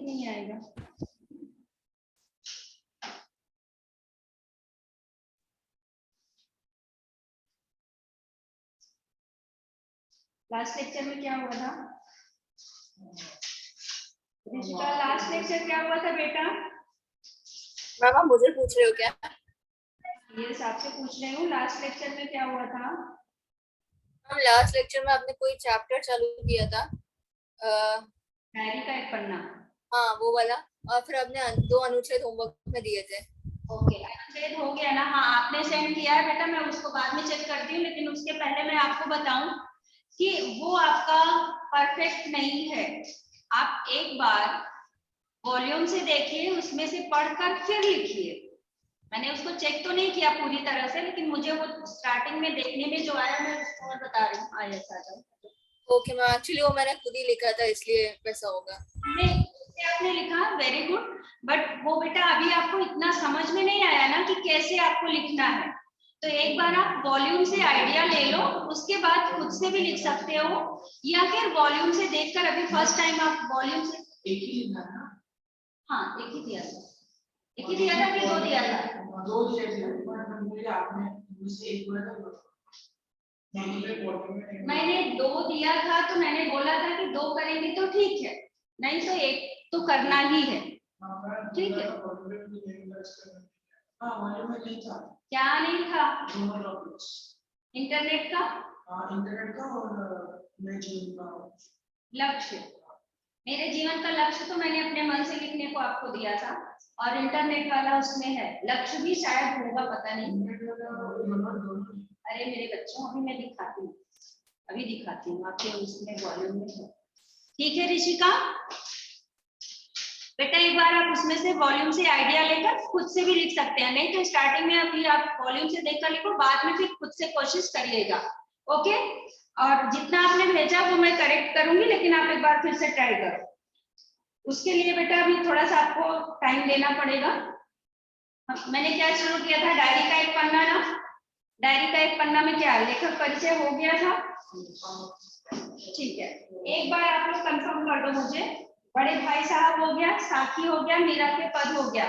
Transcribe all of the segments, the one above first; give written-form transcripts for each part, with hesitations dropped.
नहीं आएगा। Last lecture में क्या हुआ था ऋषिका? लास्ट लेक्चर क्या हुआ था बेटा? मैम आप मुझे पूछ रहे हो क्या? यस, आपसे पूछ रही हूँ, लास्ट लेक्चर में क्या हुआ था? हम लास्ट लेक्चर में आपने कोई चैप्टर चालू किया था, डायरी का एक पन्ना। हाँ वो वाला, और फिर आपने 2 अनुच्छेद होमवर्क में दिए थे। ओके, अनुच्छेद हो गया ना? हाँ, आपने सेंड किया है बेटा, मैं उसको बाद में चेक करती हूँ, लेकिन उसके पहले मैं आपको बताऊं कि वो आपका परफेक्ट नहीं है। आप एक बार वॉल्यूम से देखिए, उसमें से पढ़कर फिर लिखिए। मैंने उसको चेक तो नहीं किया पूरी तरह से, लेकिन मुझे वो स्टार्टिंग में देखने में जो आया मैं उसको और बता रही हूँ। आया सारा। ओके मैम, एक्चुअली वो मैंने खुद ही लिखा था इसलिए वैसा होगा। आपने लिखा, वेरी गुड, बट वो बेटा अभी आपको इतना समझ में नहीं आया ना कि कैसे आपको लिखना है। तो एक बार आप वॉल्यूम से आइडिया ले लो, उसके बाद खुद से भी लिख सकते हो, या फिर वॉल्यूम से देखकर अभी फर्स्ट टाइम आप वॉल्यूम से एक ही लिखा था। हाँ, एक ही दिया था। एक ही दिया था कि 2 दिया था? 2 दिए थे, पर मुझे आपने मुझसे एक बोला था। मैंने 2 दिया था, तो मैंने बोला था कि 2 करेंगे तो ठीक है, नहीं तो 1 तो करना ही है। ठीक है। क्या नहीं था? इंटरनेट का और लक्ष्य। मेरे जीवन का लक्ष्य तो मैंने अपने मन से लिखने को आपको दिया था, और इंटरनेट वाला उसमें है। लक्ष्य भी शायद होगा, पता नहीं। अरे मेरे बच्चों, अभी मैं दिखाती हूँ, अभी दिखाती हूँ आपके उसमें वॉल्यूम में है। ठीक है ऋषिका बेटा, एक बार आप उसमें से वॉल्यूम से आइडिया लेकर खुद से भी लिख सकते हैं, नहीं तो स्टार्टिंग में अभी आप वॉल्यूम से देखकर लिखो, बाद में फिर खुद से कोशिश करिएगा। ओके, और जितना आपने भेजा वो मैं करेक्ट करूंगी, लेकिन आप एक बार फिर से ट्राई करो। उसके लिए बेटा अभी थोड़ा सा आपको टाइम देना पड़ेगा। मैंने क्या शुरू किया था? डायरी का एक पन्ना ना? डायरी का एक पन्ना में क्या लेखक परिचय हो गया था? ठीक है, एक बार आप लोग कंफर्म कर दो मुझे। बड़े भाई साहब हो गया, साथी हो गया, मीरा के पद हो गया,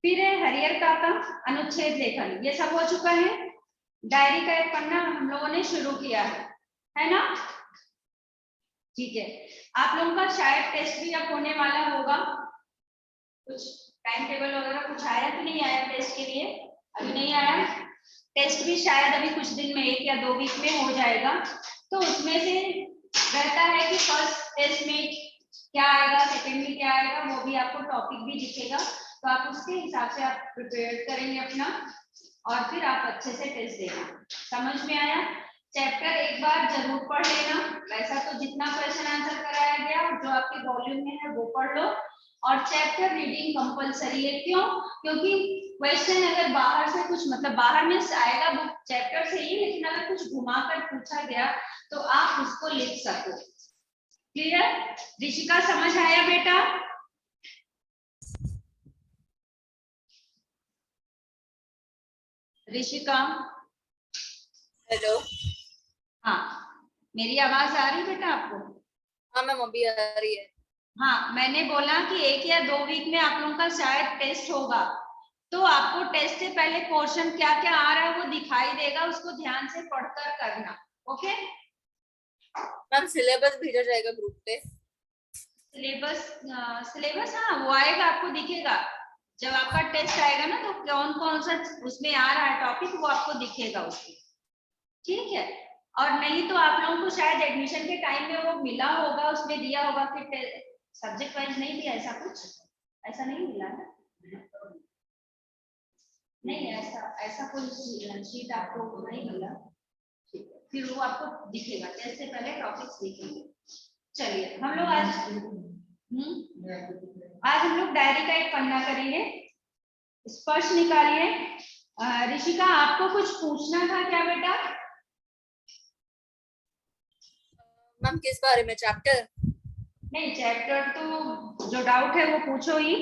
फिर है हरिहर काका, अनुच्छेद लेखन, ये सब हो चुका है। डायरी का एक पन्ना हम लोगों ने शुरू किया है ना? ठीक है, आप लोगों का शायद टेस्ट भी अब होने वाला होगा। कुछ टाइम टेबल वगैरह कुछ आया कि नहीं आया टेस्ट के लिए? अभी नहीं आया। टेस्ट भी शायद अभी कुछ दिन में, 1 या 2 वीक में हो जाएगा। तो उसमें से रहता है कि फर्स्ट टेस्ट में क्या आएगा, सेकंड में क्या आएगा, वो भी आपको टॉपिक भी दिखेगा, तो आप उसके हिसाब से आप प्रिपेयर करेंगे अपना, और फिर आप अच्छे से टेस्ट देना। समझ में आया? चैप्टर एक बार जरूर पढ़ लेना, वैसा तो जितना क्वेश्चन आंसर कराया गया जो आपके वॉल्यूम में है वो पढ़ लो, और चैप्टर रीडिंग कंपलसरी है। क्यों? क्योंकि क्वेश्चन अगर बाहर से कुछ, मतलब बाहर में आएगा बुक चैप्टर से ही, लेकिन अगर कुछ घुमाकर पूछा गया तो आप उसको लिख सको। क्लियर? ऋषिका समझ आया बेटा? ऋषिका हेलो, हाँ, मेरी आवाज आ रही बेटा आपको? हाँ मैम अभी आ रही है। हाँ, मैंने बोला कि 1 या 2 वीक में आप लोगों का शायद टेस्ट होगा, तो आपको टेस्ट से पहले पोर्शन क्या क्या आ रहा है वो दिखाई देगा, उसको ध्यान से पढ़कर करना। ओके मैम सिलेबस भेजा जाएगा ग्रुप पे? सिलेबस हाँ वो आएगा, आपको दिखेगा जब आपका टेस्ट आएगा ना, तो कौन कौन सा उसमें आ रहा है टॉपिक वो आपको दिखेगा उसमें। ठीक है, और नहीं तो आप लोगों को शायद एडमिशन के टाइम में वो मिला होगा, उसमें दिया होगा कि सब्जेक्ट वाइज नहीं दिया, ऐसा कुछ ऐसा नहीं मिला है? नहीं, ऐसा कोई शीट आपको नहीं मिला। ठीक है, फिर वो आपको दिखेगा, टेस्ट से पहले टॉपिक्स दिखेंगे। चलिए हम लोग आज हम लोग डायरी का एक पन्ना करेंगे। स्पर्श निकालिए। ऋषिका आपको कुछ पूछना था क्या बेटा? मैम किस बारे में? चैप्टर? नहीं, चैप्टर तो जो डाउट है वो पूछो ही।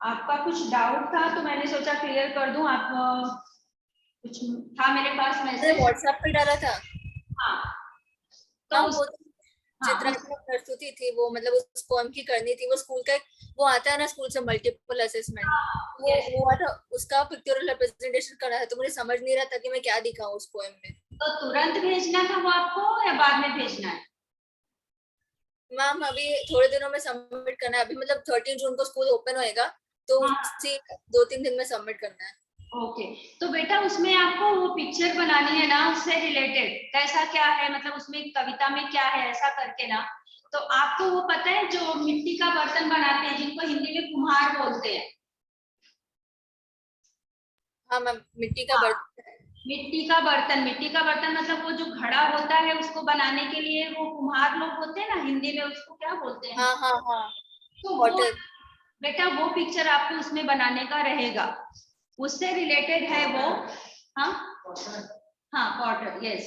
आपका कुछ डाउट था तो मैंने सोचा क्लियर कर दूं। आप कुछ था मेरे पास मैसेज व्हाट्सएप पे डाला था। हाँ, तो हाँ वो हाँ, चित्रात्मक प्रस्तुति थी वो, मतलब उस पोएम की करनी थी। वो स्कूल का वो आता है ना, स्कूल से मल्टीपल असेसमेंट, वो हुआ था, उसका पिक्चोरल रिप्रेजेंटेशन करना था। तो मुझे समझ नहीं रहा था कि मैं क्या दिखाऊं उस पोएम में। तो तुरंत भेजना था वो आपको या बाद में भेजना है? मैम अभी थोड़े दिनों में सबमिट करना है। अभी मतलब 13 जून को स्कूल ओपन होएगा, तो हाँ, उसी 2-3 दिन में सबमिट करना है। ओके। तो बेटा उसमें आपको वो पिक्चर बनानी है ना, उससे रिलेटेड कैसा क्या है, मतलब उसमें कविता में क्या है ऐसा करके ना। तो आपको वो पता है जो मिट्टी का बर्तन बनाते हैं जिनको हिंदी में कुम्हार बोलते हैं? हाँ मैम, मिट्टी का हाँ, बर्तन। मिट्टी का बर्तन मतलब वो जो घड़ा होता है उसको बनाने के लिए वो कुम्हार लोग होते हैं ना, हिंदी में उसको क्या बोलते हैं? हाँ हाँ हाँ, तो वो पॉटर। बेटा वो पिक्चर आपको उसमें बनाने का रहेगा, उससे रिलेटेड है वो। हाँ हाँ, पॉटर, यस,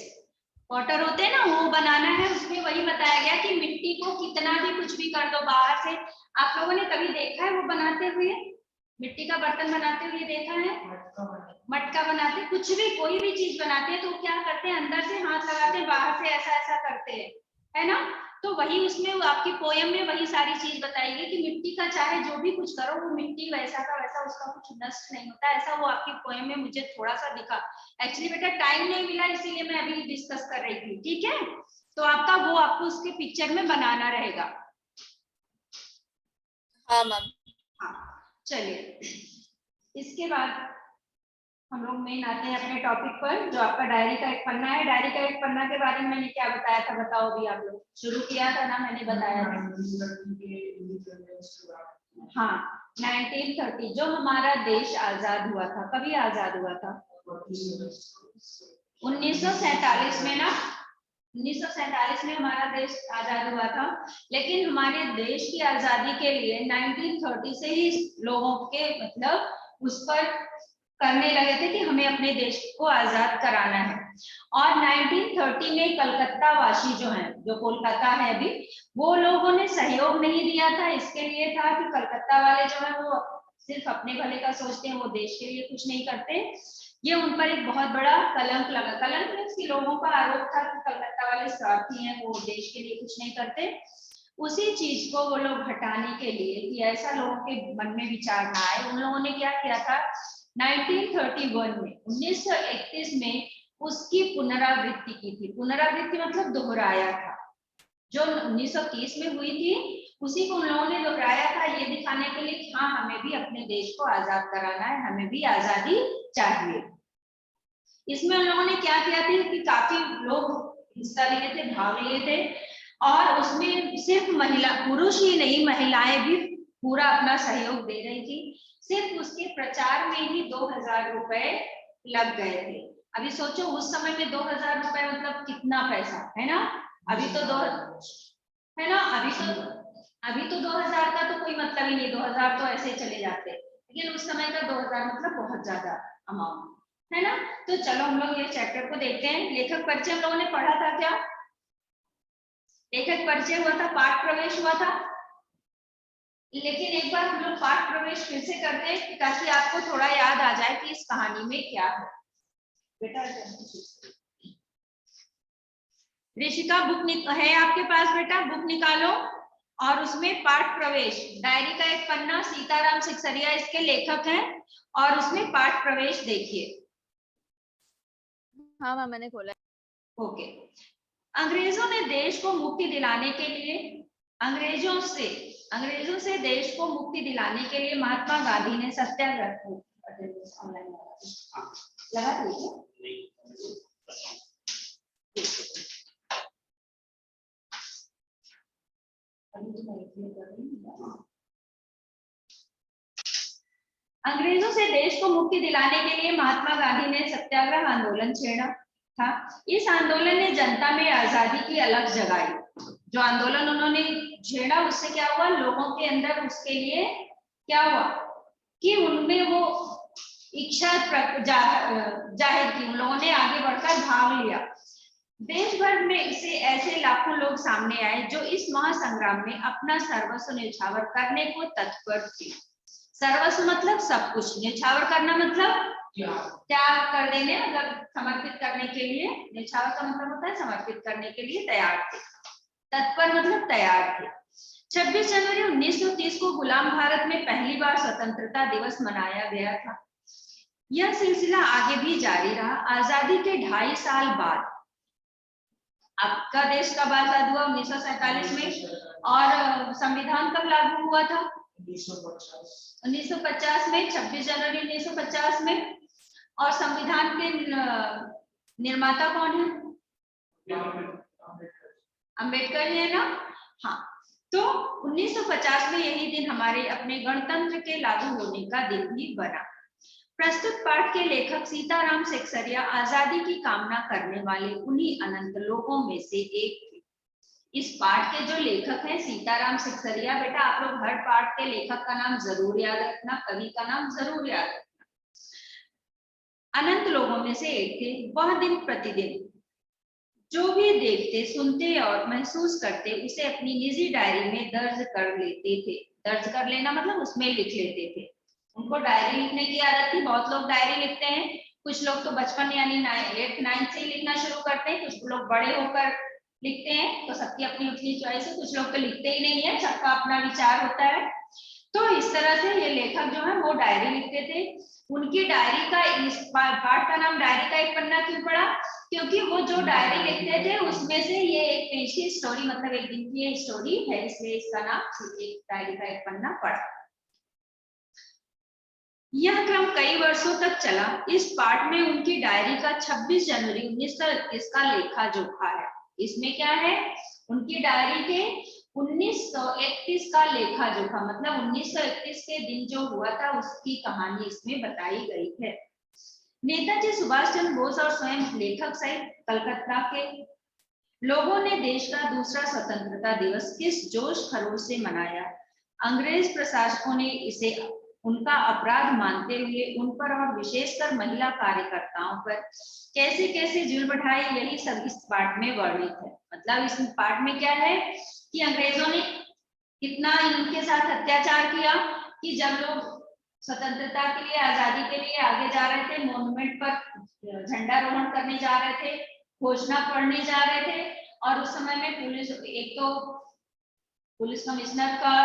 पॉटर होते हैं ना, वो बनाना है। उसमें वही बताया गया कि मिट्टी को कितना भी कुछ भी कर दो बाहर से। आप लोगों ने कभी देखा है वो बनाते हुए, मिट्टी का बर्तन बनाते हुए देखा है? मटका बनाते, कुछ भी कोई भी चीज बनाते हैं तो क्या करते हैं, अंदर से हाथ लगाते हैं, बाहर से ऐसा ऐसा करते हैं, है ना? तो वही उसमें वो आपकी पोयम में वही सारी चीज बताई गई कि मिट्टी का चाहे जो भी कुछ करो वो मिट्टी वैसा का वैसा, उसका कुछ नष्ट नहीं होता। ऐसा वो आपकी पोयम में मुझे थोड़ा सा दिखा। एक्चुअली बेटा टाइम नहीं मिला इसीलिए मैं अभी डिस्कस कर रही थी, ठीक है? तो आपका वो आपको उसके पिक्चर में बनाना रहेगा। हाँ मैम। हाँ, चलिए इसके बाद हम लोग मेन आते हैं अपने टॉपिक पर, जो आपका डायरी का एक पन्ना है। डायरी का एक पन्ना के बारे में मैंने क्या बताया था, बताओ अभी। आप लोग शुरू किया था ना, मैंने बताया था। हाँ, 1930 जो हमारा देश आजाद हुआ था, कभी आजाद हुआ था? 1947 में ना, 1947 में हमारा देश आजाद हुआ था। लेकिन हमारे देश की आजादी के लिए 1930 से ही लोगों के मतलब उस पर करने लगे थे कि हमें अपने देश को आजाद कराना है। और 1930 में कलकत्ता वासी जो हैं, जो कोलकाता है अभी, वो लोगों ने सहयोग नहीं दिया था। इसके लिए था कि कलकत्ता वाले जो है वो सिर्फ अपने भले का सोचते हैं, वो देश के लिए कुछ नहीं करते। ये उन पर एक बहुत बड़ा कलंक लगा। कलंक मीन्स कि लोगों का आरोप था कि कलकत्ता वाले स्वार्थी हैं, वो देश के लिए कुछ नहीं करते। उसी चीज को वो लोग हटाने के लिए कि ऐसा लोगों के मन में विचार ना आए, उन लोगों ने क्या किया था, 1931 में, 1931 में उसकी पुनरावृत्ति की थी। पुनरावृत्ति मतलब दोहराया था। जो 1930 में हुई थी उसी को उन लोगों ने दोहराया था, ये दिखाने के लिए कि हाँ हमें भी अपने देश को आजाद कराना है, हमें भी आजादी चाहिए। इसमें उन लोगों ने क्या किया था कि काफी लोग हिस्सा लिए थे, भाग लिए थे। और उसमें सिर्फ महिला, पुरुष ही नहीं, महिलाएं भी पूरा अपना सहयोग दे रही थी। सिर्फ उसके प्रचार में ही 2000 रुपए लग गए थे। अभी सोचो उस समय में 2000 रुपए मतलब कितना पैसा है ना। अभी तो है ना, अभी तो 2000 का तो कोई मतलब ही नहीं, 2000 तो ऐसे चले जाते। लेकिन उस समय का 2000 मतलब बहुत ज्यादा अमाउंट है ना। तो चलो हम लोग ये चैप्टर को देखते हैं। लेखक परिचय हम लोगों ने पढ़ा था क्या? लेखक परिचय हुआ था, पाठ प्रवेश हुआ था। लेकिन एक बार हम लोग पाठ प्रवेश फिर से करते हैं ताकि आपको थोड़ा याद आ जाए कि इस कहानी में क्या है। बेटा ऋषिका बुक है आपके पास? बेटा बुक निकालो और उसमें पाठ प्रवेश, डायरी का एक पन्ना, सीताराम सिकसरिया इसके लेखक हैं, और उसमें पाठ प्रवेश देखिए। हाँ मैम, मैंने खोला। ओके। अंग्रेजों ने देश को मुक्ति दिलाने के लिए, अंग्रेजों से देश को मुक्ति दिलाने के लिए महात्मा गांधी ने सत्याग्रह लगा अंग्रेजों से देश को मुक्ति दिलाने के लिए महात्मा गांधी ने सत्याग्रह आंदोलन छेड़ा था। इस आंदोलन ने जनता में आजादी की अलग जगाई। जो आंदोलन उन्होंने छेड़ा उससे क्या हुआ, लोगों के अंदर उसके लिए क्या हुआ कि उनमें वो इच्छा जाहिर की, उन लोगों ने आगे बढ़कर भाग लिया। देश भर में से ऐसे लाखों लोग सामने आए जो इस महासंग्राम में अपना सर्वस्व न्यौछावर करने को तत्पर थे। सर्वस्व मतलब सब कुछ, न्यौछावर करना मतलब त्याग कर देने, मतलब समर्पित करने के लिए। न्यौछावर का मतलब होता है समर्पित करने के लिए तैयार थे। तत्पर मतलब तैयार थे। 26 जनवरी 1930 को गुलाम भारत में पहली बार स्वतंत्रता दिवस मनाया गया था। यह सिलसिला आगे भी जारी रहा। आजादी के 2.5 साल बाद आपका देश कब आजाद हुआ? 1947 में। और संविधान कब लागू हुआ था? 1950 में, 26 जनवरी 1950 में। और संविधान के निर्माता कौन है? अम्बेडकर ही है ना? हाँ, तो 1950 में यही दिन हमारे अपने गणतंत्र के लागू होने का दिन भी बना। प्रस्तुत पाठ के लेखक सीताराम सेक्सरिया आजादी की कामना करने वाले उन्हीं अनंत लोगों में से एक थे। इस पाठ के जो लेखक हैं सीताराम सेक्सरिया, बेटा आप लोग हर पाठ के लेखक का नाम जरूर याद रखना, कवि का नाम जरूर याद रखना। अनंत लोगों में से एक थे। वह दिन प्रतिदिन जो भी देखते, सुनते और महसूस करते उसे अपनी निजी डायरी में दर्ज कर लेते थे। दर्ज कर लेना मतलब उसमें लिख लेते थे। उनको डायरी लिखने की आदत थी। बहुत लोग डायरी लिखते हैं, कुछ लोग तो बचपन यानी 8th 9th से ही लिखना शुरू करते हैं, कुछ लोग बड़े होकर लिखते हैं, तो सबकी अपनी अपनी चॉइस है। कुछ लोग तो लिखते ही नहीं है, सबका अपना विचार होता है। तो इस तरह से ये लेखक जो है वो डायरी लिखते थे। उनकी डायरी का, इस पाठ का नाम डायरी का एक पन्ना क्यों पड़ा? क्योंकि वो जो डायरी लिखते थे उसमें से ये एक पेज की स्टोरी, मतलब एक दिन की स्टोरी है, इसलिए इसका नाम एक डायरी का एक पन्ना पड़ा। यह क्रम कई वर्षों तक चला। इस पाठ में उनकी डायरी का 26 जनवरी 1931 का लेखा जोखा है। इसमें क्या है? उनकी डायरी के 1931 का लेखा जोखा, मतलब 1931 के दिन जो हुआ था उसकी कहानी इसमें बताई गई है। नेताजी सुभाष चंद्र बोस और स्वयं लेखक सहित कलकत्ता के लोगों ने देश का दूसरा स्वतंत्रता दिवस किस जोश खरोश से मनाया। अंग्रेज प्रशासकों ने इसे उनका अपराध मानते हुए उन पर और विशेषकर महिला कार्यकर्ताओं पर कैसे कैसे जुल्म ढाए, यही सब इस पाठ में वर्णित है। मतलब इस पाठ में क्या है कि अंग्रेजों ने कितना इनके साथ अत्याचार किया कि जब लोग स्वतंत्रता के लिए, आजादी के लिए आगे जा रहे थे, मॉन्यूमेंट पर झंडारोहण करने जा रहे थे, घोषणा पढ़ने जा रहे थे, और उस समय में पुलिस, एक तो पुलिस कमिश्नर का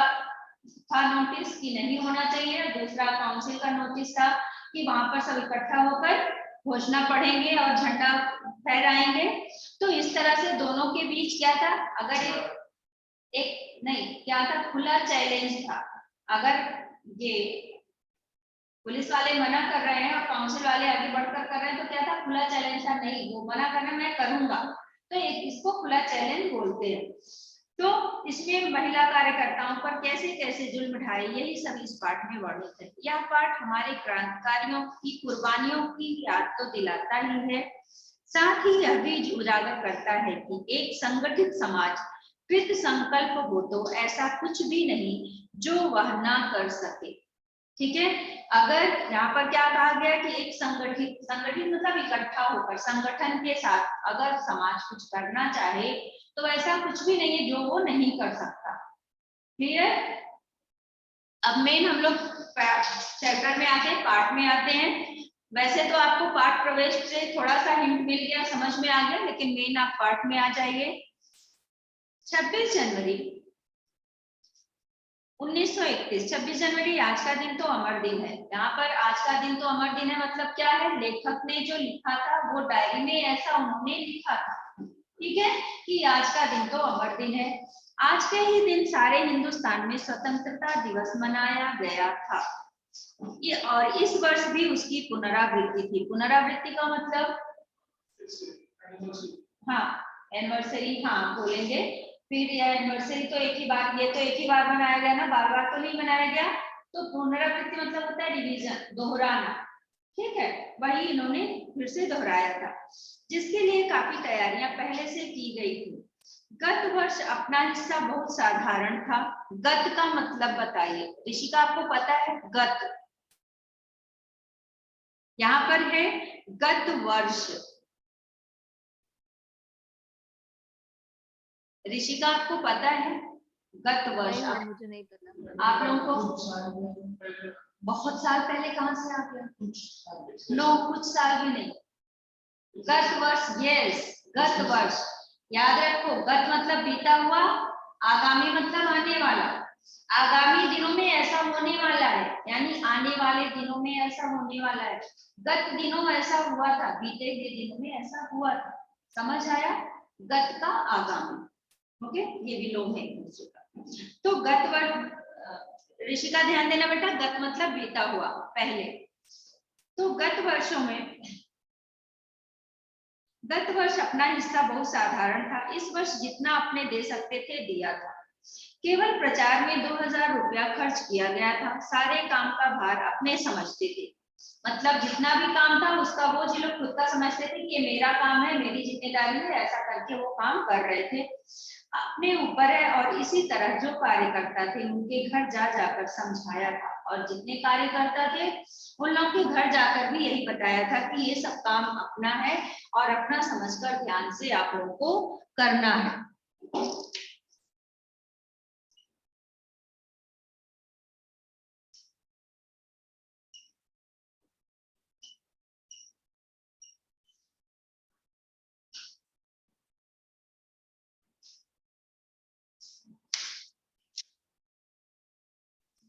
था नोटिस कि नहीं होना चाहिए, दूसरा काउंसिल का नोटिस था कि वहां पर सब इकट्ठा होकर घोषणा पढ़ेंगे और झंडा फहराएंगे। तो इस तरह से दोनों के बीच क्या था, अगर एक नहीं क्या था, खुला चैलेंज था। अगर ये पुलिस वाले मना कर रहे हैं और काउंसिल वाले आगे बढ़कर कर रहे हैं तो क्या था, खुला चैलेंज था। नहीं, वो मना कर रहे हैं, मैं करूंगा, तो इसको खुला चैलेंज बोलते हैं। तो इसमें महिला कार्यकर्ताओं पर कैसे कैसे जुल्म ढाए, यही सब इस पाठ में वर्णित है। यह पाठ हमारे क्रांतिकारियों की कुर्बानियों की याद तो दिलाता ही है, साथ ही यह भी उजागर करता है कि एक संगठित समाज कृत संकल्प हो तो ऐसा कुछ भी नहीं जो वह ना कर सके। ठीक है, अगर यहाँ पर क्या कहा गया कि एक संगठित मतलब इकट्ठा होकर संगठन के साथ अगर समाज कुछ करना चाहे तो ऐसा कुछ भी नहीं है जो वो नहीं कर सकता। क्लियर? अब मेन हम लोग चैप्टर में आते हैं, पाठ में आते हैं। वैसे तो आपको पाठ प्रवेश से थोड़ा सा हिंट मिल गया, समझ में आ गया, लेकिन मेन आप पाठ में आ जाइए। 26 जनवरी 1931, 26 जनवरी आज का दिन तो अमर दिन है। यहाँ पर आज का दिन तो अमर दिन है मतलब क्या है, लेखक ने जो लिखा था वो डायरी में ऐसा उन्होंने लिखा था, ठीक है, कि आज का दिन तो अमर दिन है। आज के ही दिन सारे हिंदुस्तान में स्वतंत्रता दिवस मनाया गया था। और इस वर्ष भी उसकी पुनरावृत्ति थी। पुनरावृत्ति का मतलब हाँ एनिवर्सरी, हाँ बोलेंगे। फिर यह एनिवर्सरी तो एक ही बार, ये तो एक ही बार मनाया गया ना, बार बार तो नहीं मनाया गया। तो पुनरावृत्ति मतलब होता है रिवीजन, दोहराना, ठीक है, वही इन्होंने फिर से दोहराया था, जिसके लिए काफी तैयारियां पहले से की गई थी। गत वर्ष अपना हिस्सा बहुत साधारण था। गत का मतलब बताइए ऋषिका, आपको पता है गत, यहाँ पर है गत वर्ष। ऋषिका आपको पता है गत वर्ष? मुझे नहीं पता। आप लोगों को बहुत साल पहले कहां से आ गया? नो, कुछ साल भी नहीं। गत वर्ष, यस गत वर्ष, याद रखो, गत मतलब बीता हुआ, आगामी मतलब आने वाला। आगामी दिनों में ऐसा होने वाला है, यानी आने वाले दिनों में ऐसा होने वाला है। गत दिनों में ऐसा हुआ था, बीते हुए दिनों में ऐसा हुआ था। समझ आया? गत का आगामी। ओके, ये भी लोग है एक दूसरे का। तो गत वर्ष, ऋषि का ध्यान देना बेटा, गत मतलब बीता हुआ, पहले। तो गत वर्षों में, गत वर्ष अपना हिस्सा बहुत साधारण था। इस वर्ष जितना अपने दे सकते थे दिया था। केवल प्रचार में 2000 रुपया खर्च किया गया था। सारे काम का भार अपने समझते थे, मतलब जितना भी काम था उसका बोझ ये लोग खुद का समझते थे कि ये मेरा काम है, मेरी जिम्मेदारी है, ऐसा करके वो काम कर रहे थे अपने ऊपर है। और इसी तरह जो कार्यकर्ता थे उनके घर जा जाकर समझाया था, और जितने कार्यकर्ता थे उन लोगों के घर जाकर भी यही बताया था कि ये सब काम अपना है और अपना समझकर ध्यान से आप लोगों को करना है।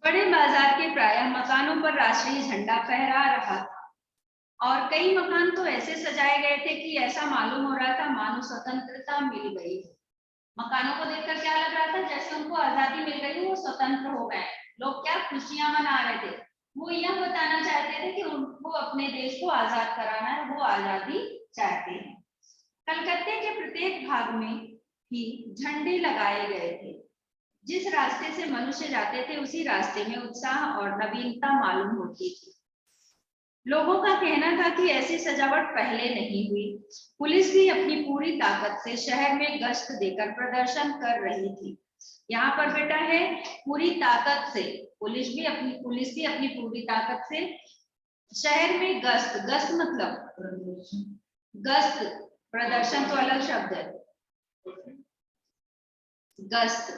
बड़े बाजार के प्रायः मकानों पर राष्ट्रीय झंडा फहरा रहा था, और कई मकान तो ऐसे सजाए गए थे कि ऐसा मालूम हो रहा था मानो स्वतंत्रता मिल गई। मकानों को देखकर क्या लग रहा था, जैसे उनको आजादी मिल गई, वो स्वतंत्र हो गए। लोग क्या खुशियां मना रहे थे, वो यह बताना चाहते थे कि उनको अपने देश को आजाद कराना है, वो आजादी चाहते हैं। कलकत्ते के प्रत्येक भाग में ही झंडे लगाए गए थे। जिस रास्ते से मनुष्य जाते थे उसी रास्ते में उत्साह और नवीनता मालूम होती थी। लोगों का कहना था कि ऐसी सजावट पहले नहीं हुई। पुलिस भी अपनी पूरी ताकत से शहर में गश्त देकर प्रदर्शन कर रही थी। यहाँ पर बेटा है पूरी ताकत से, पुलिस भी अपनी पूरी ताकत से शहर में गश्त, गश्त मतलब गश्त, प्रदर्शन तो अलग शब्द है। गश्त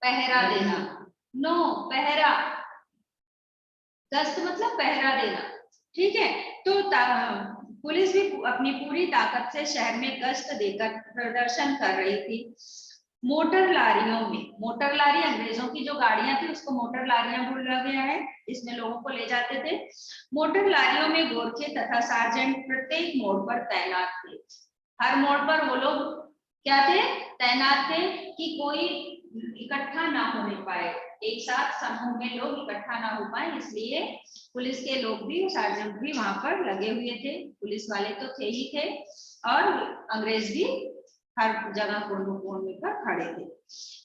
पहरा देना, नो पहरा, गश्त मतलब पहरा देना, ठीक है। तो पुलिस भी अपनी पूरी ताकत से शहर में गश्त देकर प्रदर्शन कर रही थी। मोटर लारियों में, मोटर लारी अंग्रेजों की जो गाड़ियां थी उसको मोटर लारियां बोला गया है, इसमें लोगों को ले जाते थे। मोटर लारियों में गोरखे तथा सार्जेंट प्रत्येक मोड़ पर तैनात थे। हर मोड़ पर वो लोग क्या थे, तैनात थे कि कोई इकट्ठा ना होने पाए, एक साथ समूह में लोग इकट्ठा ना हो पाए, इसलिए पुलिस के लोग भी, सार्जेंट भी वहां पर लगे हुए थे। पुलिस वाले तो थे ही थे, और अंग्रेज भी हर जगह कोने पर खड़े थे।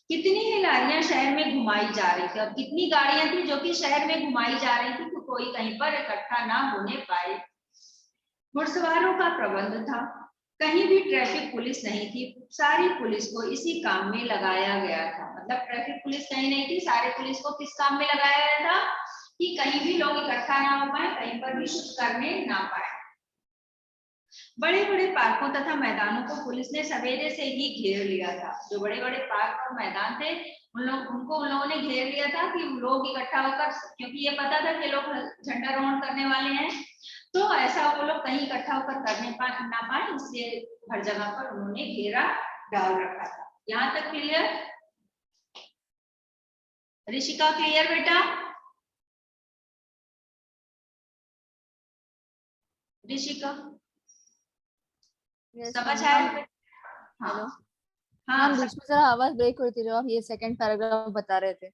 कितनी ही लारियां शहर में घुमाई जा रही थी, और कितनी गाड़ियां थी जो कि शहर में घुमाई जा रही थी, तो कोई कहीं पर इकट्ठा ना होने पाए। घुड़सवारों का प्रबंध था, कहीं भी ट्रैफिक पुलिस नहीं थी, सारी पुलिस को इसी काम में लगाया गया था। मतलब ट्रैफिक पुलिस कहीं नहीं थी, सारे पुलिस को किस काम में लगाया गया था कि कहीं भी लोग इकट्ठा ना हो पाए, कहीं पर भी कुछ करने ना पाए। बड़े बड़े पार्कों तथा मैदानों को पुलिस ने सवेरे से ही घेर लिया था। जो बड़े बड़े पार्क और मैदान थे उन लोगों ने घेर लिया था कि लोग इकट्ठा होकर, क्योंकि ये पता था कि लोग झंडारोहण करने वाले हैं, तो ऐसा वो लोग कहीं इकट्ठा होकर करने ना पाए, इसलिए हर जगह पर उन्होंने घेरा डाल रखा था। यहाँ तक क्लियर? ऋषिका क्लियर बेटा? ऋषिका समझ आया? हेलो हाँ, मैम, बीच में जरा आवाज ब्रेक हुई थी, जो आप ये सेकंड पैराग्राफ बता रहे थे।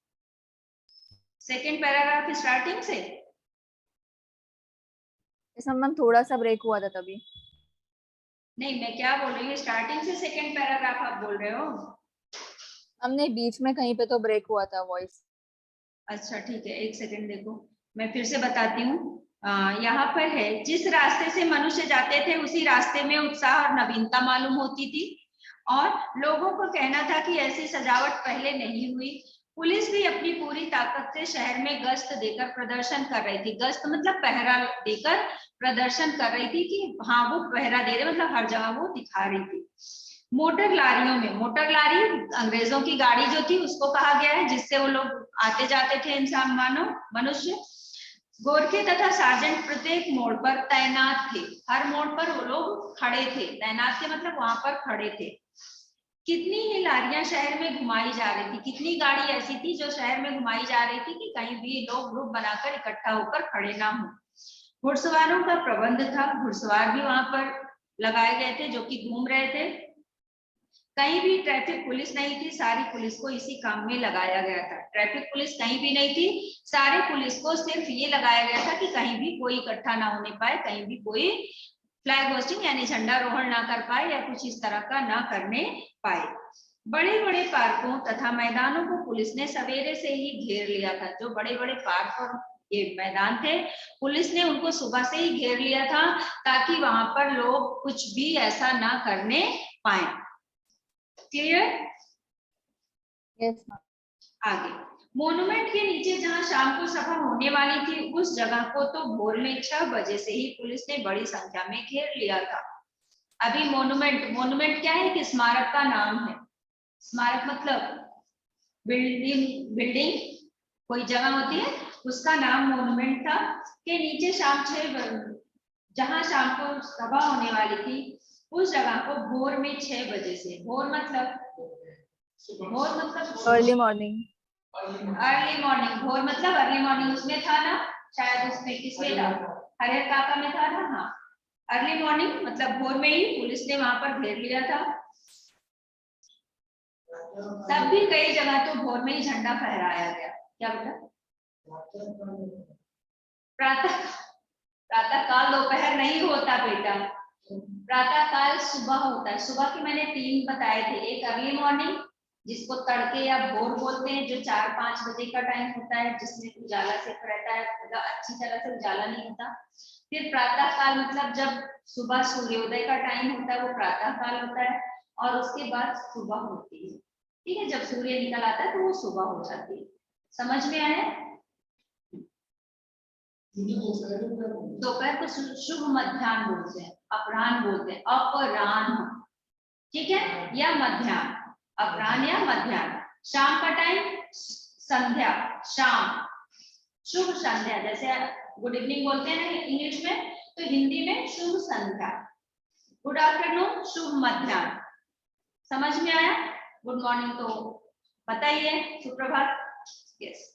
सेकंड पैराग्राफ स्टार्टिंग से? इसमें मैम थोड़ा सा ब्रेक हुआ था तभी। नहीं, मैं क्या बोल रही हूँ, स्टार्टिंग से सेकंड पैराग्राफ आप बोल रहे हो? हमने बीच में कहीं पे तो ब्रेक हुआ था वॉइस। अच्छा ठीक है, एक सेकंड देखो, मैं फिर से बताती हूँ। यहाँ पर है, जिस रास्ते से मनुष्य जाते थे उसी रास्ते में उत्साह और नवीनता मालूम होती थी, और लोगों को कहना था कि ऐसी सजावट पहले नहीं हुई। पुलिस भी अपनी पूरी ताकत से शहर में गश्त देकर प्रदर्शन कर रही थी। गश्त मतलब पहरा देकर प्रदर्शन कर रही थी कि हाँ वो पहरा दे रहे, मतलब हर जगह वो दिखा रही थी। मोटर लारियों में, मोटर लारी अंग्रेजों की गाड़ी जो थी उसको कहा गया है, जिससे वो लोग आते जाते थे, इंसान मानव मनुष्य। गोरखे तथा सार्जेंट प्रत्येक मोड़ पर तैनात थे। हर मोड़ पर वो लोग खड़े थे, तैनात थे मतलब वहां पर खड़े थे। कितनी ही लारियां शहर में घुमाई जा रही थी, कितनी गाड़ी ऐसी थी जो शहर में घुमाई जा रही थी कि कहीं भी लोग ग्रुप बनाकर इकट्ठा होकर खड़े ना हो। घुड़सवारों का प्रबंध था, घुड़सवार भी वहां पर लगाए गए थे जो कि घूम रहे थे। कहीं भी ट्रैफिक पुलिस नहीं थी, सारी पुलिस को इसी काम में लगाया गया था। ट्रैफिक पुलिस कहीं भी नहीं थी, सारे पुलिस को सिर्फ ये लगाया गया था कि कहीं भी कोई इकट्ठा ना होने पाए, कहीं भी कोई फ्लैग होस्टिंग यानी झंडारोहण ना कर पाए या कुछ इस तरह का ना करने पाए। बड़े बड़े पार्कों तथा मैदानों को पुलिस ने सवेरे से ही घेर लिया था। जो बड़े बड़े पार्क और ये मैदान थे, पुलिस ने उनको सुबह से ही घेर लिया था ताकि वहां पर लोग कुछ भी ऐसा ना करने पाए। क्लियर? Yes ma'am. आगे मोन्यूमेंट के नीचे जहां शाम को सभा होने वाली थी, उस जगह को तो भोर में 6 बजे से ही पुलिस ने बड़ी संख्या में घेर लिया था। अभी मोन्यूमेंट क्या है? कि स्मारक का नाम है। स्मारक मतलब बिल्डिंग कोई जगह होती है, उसका नाम मोन्यूमेंट था। के नीचे शाम 6 बजे, जहां शाम को सभा होने वाली थी, उस जगह को भोर में 6 बजे से, भोर मतलब अर्ली मॉर्निंग। अर्ली मॉर्निंग, भोर मतलब अर्ली मॉर्निंग, उसमें था ना, शायद उसमें किसमें था, हरिहर काका में था ना। हाँ, अर्ली मॉर्निंग मतलब भोर में ही पुलिस ने वहां पर घेर लिया था। तब भी कई जगह तो भोर में ही झंडा फहराया गया। क्या बेटा? प्रातः काल दोपहर नहीं होता बेटा, प्रातः काल सुबह होता है। सुबह की मैंने 3 बताए थे, एक अर्ली मॉर्निंग जिसको तड़के या भोर बोलते हैं, जो 4-5 बजे का टाइम होता है, जिसमें उजाला सिर्फ रहता है, मतलब अच्छी तरह से उजाला नहीं होता। फिर प्रातः काल मतलब जब सुबह सूर्योदय का टाइम होता है, वो प्रातः काल होता है। और उसके बाद सुबह होती है, ठीक है, जब सूर्य निकल आता है तो वो सुबह हो जाती है। समझ में आया? दोपहर को शुभ मध्याह्न बोलते हैं, अपराह्न बोलते हैं, अपराह्न, ठीक है, या मध्याह्न, अपराह्न या मध्याह्न। शाम का टाइम संध्या, शाम, शुभ संध्या, जैसे गुड इवनिंग बोलते हैं ना इंग्लिश में, तो हिंदी में शुभ संध्या। गुड आफ्टरनून, शुभ मध्याह्न। समझ में आया? गुड मॉर्निंग तो पता ही है, सुप्रभात। यस।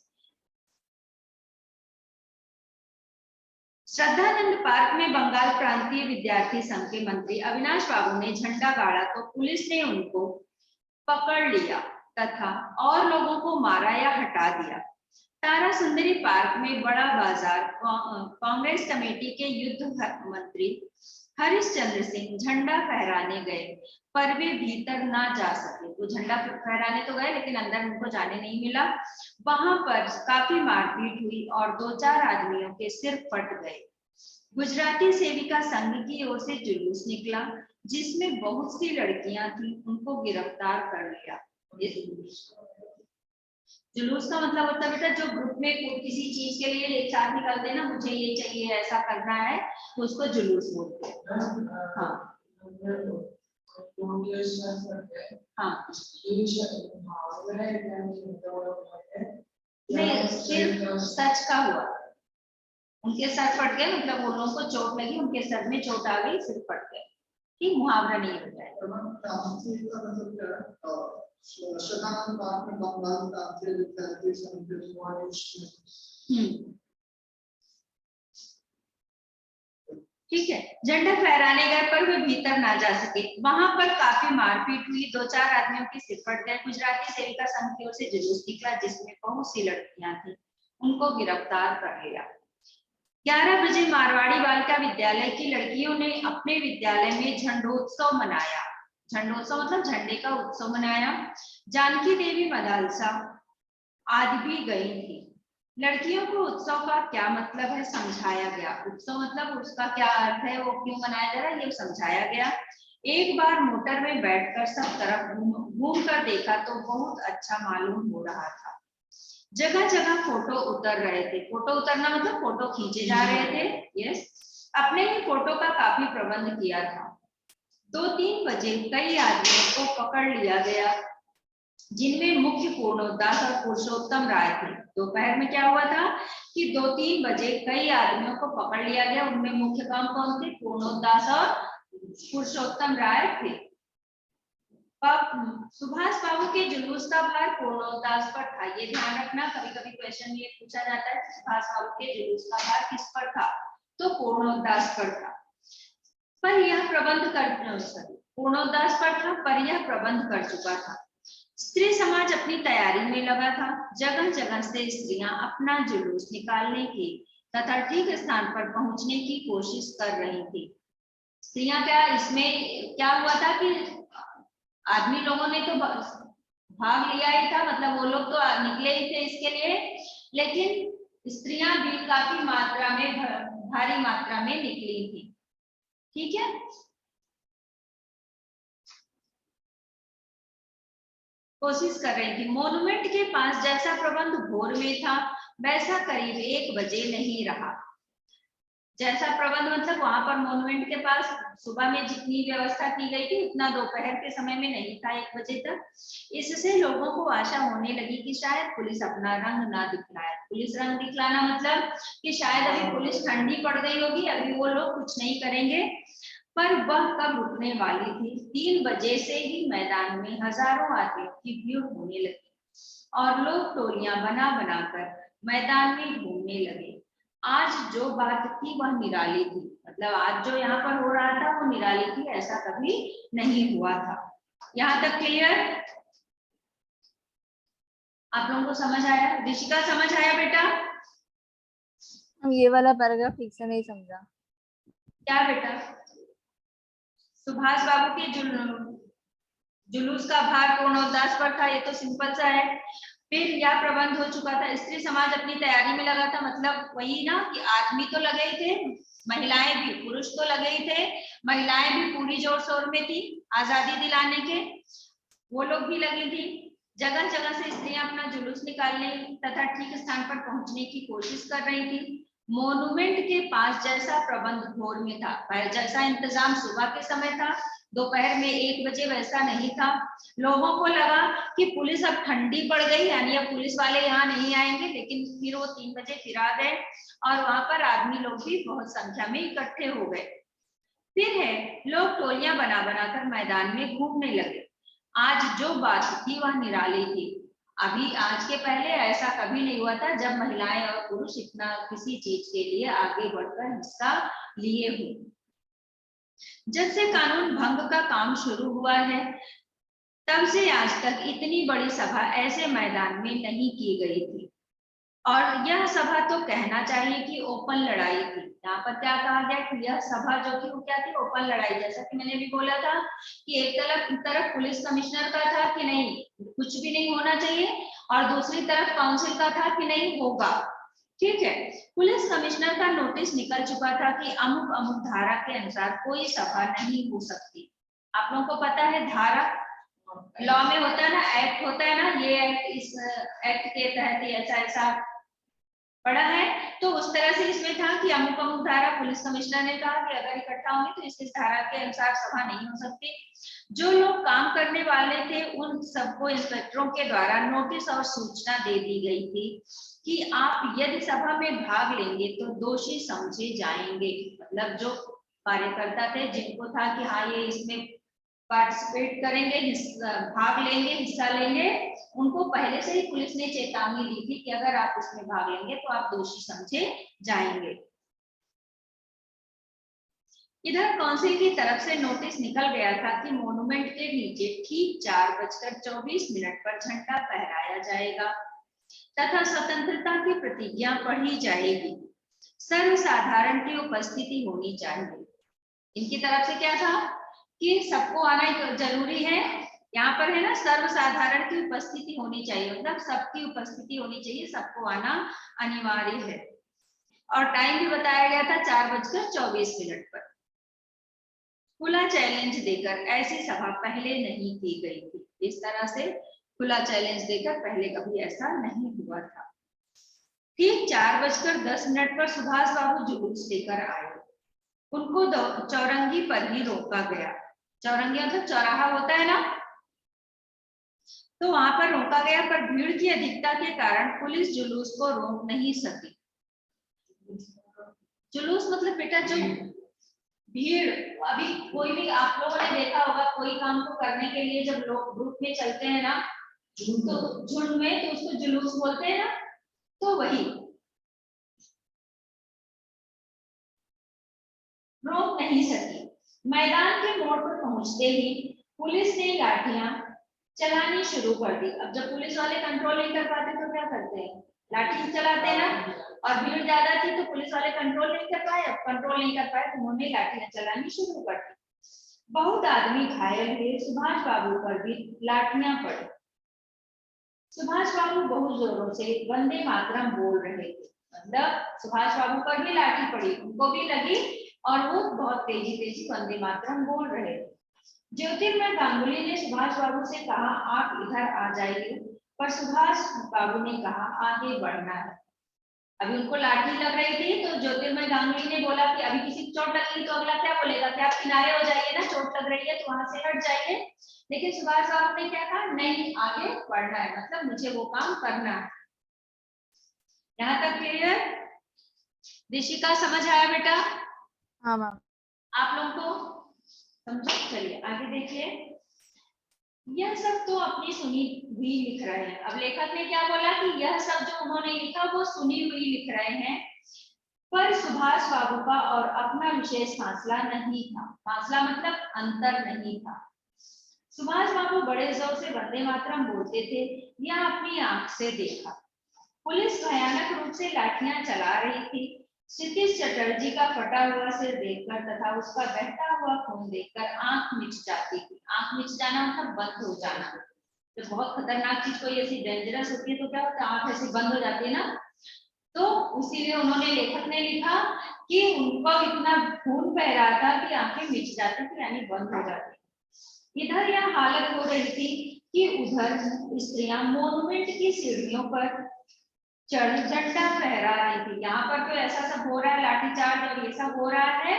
श्रद्धानंद पार्क में बंगाल प्रांतीय विद्यार्थी संघ के मंत्री अविनाश बाबू ने झंडा गाड़ा तो पुलिस ने उनको पकड़ लिया तथा और लोगों को मारा या हटा दिया। तारा सुंदरी पार्क में बड़ा बाजार कांग्रेस कमेटी के युद्ध मंत्री हरिश्चंद्र सिंह झंडा फहराने गए, पर वे भीतर ना जा सके। वो झंडा फहराने तो गए लेकिन अंदर उनको जाने नहीं मिला। वहां पर काफी मारपीट हुई और 2-4 आदमियों के सिर फट गए। गुजराती सेविका संघ की ओर से जुलूस निकला जिसमें बहुत सी लड़कियां थी, उनको गिरफ्तार कर लिया। जुलूस का मतलब होता है बेटा, जो ग्रुप में किसी चीज के लिए एक साथ निकलते हैं ना, मुझे ये चाहिए, ऐसा करना है, तो उसको जुलूस बोलते हैं। हाँ हाँ, नहीं सिर्फ सच का हुआ, उनके सर फट गए, मतलब उन लोगों को चोट लगी, उनके सर में चोट आ गई, सिर फट गए, ठीक, मुहावरा नहीं होता है। ठीक है, झंडा फहराने गए पर वे भीतर ना जा सके। वहां पर काफी मारपीट हुई, 2-4 आदमियों के सिर फट गए। गुजराती सेविका संघ की ओर से जुलूस निकला जिसमें बहुत सी लड़कियां थी, उनको गिरफ्तार कर लिया। 11 बजे मारवाड़ी बालिका विद्यालय की लड़कियों ने अपने विद्यालय में झंडोत्सव मनाया। झंडोत्सव मतलब झंडे का उत्सव मनाया। जानकी देवी मदालसा आदि भी गई थी। लड़कियों को उत्सव का क्या मतलब है समझाया गया। उत्सव मतलब उसका क्या अर्थ है, वो क्यों मनाया जा रहा है, ये समझाया गया। एक बार मोटर में बैठकर सब तरफ घूम कर देखा तो बहुत अच्छा मालूम हो रहा था। जगह जगह फोटो उतर रहे थे। फोटो उतरना मतलब फोटो खींचे जा रहे थे। यस, अपने ही फोटो का काफी प्रबंध किया था। 2-3 बजे कई आदमियों को पकड़ लिया गया जिनमें मुख्य पूर्णोदास और पुरुषोत्तम राय थे। दोपहर में क्या हुआ था कि 2-3 बजे कई आदमियों को पकड़ लिया गया, उनमें मुख्य कौन थे? पूर्णोदास और पुरुषोत्तम राय थे। सुभाष बाबू के जुलूस का भार पूर्णोदास पर था। ये ध्यान रखना, कभी कभी क्वेश्चन ये पूछा जाता है सुभाष बाबू के जुलूस का भार किस पर था, तो पूर्णोदास पर था। पर यह प्रबंध कर पूर्णोदास पर था, पर यह प्रबंध कर चुका था। स्त्री समाज अपनी तैयारी में लगा था। जगह जगह से स्त्रियां अपना जुलूस निकालने की तथा ठीक स्थान पर पहुंचने की कोशिश कर रही थी। स्त्रियां क्या, इसमें क्या हुआ था कि आदमी लोगों ने तो भाग लिया ही था, मतलब वो लोग तो निकले ही थे इसके लिए, लेकिन स्त्रियां भी काफी मात्रा में, भारी मात्रा में निकली थी। ठीक है, कोशिश कर रही थी। मॉन्यूमेंट के पास जैसा प्रबंध भोर में था वैसा करीब 1 बजे नहीं रहा। जैसा प्रबंध मतलब वहां पर मॉन्यूमेंट के पास सुबह में जितनी व्यवस्था की गई थी उतना दोपहर के समय में नहीं था 1 बजे तक। इससे लोगों को आशा होने लगी कि शायद पुलिस अपना रंग ना दिखलाए। पुलिस रंग दिखलाना मतलब कि शायद अभी पुलिस ठंडी पड़ गई होगी, अभी वो लोग कुछ नहीं करेंगे। पर वह कब रुकने वाली थी? 3 बजे से ही मैदान में हजारों आदमियों की भीड़ होने लगी और लोग टोलियां बना बनाकर मैदान में घूमने लगे। आज जो बात थी वह निराली थी, मतलब आज जो यहाँ पर हो रहा था वो निराली थी, ऐसा कभी नहीं हुआ था। यहाँ तक क्लियर? आप लोगों को समझ आया? ऋषिका समझ आया बेटा? ये वाला पैराग्राफ ठीक से नहीं समझा। क्या बेटा? सुभाष बाबू के जुलूस का भार पूर्णोदास पर था, ये तो सिंपल सा है। फिर यह प्रबंध हो चुका था। स्त्री समाज अपनी तैयारी में लगा था, मतलब वही ना कि आदमी तो लगे ही थे, महिलाएं भी, पुरुष तो लगे ही थे, महिलाएं भी पूरी जोर शोर में थी आजादी दिलाने के, वो लोग भी लगी थी। जगह जगह से स्त्रियां अपना जुलूस निकालने तथा ठीक स्थान पर पहुंचने की कोशिश कर रही थी। मॉन्यूमेंट के पास जैसा प्रबंध भोर में था, जैसा इंतजाम सुबह के समय था, दोपहर में 1 बजे वैसा नहीं था। लोगों को लगा कि पुलिस अब ठंडी पड़ गई, यानी अब पुलिस वाले यहाँ नहीं आएंगे, लेकिन फिर वो 3 बजे फिर आ गए और वहां पर आदमी लोग भी बहुत संख्या में इकट्ठे हो गए। फिर है, लोग टोलियां बना बनाकर मैदान में घूमने लगे। आज जो बात थी वह निराली थी। अभी आज के पहले ऐसा कभी नहीं हुआ था जब महिलाएं और पुरुष इतना किसी चीज के लिए आगे बढ़कर हिस्सा लिए हुए। जब से कानून भंग का काम शुरू हुआ है तब से आज तक इतनी बड़ी सभा ऐसे मैदान में नहीं की गई थी, और यह सभा तो कहना चाहिए कि ओपन लड़ाई थी। यहाँ पर क्या कहा गया कि यह सभा जो थी वो क्या थी? ओपन लड़ाई। जैसा कि मैंने भी बोला था कि एक तरफ पुलिस कमिश्नर का था कि नहीं कुछ भी नहीं होना चाहिए, और दूसरी तरफ काउंसिल का था कि नहीं होगा। ठीक है, पुलिस कमिश्नर का नोटिस निकल चुका था कि अमुक अमुक धारा के अनुसार कोई सभा नहीं हो सकती। आप लोगों को पता है धारा लॉ में होता है ना, एक्ट होता है ना, ये एक्ट, इस एक्ट के तहत ऐसा ऐसा पढ़ा है, तो उस तरह से इसमें था कि अमुक अमुक धारा, पुलिस कमिश्नर ने कहा कि अगर इकट्ठा होंगे तो इस धारा के अनुसार सभा नहीं हो सकती। जो लोग काम करने वाले थे उन सबको इंस्पेक्टरों के द्वारा नोटिस और सूचना दे दी गई थी कि आप यदि सभा में भाग लेंगे तो दोषी समझे जाएंगे। मतलब जो कार्यकर्ता थे जिनको था कि हाँ ये इसमें पार्टिसिपेट करेंगे, भाग लेंगे, हिस्सा लेंगे, उनको पहले से ही पुलिस ने चेतावनी दी थी कि अगर आप इसमें भाग लेंगे तो आप दोषी समझे जाएंगे। इधर काउंसिल की तरफ से नोटिस निकल गया था कि मॉन्यूमेंट के नीचे ठीक 4:24 पर झंडा फहराया जाएगा तथा स्वतंत्रता की प्रतिज्ञा पढ़ी जाएगी। सर्वसाधारण की उपस्थिति होनी चाहिए। इनकी तरफ से क्या था कि सबको आना जरूरी है। यहाँ पर है ना, सर्वसाधारण की उपस्थिति होनी चाहिए, मतलब सबकी उपस्थिति होनी चाहिए, सबको आना अनिवार्य है। और टाइम भी बताया गया था 4:24 पर। खुला चैलेंज देकर ऐसी सभा पहले नहीं की गई थी। इस तरह से खुला चैलेंज देकर पहले कभी ऐसा नहीं हुआ था। ठीक 4:10 पर सुभाष बाबू जुलूस लेकर आए। उनको चौरंगी पर ही रोका गया। चौरंगी मतलब चौराहा होता है ना, तो वहां पर रोका गया, पर भीड़ की अधिकता के कारण पुलिस जुलूस को रोक नहीं सकी। जुलूस मतलब बेटा जो भीड़, अभी कोई भी आप लोगों ने देखा होगा, कोई काम को करने के लिए जब लोग ग्रुप में चलते हैं ना, तो झुंड में, तो उसको जुलूस बोलते हैं ना, तो वही रोक नहीं सकी। मैदान के मोड़ पर पहुंचते ही पुलिस ने लाठियां चलानी शुरू कर दी। अब जब पुलिस वाले कंट्रोल नहीं कर पाते तो क्या करते हैं, लाठी चलाते हैं ना, और भीड़ ज्यादा थी तो पुलिस वाले कंट्रोल नहीं कर पाए। अब कंट्रोल नहीं कर पाए तो उन्होंने लाठियां चलानी शुरू कर दी। बहुत आदमी घायल हुए, सुभाष बाबू पर भी लाठियां पड़ी। सुभाष बाबू बहुत जोरों से वंदे मातरम बोल रहे थे, मतलब सुभाष बाबू पर भी लाठी पड़ी, उनको भी लगी, और वो बहुत तेजी तेजी वंदे मातरम बोल रहे थे। ज्योतिर्मय गांगुली ने सुभाष बाबू से कहा, आप इधर आ जाइए, पर सुभाष बाबू ने कहा, आगे बढ़ना है। अभी उनको लाठी लग रही थी, तो ज्योतिर्मय गांगुली ने बोला कि अभी किसी को चोट लगी तो अगला क्या बोलेगा कि आप किनारे हो जाइए ना, चोट लग रही है तो वहां से हट जाइए। लेकिन सुभाष बाबू ने क्या कहा, नहीं, आगे बढ़ना है, मतलब मुझे वो काम करना है। यहाँ तक क्लियर? ऋषिका समझ आया बेटा? हाँ मैम। आप लोगों को समझो? चलिए आगे देखिए। यह सब तो अपनी सुनी हुई लिख रहे हैं। अब लेखक ने क्या बोला कि यह सब जो उन्होंने लिखा वो सुनी हुई लिख रहे हैं, पर सुभाष बाबू का और अपना विशेष फासला नहीं था। फासला मतलब अंतर नहीं था। सुभाष बाबू बड़े जोर से वंदे मातरम बोलते थे, यह अपनी आंख से देखा। पुलिस भयानक रूप से लाठियां चला रही थी। क्षितिज चटर्जी का फटा हुआ सिर देखकर तथा उसका बहता हुआ खून देखकर आंख मिच जाती थी। आंख मिच जाना मतलब बंद हो जाना। जब बहुत खतरनाक चीज कोई ऐसी डेंजरस होती है तो क्या होता है, आंख ऐसे बंद हो जाती है ना। तो उसीलिए उन्होंने, लेखक ने लिखा कि उनको इतना खून बह रहा था कि आंखें मिच जाती थी, यानी बंद हो जाती। इधर यह हालत हो रही थी कि उधर स्त्रियां मोन्यूमेंट की सीढ़ियों पर चढ़ झंडा फहरा रही थी। यहाँ पर तो ऐसा सब हो रहा है, लाठीचार्ज और ये सब हो रहा है,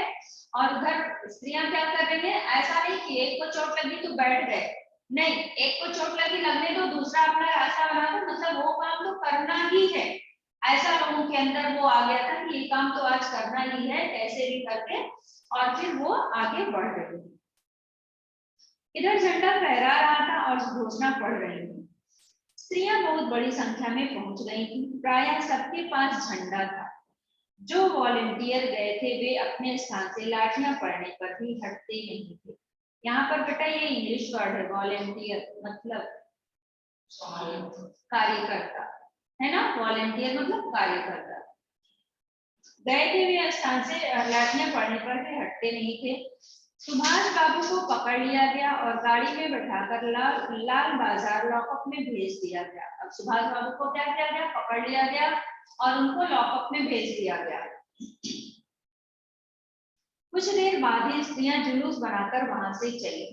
और उधर स्त्रियां क्या कर रही है, ऐसा नहीं कि एक को चोट लगी तो बैठ गए, नहीं, एक को चोट लगी लगने दो, दूसरा अपना रास्ता बना दो, मतलब वो काम तो करना ही है। ऐसा लोगों के अंदर वो आ गया था कि ये काम तो आज करना ही है, कैसे भी करके, और फिर वो आगे बढ़ रही थी। इधर झंडा फहरा रहा था और घोषणा पढ़ रही थी। स्त्रियां बहुत बड़ी संख्या में पहुंच गई थी। प्रायः सबके पास झंडा था। जो वॉलेंटियर गए थे वे अपने स्थान से लाठियां पड़ने पर भी हटते नहीं थे। यहाँ पर बेटा ये इंग्लिश वर्ड है, वॉलेंटियर मतलब कार्यकर्ता, है ना, वॉलेंटियर मतलब कार्यकर्ता। गए थे वे स्थान से लाठियां पड़ने पर भी हटते नहीं थे। सुभाष बाबू को पकड़ लिया गया और गाड़ी में बैठाकर लाल बाजार लॉकअप में भेज दिया गया। अब सुभाष बाबू को क्या किया गया, पकड़ लिया गया और उनको लॉकअप में भेज दिया गया। कुछ देर बाद ही स्त्रियां जुलूस बनाकर वहां से चली।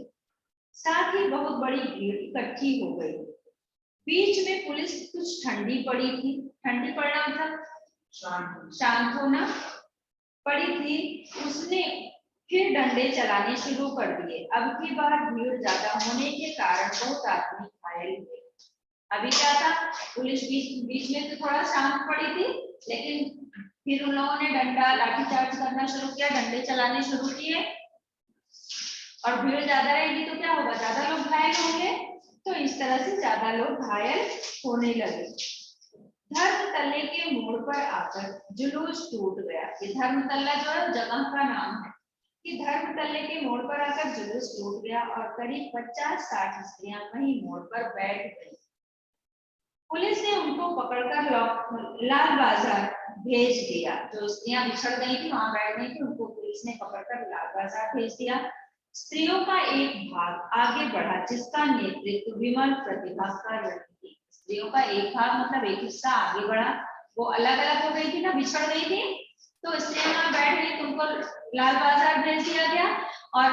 साथ ही बहुत बड़ी भीड़ इकट्ठी हो गई। बीच में पुलिस कुछ ठंडी पड़ी थी। ठंडी पड़ना मतलब शांत होना पड़ी थी। उसने फिर डंडे चलाने शुरू कर दिए। अब की बार भीड़ ज्यादा होने के कारण बहुत आदमी घायल हुए। अभी क्या था, पुलिस बीच में तो थोड़ा शांत पड़ी थी, लेकिन फिर उन लोगों ने डंडा लाठीचार्ज करना शुरू किया, डंडे चलाने शुरू किए, और भीड़ ज्यादा रहेगी तो क्या होगा, ज्यादा लोग घायल होंगे। तो इस तरह से ज्यादा लोग घायल होने लगे। धर्मतल्ले के मोड़ पर आकर जुलूस टूट गया। ये धर्मतल्ला जो है जगह का नाम है कि धर्मतल्ले के मोड़ पर आकर जुलूस टूट गया और करीब 50-60 स्त्रियां वहीं मोड़ पर बैठ गई। पुलिस ने उनको पकड़कर लाल बाजार भेज दिया। जो स्त्रियां बिछड़ गई थी, वहां बैठ गई थी, उनको पुलिस ने पकड़कर लाल बाजार भेज दिया। स्त्रियों का एक भाग आगे बढ़ा जिसका नेतृत्व विमल प्रतिभा कर रही थी। स्त्रियों का एक भाग मतलब एक हिस्सा आगे बढ़ा, वो अलग अलग हो गई थी ना, बिछड़ गई थी, तो स्त्रियां वहां बैठ गई तो उनको लाल बाजार भेज दिया गया। और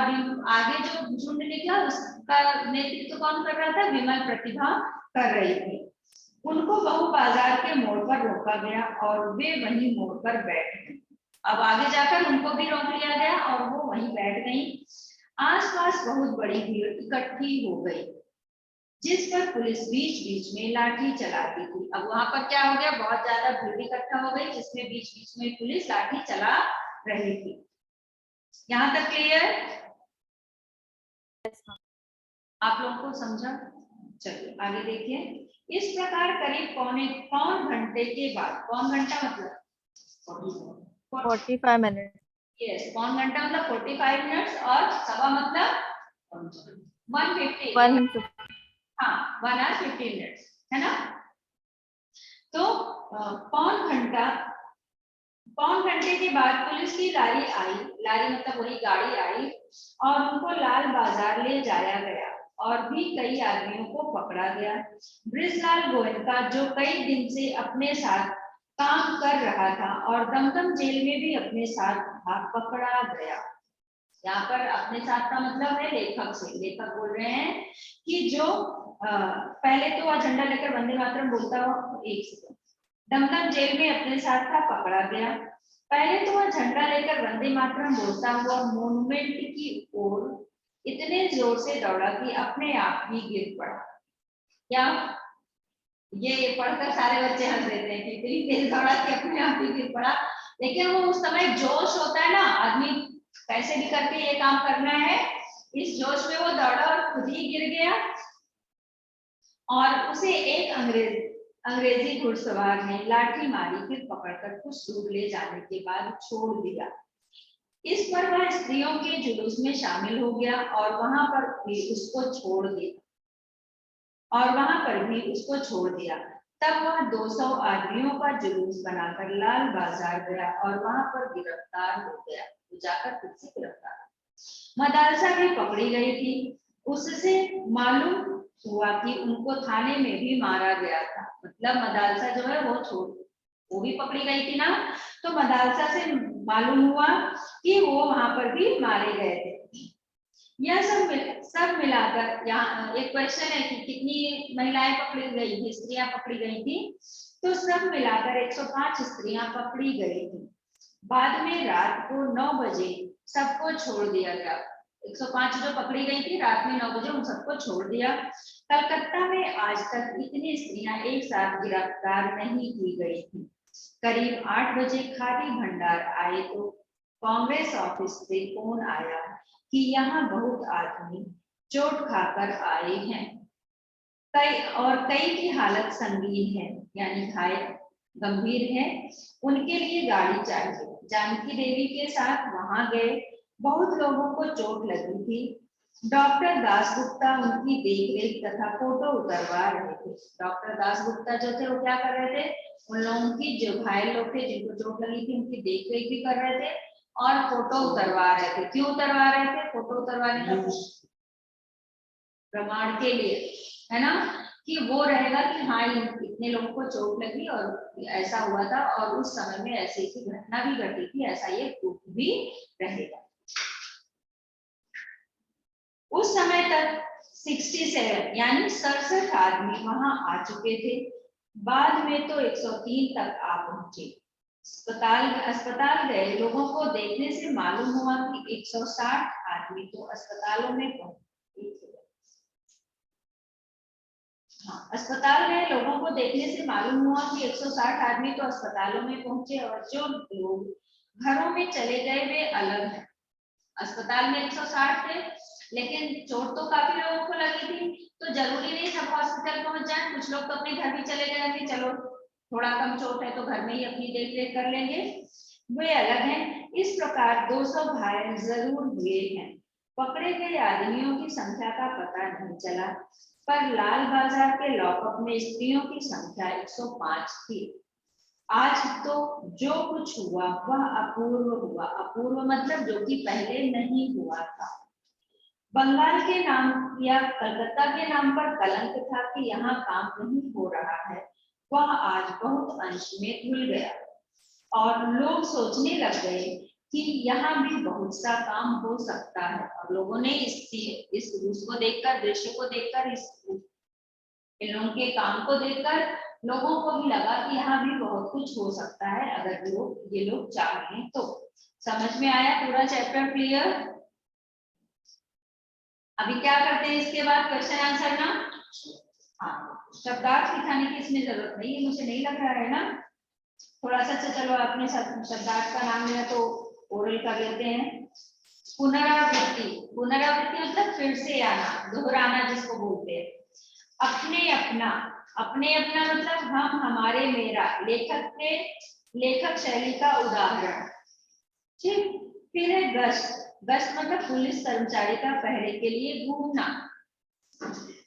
आगे जो झुंड निकला उसका नेतृत्व कौन कर रहा था, विमल प्रतिभा कर रही थी। उनको बहु बाजार के मोड़ पर रोका गया और वे वहीं मोड़ पर बैठ गए। अब आगे जाकर उनको भी रोक लिया गया और वो वहीं बैठ गई। आसपास बहुत बड़ी भीड़ इकट्ठी हो गई जिस पर पुलिस बीच बीच में लाठी चलाती थी। अब वहां पर क्या हो गया, बहुत ज्यादा भीड़ इकट्ठा हो गई जिसमें बीच बीच में पुलिस लाठी चला रही थी। यहाँ तक क्लियर? आप लोगों को समझा? चलिए आगे देखिए। इस प्रकार करीब पौन घंटे के बाद, पौन घंटा मतलब 45 मिनट। यस, पौन घंटा मतलब 45 मिनट्स और सवा मतलब 150। 150। हाँ, 1 hour 50 मिनट्स, है ना? तो पौन घंटे के बाद पुलिस की लारी आई, लारी मतलब वही गाड़ी आई, और उनको लाल बाजार ले जाया गया और भी कई आदमियों को पकड़ा गया। बृजलाल गोयनका जो कई दिन से अपने साथ काम कर रहा था और दमदम जेल में भी अपने साथ था, पकड़ा गया। यहाँ पर अपने साथ का मतलब है लेखक से। लेखक बोल रहे हैं कि जो पहले तो वह झंडा लेकर वंदे मातरम बोलता हो, एक सेकंड, दमदम जेल में अपने साथ था, पकड़ा गया। पहले तो वह झंडा लेकर वंदे मातरम बोलता हुआ मॉन्यूमेंट की ओर इतने जोर से दौड़ा कि अपने आप ही गिर पड़ा। क्या ये पढ़कर सारे बच्चे हंस देते हैं कि इतनी तेज दौड़ा कि अपने आप ही गिर पड़ा, लेकिन वो उस समय जोश होता है ना, आदमी कैसे भी करके ये काम करना है, इस जोश में वो दौड़ा और खुद ही गिर गया। और उसे एक अंग्रेजी घुड़सवार ने लाठी मारी, फिर पकड़कर कुछ दूर ले जाने के बाद छोड़ दिया। इस पर वह स्त्रियों के जुलूस में शामिल हो गया और वहां पर भी उसको छोड़ दिया। तब वह 200 आदमियों का जुलूस बनाकर लाल बाजार गया और वहां पर गिरफ्तार हो गया। तो जाकर खुद से गिरफ्तार। मदालसा भी पकड़ी गई थी। उससे मालूम हुआ कि उनको थाने में भी मारा गया था। मतलब मदालसा जो है वो भी पकड़ी गई थी ना, तो मदालसा से मालूम हुआ कि वो वहां पर भी मारे गए थे। यह सब मिलाकर यहाँ एक क्वेश्चन है कि कितनी महिलाएं पकड़ी गई थी, स्त्रियां पकड़ी गई थी, तो सब मिलाकर 105 स्त्रियां पकड़ी गई थी। बाद में रात को 9 बजे सबको छोड़ दिया गया। 105 जो पकड़ी गई थी, रात में 9 बजे उन सबको छोड़ दिया। कलकत्ता में आज तक इतनी स्त्रियां एक साथ गिरफ्तार नहीं की गई थी। करीब 8 बजे खादी भंडार आए तो कांग्रेस ऑफिस से फोन आया कि यहाँ बहुत आदमी चोट खाकर आए हैं, कई की हालत संगीन है, यानी घायल गंभीर है, उनके लिए गाड़ी चाहिए। जानकी देवी के साथ वहां गए। बहुत लोगों को चोट लगी थी। डॉक्टर दासगुप्ता उनकी देखरेख तथा फोटो उतरवा रहे थे। डॉक्टर दासगुप्ता जो थे वो क्या कर रहे थे, उन लोगों की जो घायल लोग थे जिनको चोट लगी थी उनकी देखरेख भी कर रहे थे और फोटो उतरवा रहे थे। क्यों उतरवा रहे थे? फोटो उतरवाने का प्रमाण के लिए, है ना, कि वो रहेगा कि हाँ इतने लोगों को चोट लगी और ऐसा हुआ था और उस समय में ऐसी घटना भी घटी थी, ऐसा ये प्रूफ भी रहेगा। उस समय तक 67 यानी 67 आदमी वहां आ चुके थे। बाद में तो 103 तक आ पहुंचे। अस्पताल गए लोगों को देखने से मालूम हुआ कि 160 आदमी तो अस्पतालों में पहुंचे। अस्पताल गए लोगों को देखने से मालूम हुआ कि 160 आदमी तो अस्पतालों में पहुंचे और जो लोग घरों में चले गए वे अलग हैं। अस्पताल में 160 थे, लेकिन चोट तो काफी लोगों को लगी थी, तो जरूरी नहीं सब हॉस्पिटल पहुंच जाए। कुछ लोग तो अपने घर भी चले गए कि चलो थोड़ा कम चोट है तो घर में ही अपनी देख रेख कर लेंगे, वे अलग हैं। इस प्रकार 200 घायल जरूर हुए हैं। पकड़े गए आदमियों की संख्या का पता नहीं चला, पर लाल बाजार के लॉकअप में स्त्रियों की संख्या 105 थी। आज तो जो कुछ हुआ वह अपूर्व हुआ। अपूर्व मतलब जो कि पहले नहीं हुआ था। बंगाल के नाम या कलकत्ता के नाम पर कलंक था कि यहाँ काम नहीं हो रहा है, वह आज बहुत अंश में धुल गया और लोग सोचने लग गए कि यहाँ भी बहुत सा काम हो सकता है। और लोगों ने उसको देखकर, दृश्य को देखकर, इन लोगों के काम को देखकर लोगों को भी लगा कि यहाँ भी बहुत कुछ हो सकता है अगर ये लोग चाहें तो। समझ में आया पूरा चैप्टर? क्लियर? अभी क्या करते हैं इसके बाद? क्वेश्चन आंसर ना। हाँ, शब्दार्थ सिखाने की इसमें जरूरत नहीं है, मुझे नहीं लग रहा है ना। थोड़ा सा चलो अपने शब्दार्थ का नाम लिया तो ओरल कर लेते हैं। पुनरावृत्ति, पुनरावृत्ति मतलब फिर से आना, दोहराना जिसको बोलते हैं। अपने अपना, अपने अपना मतलब हम, हमारे, मेरा, लेखक के, लेखक शैली का उदाहरण। ठीक, फिर है गश्त, गश्त मतलब पुलिस कर्मचारी का पहरे के लिए घूमना।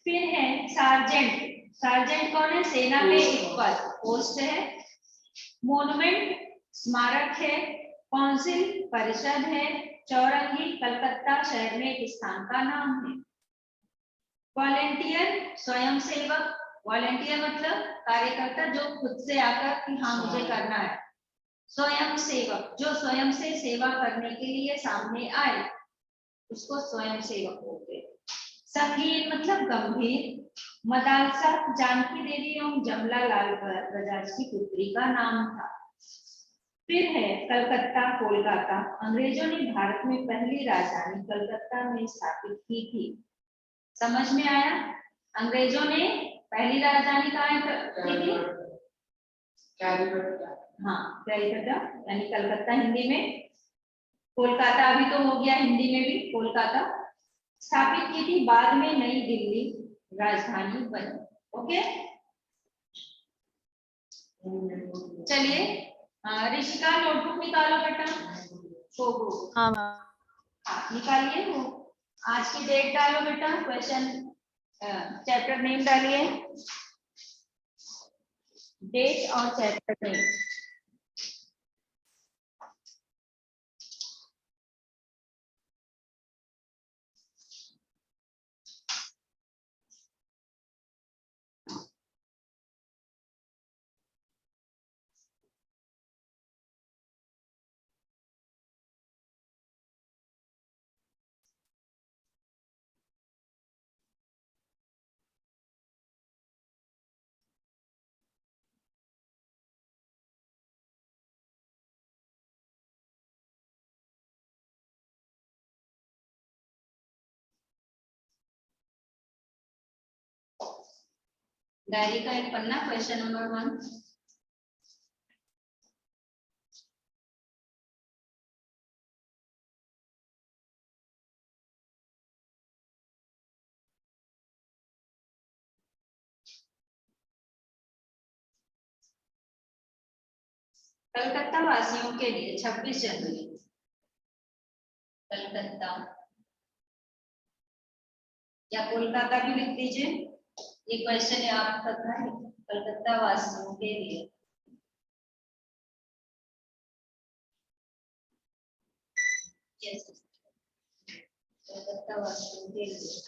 फिर है सार्जेंट, सार्जेंट कौन है? सेना में एक पद, पोस्ट है। मोनुमेंट स्मारक है। काउंसिल परिषद है। चौरंगी कलकत्ता शहर में एक स्थान का नाम है। वॉलेंटियर स्वयंसेवक, वॉलेंटियर मतलब कार्यकर्ता जो खुद से आकर कि हाँ मुझे करना है। स्वयं सेवक जो स्वयं से सेवा करने के लिए सामने आए, उसको स्वयं सेवक बोलते हैं। संगीन मतलब गंभीर। मदालसा जानकी देवी एवं जमला लाल बजाज की पुत्री का नाम था। फिर है कलकत्ता कोलकाता, अंग्रेजों ने भारत में पहली राजधानी कलकत्ता में स्थापित की थी। समझ में आया? अंग्रेजों ने पहली राजधानी कहाँ की थी? हाँ, कलकत्ता यानी कलकत्ता हिंदी में, कोलकाता अभी तो हो गया हिंदी में भी कोलकाता, स्थापित की थी। बाद में नई दिल्ली राजधानी बनी। ओके, चलिए ऋषिका नोटबुक निकालो बेटा। हाँ निकालिए, वो आज की डेट डालो बेटा, क्वेश्चन चैप्टर नेम डालिए, डेट और चैप्टर नेम। डायरी का एक पन्ना, क्वेश्चन नंबर 1। कलकत्ता वासियों के लिए 26 जनवरी, कलकत्ता या कोलकाता भी लिख दीजिए। ये क्वेश्चन है आपका था, कलकत्ता वासियों के लिए। कलकत्ता वासियों के लिए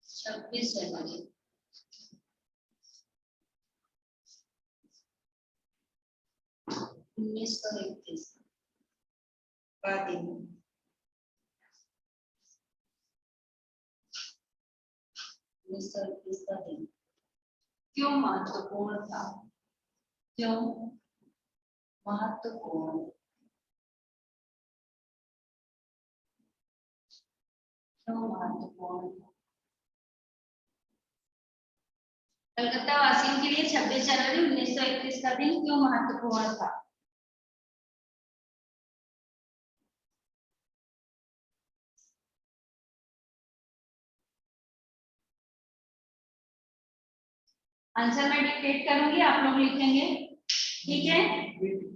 26 जनवरी। उन्नीस सौ 21 का दिन। का दिन क्यों महत्वपूर्ण था? क्यों महत्वपूर्ण? क्यों महत्वपूर्ण? कलकत्ता वासियों के लिए 26 जनवरी 1921 का दिन क्यों महत्वपूर्ण था? आंसर मैं डिक्टेट करूंगी, आप लोग लिखेंगे, ठीक है?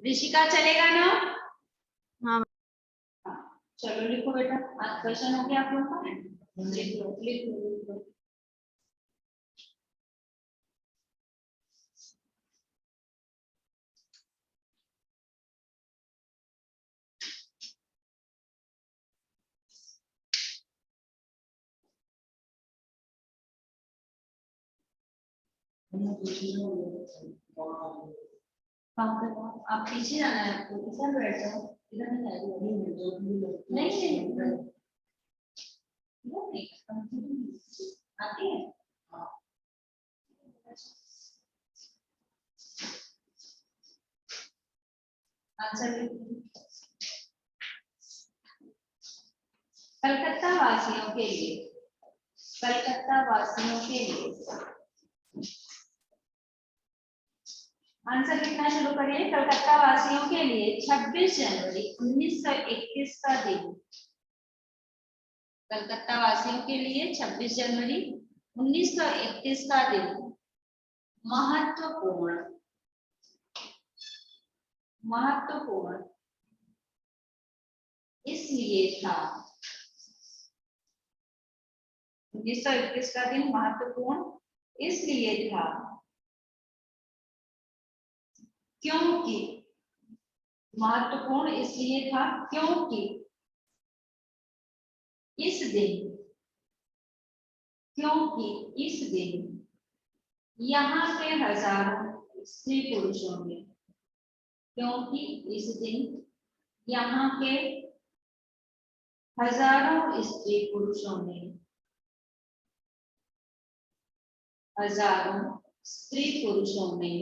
ऋषिका चलेगा ना? हाँ चलो लिखो बेटा, आज क्वेश्चन हो गया आप लोग का, लिखो लिखो लिखो। आप पीछे जाना है आपको, इधर बैठ जाओ, इधर नहीं आएगी। नहीं आती है। आंसर कलकत्ता वासियों के लिए, कलकत्ता वासियों के लिए आंसर लिखना शुरू करिए। कलकत्ता वासियों के लिए 26 जनवरी 1921 का दिन। कलकत्ता वासियों के लिए 26 जनवरी 1921 का दिन महत्वपूर्ण महत्वपूर्ण इसलिए था। 1921 का दिन महत्वपूर्ण इसलिए था क्योंकि, महत्वपूर्ण इसलिए था क्योंकि इस दिन, क्योंकि इस दिन यहाँ के हजारों स्त्री पुरुषों ने, क्योंकि इस दिन यहाँ के हजारों स्त्री पुरुषों ने, हजारों स्त्री पुरुषों ने,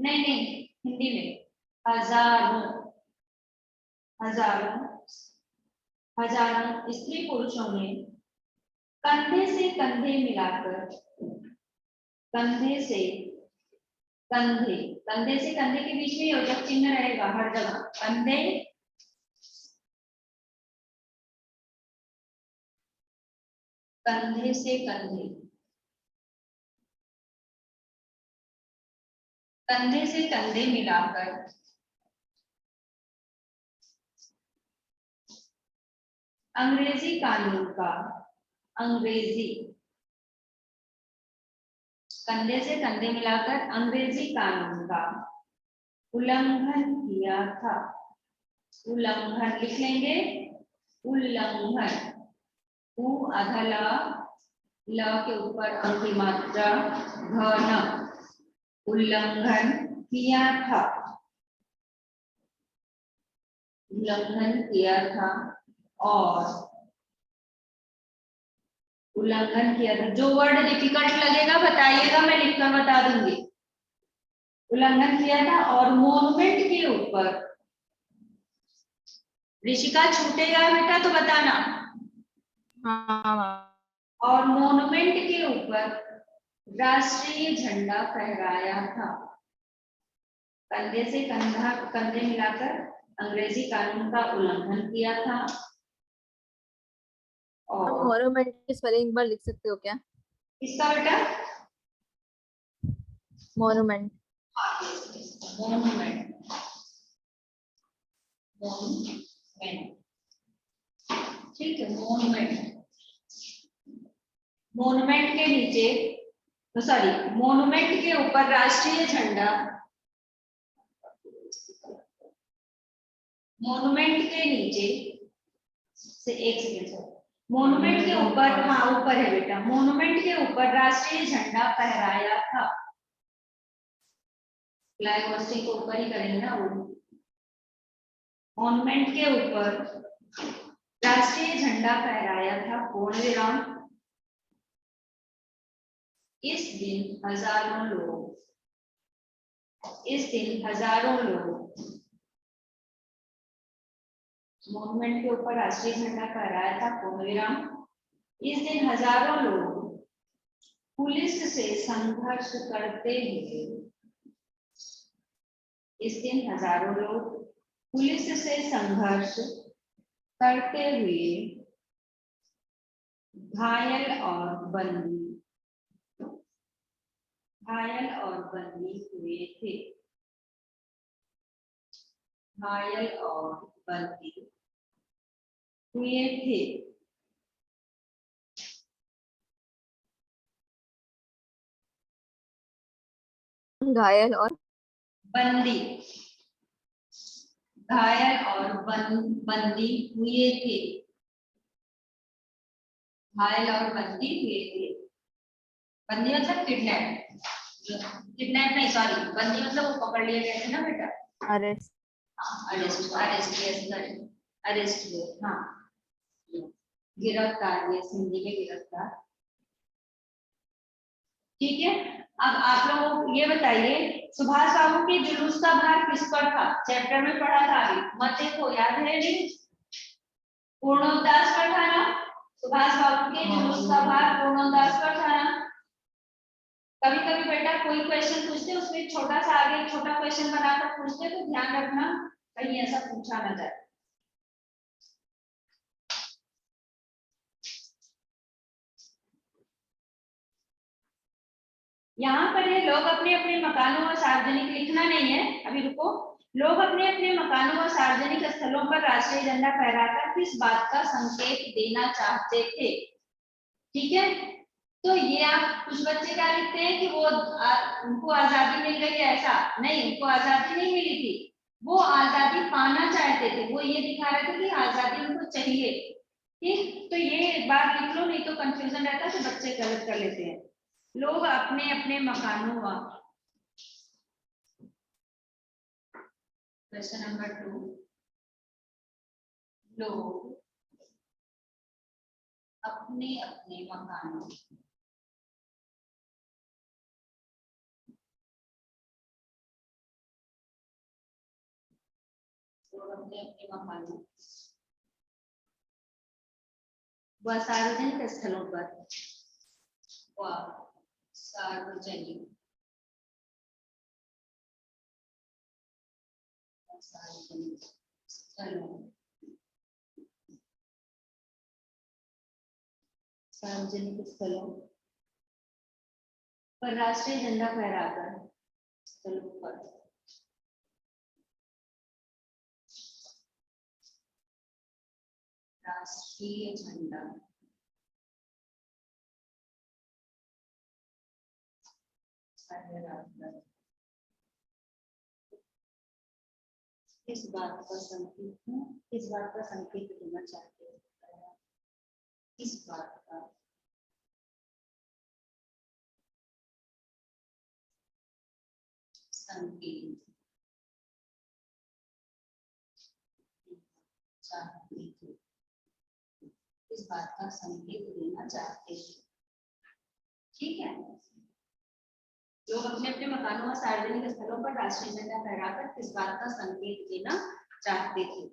नहीं हिंदी में, हजारों हजारों हजारों स्त्री पुरुषों ने कंधे से कंधे मिलाकर, कंधे से कंधे, कंधे से कंधे के बीच में योजक चिन्ह रहेगा हर जगह। कंधे कंधे से कंधे, कंधे से कंधे मिलाकर अंग्रेजी कानून का, अंग्रेजी, कंधे से कंधे मिलाकर अंग्रेजी कानून का उल्लंघन किया था। उल्लंघन लिख लेंगे, उल्लंघन, उ आधा ल के ऊपर अंक की मात्रा घन, उल्लंघन किया था, उल्लंघन किया था और उल्लंघन किया था। जो वर्ड डिफिकल्ट लगेगा बताइएगा, मैं लिखकर बता दूंगी। उल्लंघन किया था और मॉन्यूमेंट के ऊपर, ऋषिका छूटेगा बेटा तो बताना। हाँ। और मॉन्यूमेंट के ऊपर राष्ट्रीय झंडा फहराया था। कंधे से कंधे मिलाकर अंग्रेजी कानून का उल्लंघन किया था और मॉन्यूमेंट की स्पेलिंग एक बार लिख सकते हो क्या? किसका बेटा? मॉन्यूमेंट, मॉन्यूमेंट, मॉन्यूमेंट, ठीक है। मॉन्यूमेंट, मॉन्यूमेंट के नीचे, सॉरी, मॉन्यूमेंट के ऊपर राष्ट्रीय झंडा, मॉन्यूमेंट के नीचे से, एक सेकेंड, मॉन्यूमेंट के ऊपर, हाँ ऊपर है बेटा, मॉन्यूमेंट के ऊपर राष्ट्रीय झंडा फहराया था। फ्लैग होस्टिंग को ऊपर ही करेंगे ना वो। मॉन्यूमेंट के ऊपर राष्ट्रीय झंडा फहराया था, पूर्ण विराम। इस दिन हजारों लोग, इस दिन हजारों लोग, मॉन्यूमेंट के ऊपर राष्ट्रीय झंडा फहराया था, पूर्ण विराम। इस दिन हजारों लोग पुलिस से संघर्ष करते हुए, इस दिन हजारों लोग पुलिस से संघर्ष करते हुए घायल और बंदी, घायल और बंदी हुए थे, घायल और बंदी हुए थे। घायल और बंदी, घायल और बंदी हुए थे, घायल और बंदी हुए थे। बंदी मतलब किडनैप, किडनैप नहीं, सॉरी, बंदी मतलब वो पकड़ लिए गए थे ना बेटा। Arrest, arrest, arrest, yes, arrest हुए, हाँ, गिरफ्तार, ये हिंदी में गिरफ्तार। ठीक है। अब आप लोग ये बताइए, सुभाष बाबू के जुलूस का भार किस पर था? चैप्टर में पढ़ा था अभी, मत देखो, याद है नहीं? पूर्णोदास पर था ना? सुभाष बाबू के जुलूस का भार पूर्णोदास पर था ना? कोई क्वेश्चन पूछते हैं उसमें छोटा सा आगे एक छोटा क्वेश्चन बनाकर पूछते हैं, तो ध्यान रखना कहीं ऐसा पूछा ना जाए। यहाँ पर है लोग अपने अपने मकानों और सार्वजनिक, लिखना नहीं है अभी, रुको। लोग अपने अपने मकानों और सार्वजनिक स्थलों पर राष्ट्रीय झंडा फहराकर किस बात का संकेत देना चाहते थे? ठीक है, तो ये आप कुछ बच्चे क्या लिखते हैं कि वो उनको आजादी मिल गई है, ऐसा नहीं, उनको आजादी नहीं मिली थी, वो आजादी पाना चाहते थे, वो ये दिखा रहे थे कि आजादी उनको चाहिए। ठीक, तो ये बात लिख लो, नहीं तो कंफ्यूजन रहता है तो बच्चे गलत कर लेते हैं। लोग अपने अपने मकानों व, क्वेश्चन नंबर 2, लोग अपने अपने मकानों व सार्वजनिक स्थलों पर सार्वजनिक स्थलों पर राष्ट्रीय झंडा फहराकर, स्थलों पर राष्ट्रीय झंडा फहराकर इस बात का संकेत, इस बात का संकेत देना चाहते हैं, इस बात का संकेत चाहते थे, इस बात का संकेत देना चाहते थे। ठीक है, लोग अपने अपने मकानों और सार्वजनिक स्थलों पर राष्ट्रीय झंडा फहराकर किस बात का संकेत देना चाहते थे?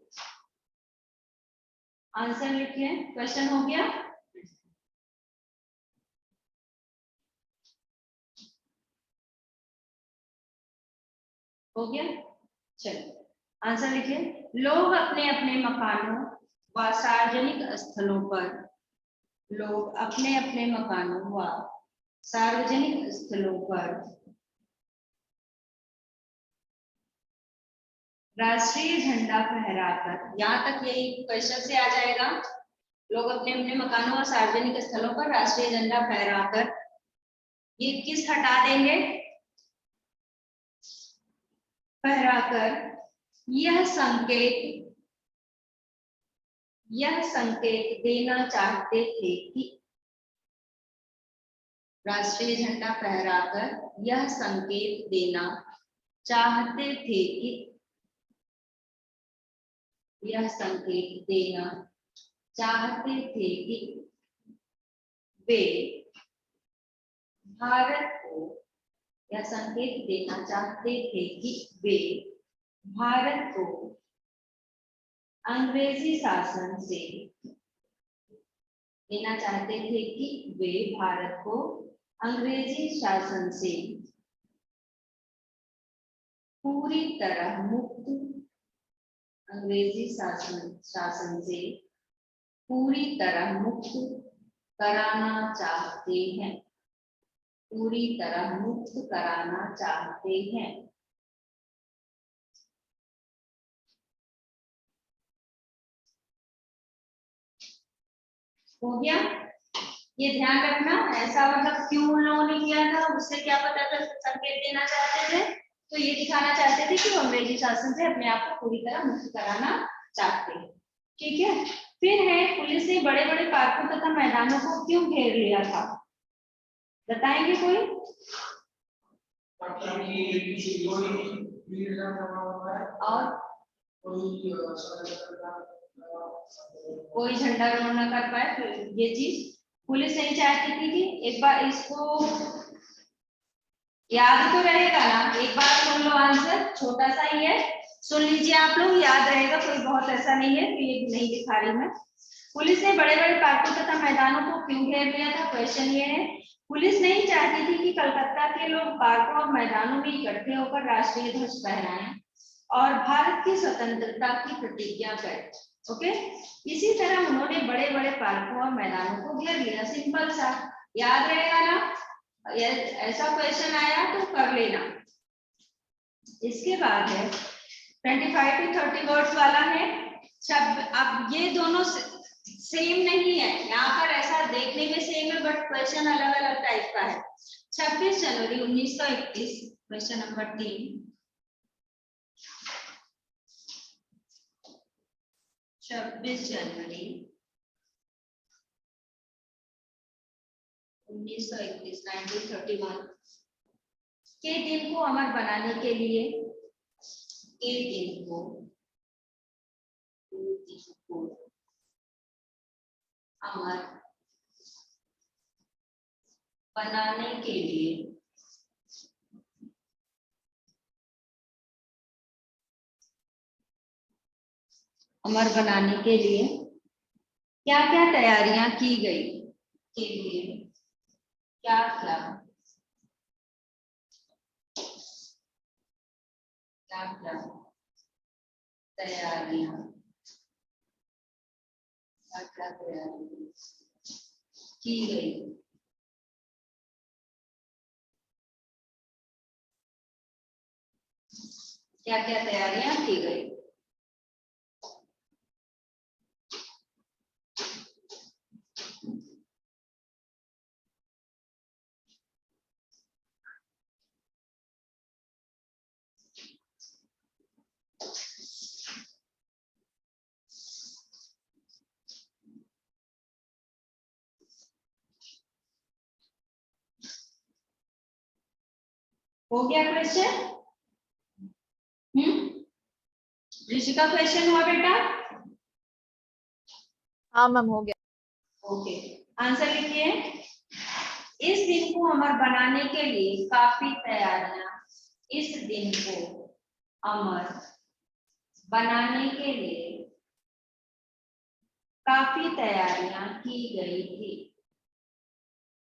आंसर लिखिए, क्वेश्चन हो गया। हो गया, चलिए आंसर लिखिए। लोग अपने अपने मकानों व सार्वजनिक स्थलों पर, लोग अपने अपने मकानों व सार्वजनिक स्थलों पर राष्ट्रीय झंडा फहराकर, यहाँ तक यही क्वेश्चन से आ जाएगा। लोग अपने अपने मकानों और सार्वजनिक स्थलों पर राष्ट्रीय झंडा फहराकर, ये किस हटा देंगे, फहराकर यह संकेत देना चाहते थे कि, राष्ट्रीय झंडा फहराकर यह संकेत देना चाहते थे कि, यह संकेत देना चाहते थे कि वे भारत को, यह संकेत देना चाहते थे कि वे भारत को अंग्रेजी शासन से, देना चाहते थे कि वे भारत को अंग्रेजी शासन से पूरी तरह मुक्त, अंग्रेजी शासन से पूरी तरह मुक्त कराना चाहते हैं, पूरी तरह मुक्त कराना चाहते हैं। हो गया, ये ध्यान रखना, ऐसा मतलब क्यों उन लोगों ने किया था, उससे क्या पता था, संकेत देना चाहते थे, तो ये दिखाना चाहते थे कि वो अंग्रेजी शासन से अपने आप को पूरी तरह मुक्त कराना चाहते हैं। ठीक है, फिर है पुलिस ने बड़े बड़े पार्कों तथा मैदानों को क्यों घेर लिया था, बताएंगे कोई? और कोई झंडारोहण न कर पाए, तो ये चीज पुलिस नहीं चाहती थी कि, एक बार इसको याद तो रहेगा ना, एक बार सुन लो, आंसर छोटा सा ही है, सुन लीजिए आप लोग, याद रहेगा, कोई बहुत ऐसा नहीं है, तो ये नहीं दिखा रही मैं। पुलिस ने बड़े बड़े पार्कों तथा मैदानों को क्यों घेर लिया था, क्वेश्चन ये है। पुलिस नहीं चाहती थी कि कलकत्ता के लोग पार्कों और मैदानों में इकट्ठे होकर राष्ट्रीय ध्वज फहराएं और भारत की स्वतंत्रता की प्रतिज्ञा करें। ओके, इसी तरह उन्होंने बड़े बड़े पार्कों और मैदानों को घेर लिया। सिंपल सा, याद रहेगा ना, ऐसा क्वेश्चन आया तो कर लेना। इसके बाद है 25 to 30 वर्ड्स वाला है शब्द। अब ये दोनों सेम नहीं है, यहाँ पर ऐसा देखने में सेम है बट क्वेश्चन अलग अलग टाइप का है। 26 जनवरी 1931, क्वेश्चन नंबर 3। 26 जनवरी 1931 1931 के दिन को अमर बनाने के लिए अमर बनाने के लिए क्या क्या तैयारियां की गई के लिए क्या क्या तैयारियां की गई। क्या क्या तैयारियां की गई। हो गया क्वेश्चन? ऋषिका क्वेश्चन हुआ बेटा? हाँ मैम, हो गया। ओके, आंसर लिखिए। इस दिन को अमर बनाने के लिए काफी तैयारियां इस दिन को अमर बनाने के लिए काफी तैयारियां की गई थी।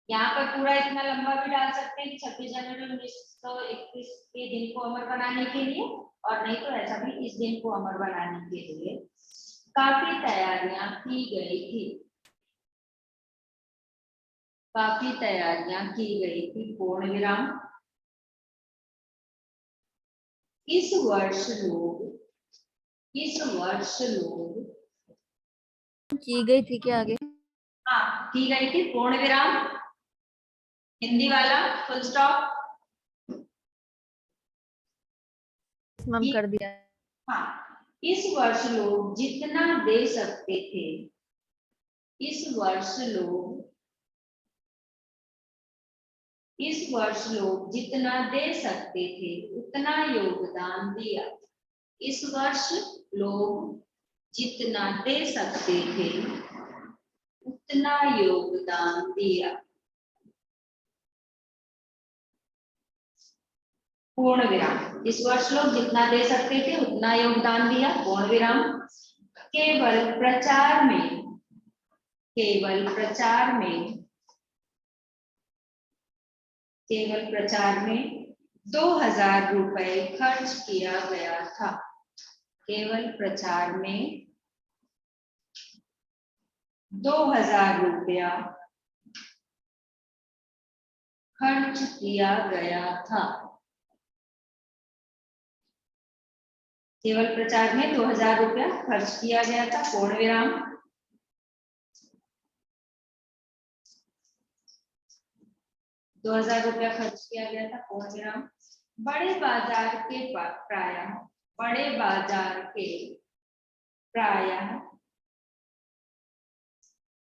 यहाँ पर पूरा इतना लंबा भी डाल सकते हैं कि 26 जनवरी 1931 के दिन को अमर बनाने के लिए, और नहीं तो ऐसा भी इस दिन को अमर बनाने के लिए काफी तैयारियां की गई थी। काफी तैयारियां की गई थी, पूर्ण विराम। इस वर्ष लोग की गई थी क्या आगे? हाँ, की गई थी, पूर्ण विराम, हिंदी वाला फुल स्टॉप। मैम कर दिया। हाँ, इस वर्ष लोग जितना दे सकते थे, इस वर्ष लोग जितना दे सकते थे उतना योगदान दिया। इस वर्ष लोग जितना दे सकते थे उतना योगदान दिया। पूर्ण विराम। इस वर्ष लोग जितना दे सकते थे उतना योगदान दिया, पूर्ण विराम। केवल प्रचार में 2000 रुपए खर्च किया गया था। केवल प्रचार में 2000 रुपया खर्च किया गया था। केवल प्रचार में 2000 रुपया खर्च किया गया था, पूर्ण विराम। ₹2000 खर्च किया गया था, पूर्ण विराम। बड़े बाजार के प्रायः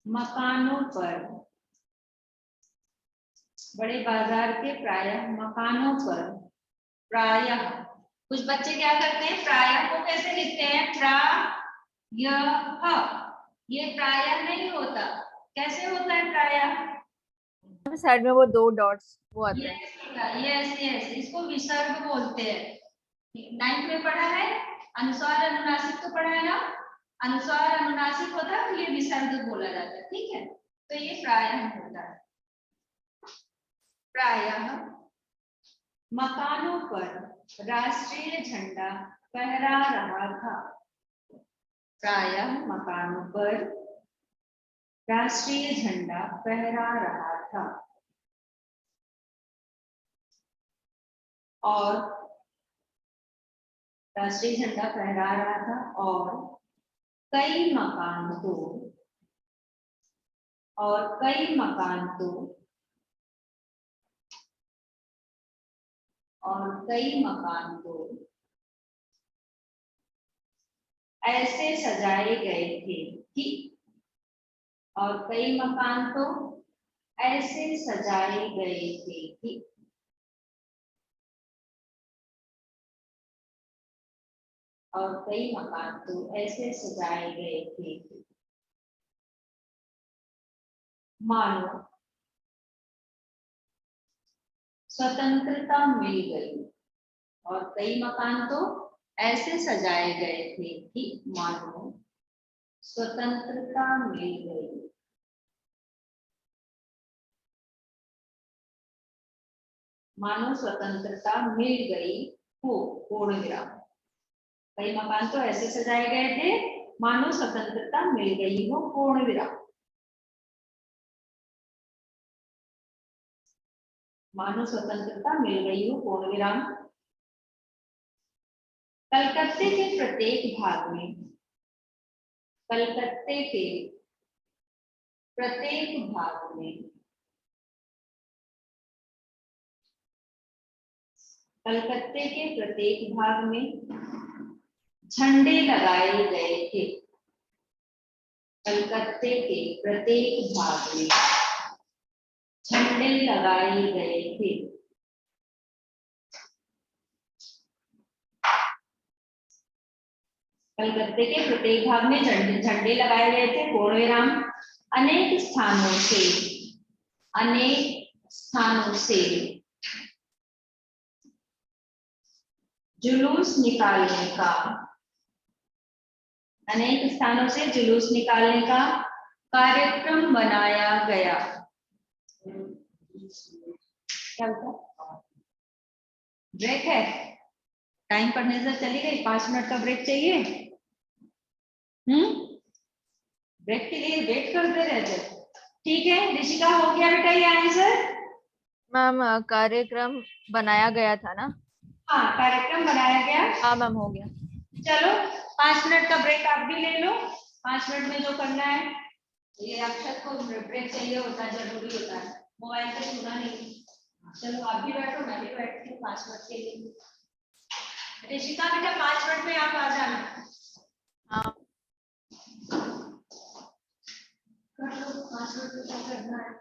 मकानों पर प्रायः, कुछ बच्चे क्या करते हैं, प्रायः को कैसे लिखते हैं, प्रायः। ये प्रायः नहीं होता, कैसे होता है प्रायः? साइड में वो 2 डॉट्स वो आते हैं। यस, इसको विसर्ग बोलते हैं। 9th में पढ़ा है, अनुस्वार अनुनासिक तो पढ़ा है ना। अनुस्वार अनुनासिक होता है तो ये विसर्ग बोला जाता है, ठीक है। तो ये प्रायः होता है। प्रायः मकानों पर राष्ट्रीय झंडा फहरा रहा था। प्रायः मकानों पर राष्ट्रीय झंडा फहरा रहा था। और राष्ट्रीय झंडा फहरा रहा था और कई मकान तो ऐसे सजाए गए थे। ठीक, और कई मकान तो ऐसे सजाए गए थे। ठीक, और कई मकान तो ऐसे सजाए गए थे मानो स्वतंत्रता मिल गई। और कई मकान तो ऐसे सजाए गए थे कि मानो स्वतंत्रता मिल गई। मानो स्वतंत्रता मिल गई हो, पूर्ण विराम। कई मकान तो ऐसे सजाए गए थे मानो स्वतंत्रता मिल गई हो, पूर्ण विराम। मानो स्वतंत्रता मिल गई हो, पूर्ण विराम। कलकत्ते के प्रत्येक भाग में, कलकत्ते के प्रत्येक भाग में, कलकत्ते के प्रत्येक भाग में झंडे लगाए गए थे। कलकत्ते के प्रत्येक भाग में झंडे लगाए गए थे। कलकत्ते के प्रत्येक भाग में झंडे लगाए गए थे, पूर्ण विराम। अनेक स्थानों से जुलूस निकालने का, अनेक स्थानों से जुलूस निकालने का कार्यक्रम बनाया गया। क्या होता? ब्रेक है, टाइम पढ़ने से चली गई, 5 मिनट का ब्रेक चाहिए। ब्रेक के लिए वेट करते रहते। ठीक है ऋषिका, हो गया बेटा ये आंसर? मैम कार्यक्रम बनाया गया था ना? हाँ, कार्यक्रम बनाया गया। हाँ मैम, हो गया। चलो 5 मिनट का ब्रेक आप भी ले लो। 5 मिनट में जो करना है, ये अक्षर को ब्रेक चाहिए होता है, जरूरी होता है, मोबाइल पे सुना नहीं। चलो आप भी बैठो, मैं भी बैठती हूँ 5 मिनट के लिए। ऋषिका बेटा 5 मिनट में आप आ जाना। हाँ। कर लो 5 मिनट में क्या करना है।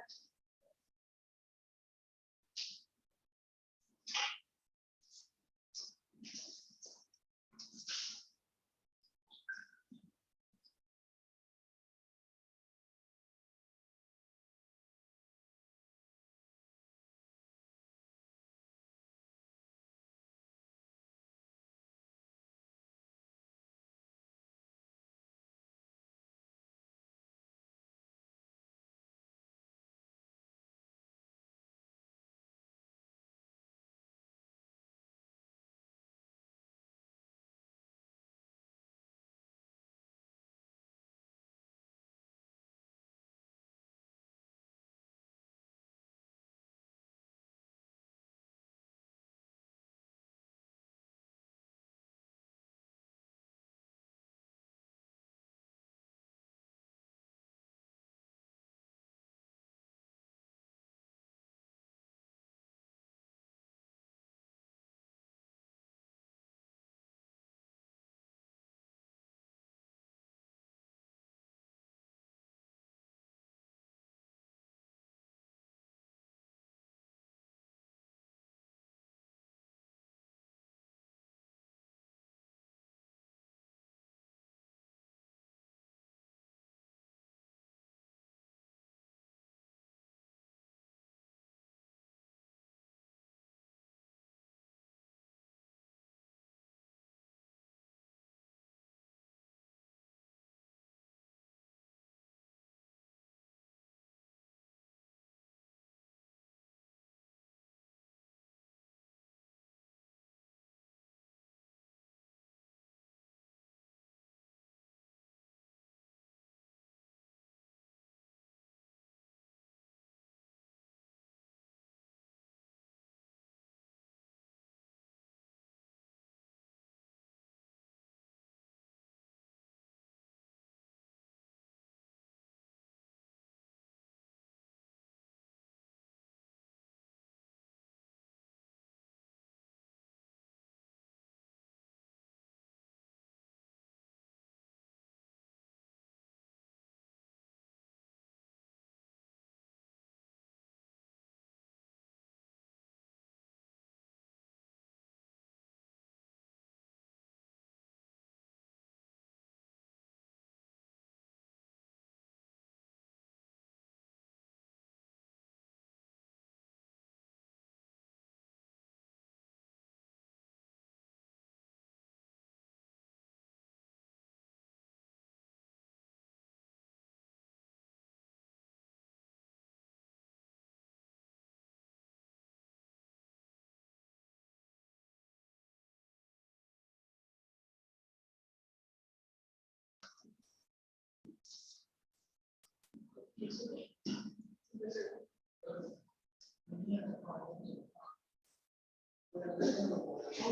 हो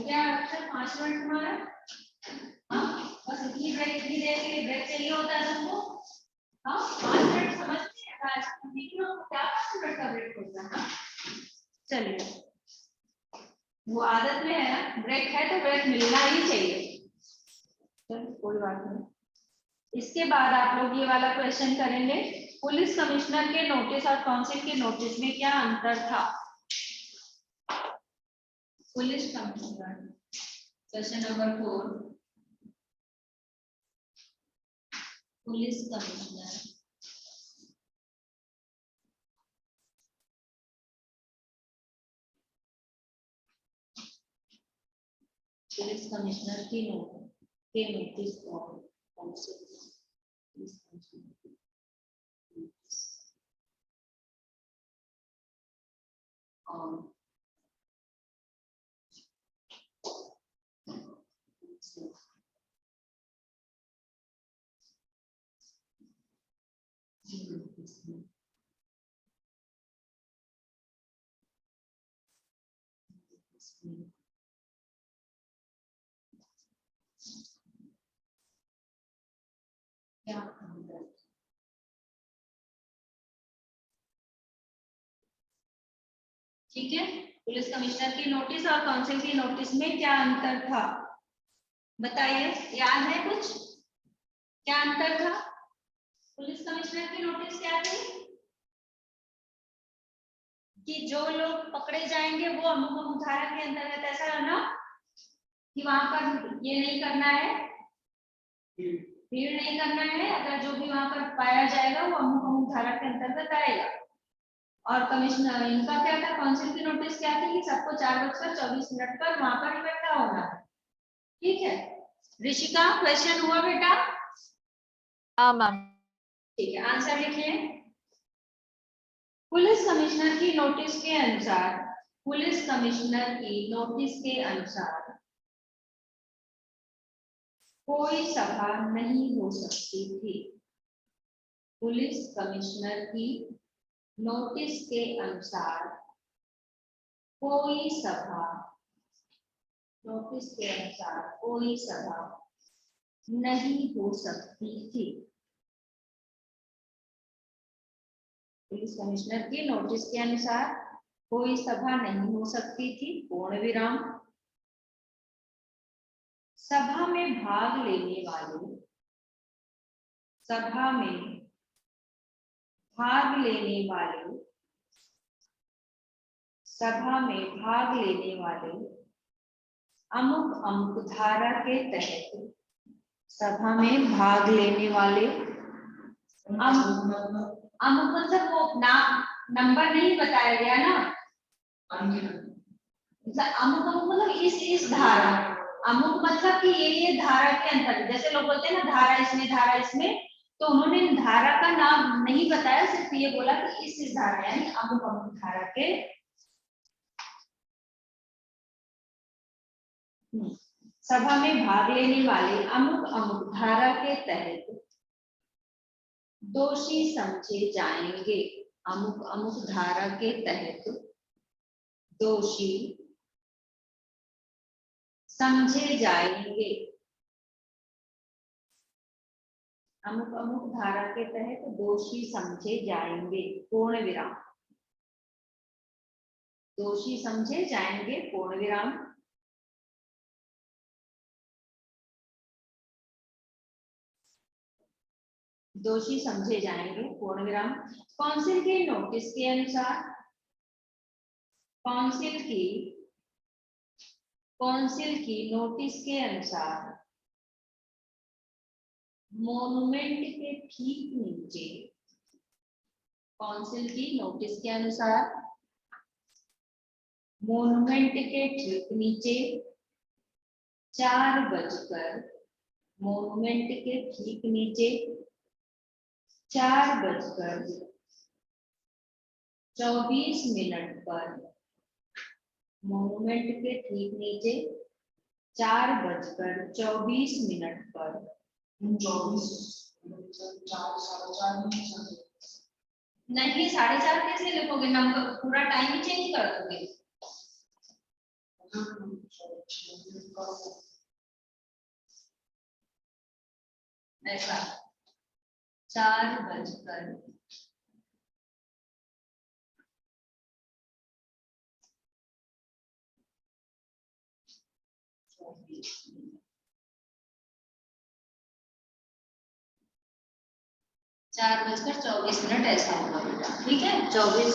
गया अक्षर 5 मिनट तुम्हारा। हाँ बस इतनी ब्रेक, इतनी देर के लिए ब्रेक चाहिए होता है तुमको। हाँ 5 मिनट समझते हैं आज देख लो क्या 5 मिनट का ब्रेक होता है। हाँ? चलिए वो आदत में है ना, ब्रेक है तो ब्रेक मिलना ही चाहिए। चलो कोई बात नहीं। इसके बाद आप लोग ये वाला क्वेश्चन करेंगे, पुलिस कमिश्नर के नोटिस और काउंसिल के नोटिस में क्या अंतर था। Police commissioner question number 4, police commissioner police commissioner की नोटिस और काउंसिल पुलिस कमिश्नर की नोटिस और क्या अंतर। ठीक है, पुलिस कमिश्नर की नोटिस और काउंसिल की नोटिस में क्या अंतर था बताइए, याद है कुछ, क्या अंतर था। पुलिस कमिश्नर की नोटिस क्या थी कि जो लोग पकड़े जाएंगे वो अमुक धारा के अंतर्गत, ऐसा है ना, कि वहां पर ये नहीं करना है, भीड़ नहीं करना है, अगर जो भी वहां पर पाया जाएगा वो अमुक धारा के अंतर्गत आएगा। और कमिश्नर इनका क्या था, काउंसिल की नोटिस क्या थी कि सबको 4:24 पर वहां पर इकट्ठा होना है। ठीक है ऋषिका, क्वेश्चन हुआ बेटा। हाँ मैम। ठीक है आंसर लिखिए। पुलिस कमिश्नर की नोटिस के अनुसार, पुलिस कमिश्नर की नोटिस के अनुसार कोई सभा नहीं हो सकती थी। पुलिस कमिश्नर की नोटिस के अनुसार कोई सभा, नोटिस के अनुसार कोई सभा नहीं हो सकती थी। पुलिस कमिश्नर की नोटिस के अनुसार कोई सभा नहीं हो सकती थी, पूर्ण विराम। सभा में भाग लेने वाले, सभा में भाग लेने वाले, सभा में भाग लेने वाले अमुक अमुक धारा के तहत, सभा में भाग लेने वाले अमुक मतलब वो नाम नंबर नहीं बताया गया ना, अमुक अमुक मतलब इस धारा, अमुक मतलब कि ये धारा के अंतर्गत, जैसे लोग बोलते हैं ना धारा इसमें, धारा इसमें, तो उन्होंने धारा का नाम नहीं बताया, सिर्फ ये बोला कि इस धारा यानी अमुक अमुक धारा के सभा में भाग लेने वाले अमुक अमुक धारा के तहत दोषी समझे जाएंगे। अमुक अमुक धारा के तहत दोषी समझे जाएंगे। अमुक अमुक धारा के तहत दोषी समझे जाएंगे, पूर्ण विराम। दोषी समझे जाएंगे, पूर्ण विराम। दोषी समझे जाएंगे, पूर्ण विराम। काउंसिल के नोटिस के अनुसार, काउंसिल की नोटिस के अनुसार मॉन्यूमेंट के ठीक नीचे, काउंसिल की नोटिस के अनुसार मॉन्यूमेंट के ठीक नीचे 4 बजकर, मॉन्यूमेंट के ठीक नीचे 4:24 पर, मॉन्यूमेंट के ठीक नीचे 4:24 पर 24 4 4:30 नहीं 4:30 कैसे लिखोगे, नंबर पूरा टाइम ही चेंज कर दोगे। ऐसा 4:00 4:24 ऐसा होगा बेटा, ठीक है। 24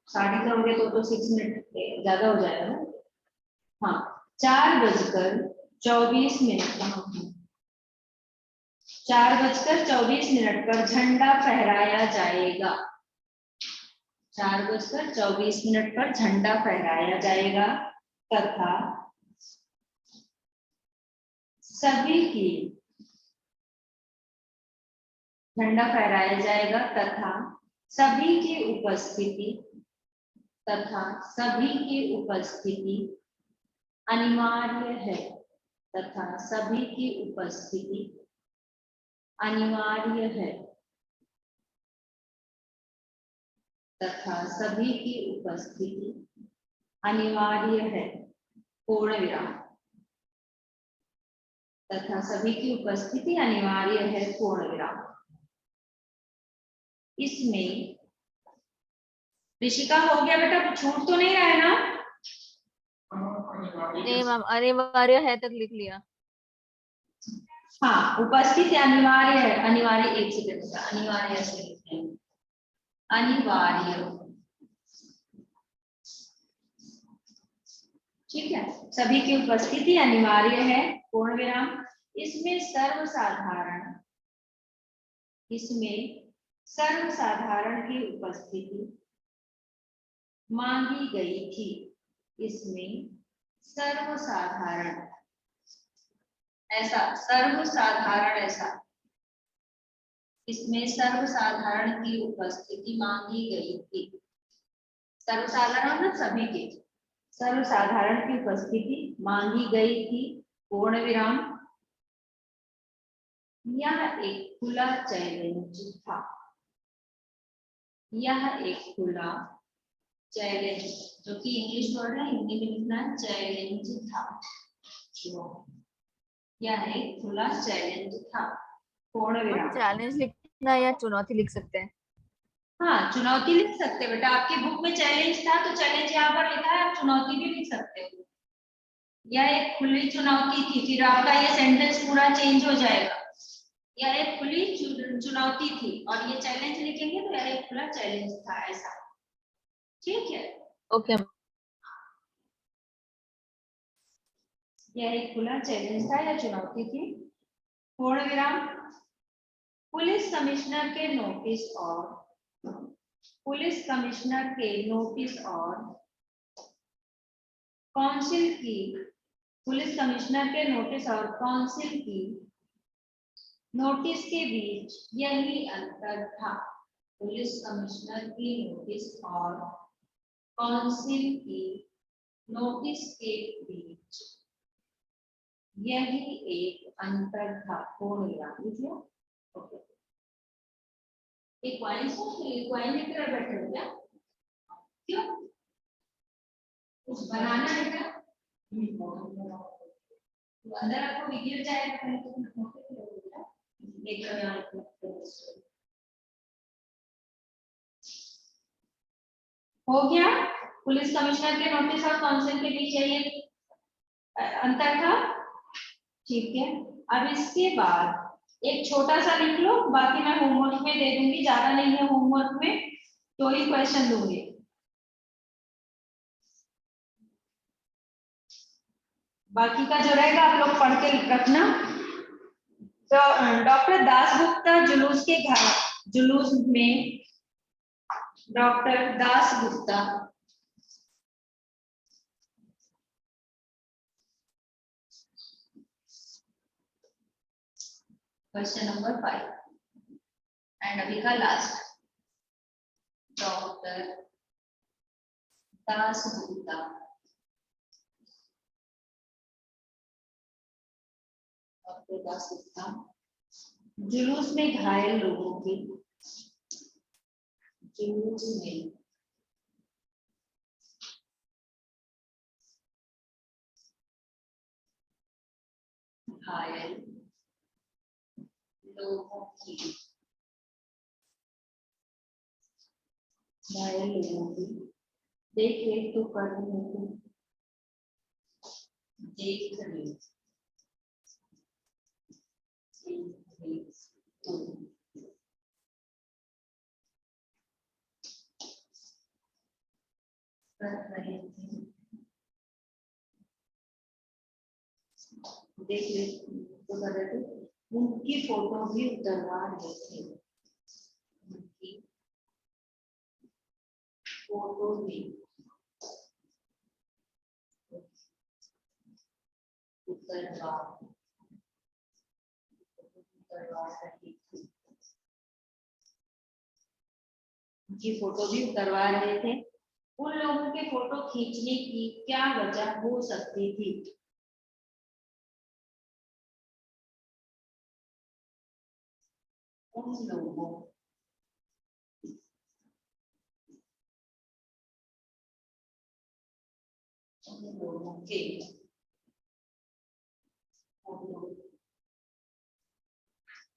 साढ़े करोगे तो 6 मिनट ज्यादा हो जाएगा ना। हाँ 4:24 कहाँ 4:24 पर झंडा फहराया जाएगा। 4:24 पर झंडा फहराया जाएगा तथा सभी की झंडा फहराया जाएगा तथा सभी की उपस्थिति अनिवार्य है तथा सभी की उपस्थिति अनिवार्य है तथा सभी की उपस्थिति अनिवार्य है पूर्ण विराम तथा सभी की उपस्थिति अनिवार्य है पूर्ण विराम। इसमें ऋषिका हो गया बेटा, कुछ छूट तो नहीं रहा है ना? नहीं मैम, अनिवार्य है तक लिख लिया। हाँ उपस्थिति अनिवार्य है, अनिवार्य एक सेकंड का अनिवार्य से लिखते हैं, अनिवार्य, ठीक है। सभी की उपस्थिति अनिवार्य है पूर्ण विराम। इसमें सर्वसाधारण की उपस्थिति मांगी गई थी। इसमें सर्वसाधारण ऐसा इसमें सर्वसाधारण की उपस्थिति मांगी गई थी। सर्वसाधारण मतलब सभी की, सर्वसाधारण की उपस्थिति मांगी गई थी पूर्ण विराम। यह एक खुला चैलेंज था। यह एक खुला चैलेंज, जो कि इंग्लिश वर्ड है, हिंदी में लिखना है चैलेंज था। यह एक खुला चैलेंज था पूर्ण विराम। चैलेंज लिखना या चुनौती लिख सकते हैं? हाँ चुनौती लिख सकते हैं बेटा, आपकी बुक में चैलेंज था तो चैलेंज यहाँ पर लिखा है, आप चुनौती भी लिख सकते हो। यह एक खुली चुनौती थी, फिर आपका ये सेंटेंस पूरा चेंज हो जाएगा। यह एक खुली चुनौती थी और ये चैलेंज लिखेंगे तो यह एक खुला चैलेंज था, ऐसा, ठीक है। ओके। यह एक खुला चैलेंज था या चुनौती थी पूर्ण विराम। पुलिस कमिश्नर के नोटिस और काउंसिल की नोटिस के बीच यही अंतर था। पुलिस कमिश्नर की नोटिस और काउंसिल की नोटिस के बीच यही एक अंतर था पूर्ण विराम। बुझलो? ओके, एक क्वाइन लेकर बैठे हो क्या? क्यों? कुछ बनाना है क्या? अंदर आपको वीडियो जाएगा पहले तो एक हो गया। पुलिस कमिश्नर के नोटिस और काउंसिल के बीच यही अंतर था, ठीक है। अब इसके बाद एक छोटा सा लिख लो, बाकी मैं होमवर्क में दे दूंगी, ज्यादा नहीं है होमवर्क में, तो ही क्वेश्चन दूंगी। बाकी का जो रहेगा आप लोग पढ़ के रखना। तो डॉक्टर दासगुप्ता जुलूस में doctor Dasgupta question number 5 and अभी का लास्ट, डॉक्टर दासगुप्ता जुलूस में घायल लोगों की यूज में घायल लोगों की देख रेख तो कर रहे थे, देख रेख तो कर रहे थे, देख रेख तो कर रहे थे, उनकी फोटो भी उतरवा रहे थे, उनकी फोटो भी उतरवा रही थी, उनकी फोटो भी उतरवा रहे थे। उन लोगों के फोटो खींचने की क्या वजह हो सकती थी? उन लोगों के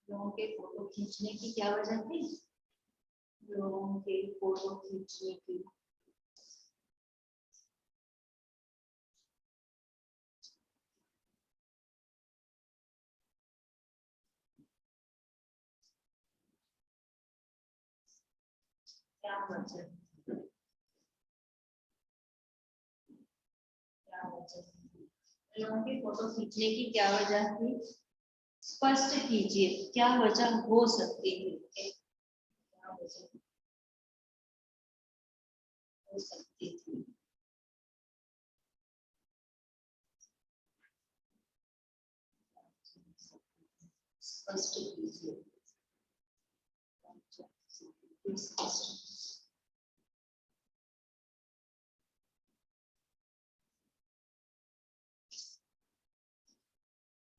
लोगों के फोटो खींचने की क्या वजह थी? लोगों के फोटो खींचने की क्या वजह, क्या वजह थी? लोगों के फोटो खींचने की क्या वजह थी? स्पष्ट कीजिए, क्या वजह हो सकती है? क्या वजह हो सकती थी? स्पष्ट कीजिए,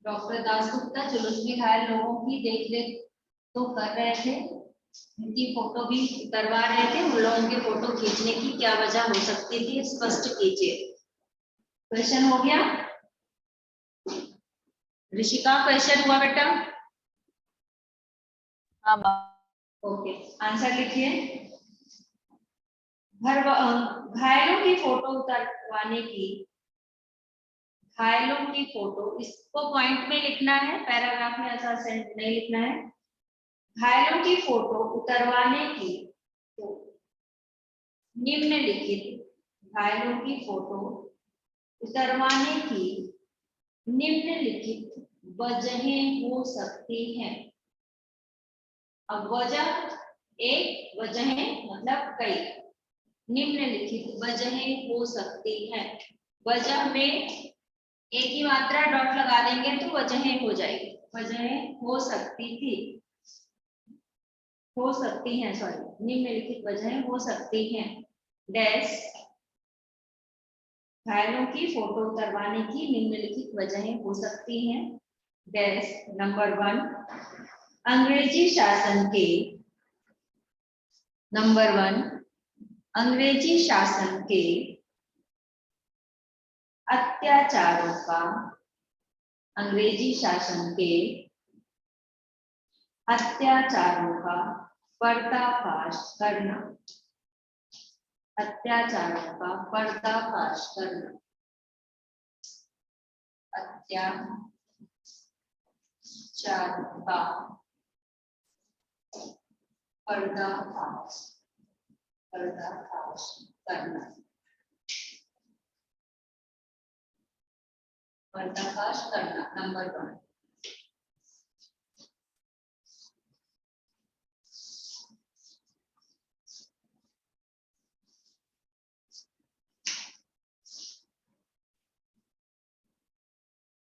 डॉक्टर दासगुप्ता जुलूस में घायल लोगों की देख रेख तो कर रहे थे, उनकी फोटो भी उतरवा रहे थे, उन लोगों के फोटो खींचने की क्या वजह हो सकती थी? स्पष्ट कीजिए। क्वेश्चन हो गया? ऋषिका क्वेश्चन हुआ बेटा? हाँ मैम। ओके, आंसर लिखिए। घायलों की फोटो उतरवाने की, घायलों की फोटो, इसको पॉइंट में लिखना है, पैराग्राफ में ऐसा सेंट नहीं लिखना है। घायलों की फोटो उतरवाने की तो निम्नलिखित घायलों की फोटो उतरवाने की निम्नलिखित वजहें हो सकती हैं। अब वजह एक, वजहें मतलब कई, निम्नलिखित वजहें हो सकती हैं। वजह में एक ही मात्रा डॉट लगा देंगे तो वजहें हो जाएगी, वजहें हो सकती थी, हो सकती हैं, सॉरी, निम्नलिखित वजहें हो सकती हैं डैश, घायलों की फोटो उतरवाने की निम्नलिखित वजहें हो सकती हैं डैश। नंबर 1, अंग्रेजी शासन के, नंबर 1, अंग्रेजी शासन के अत्याचारों का, अंग्रेजी शासन के अत्याचारों का पर्दाफाश करना, अत्याचारों का पर्दाफाश करना, अत्याचारों का पर्दाफाश, पर्दाफाश करना, पर्दाफाश करना। नंबर 1,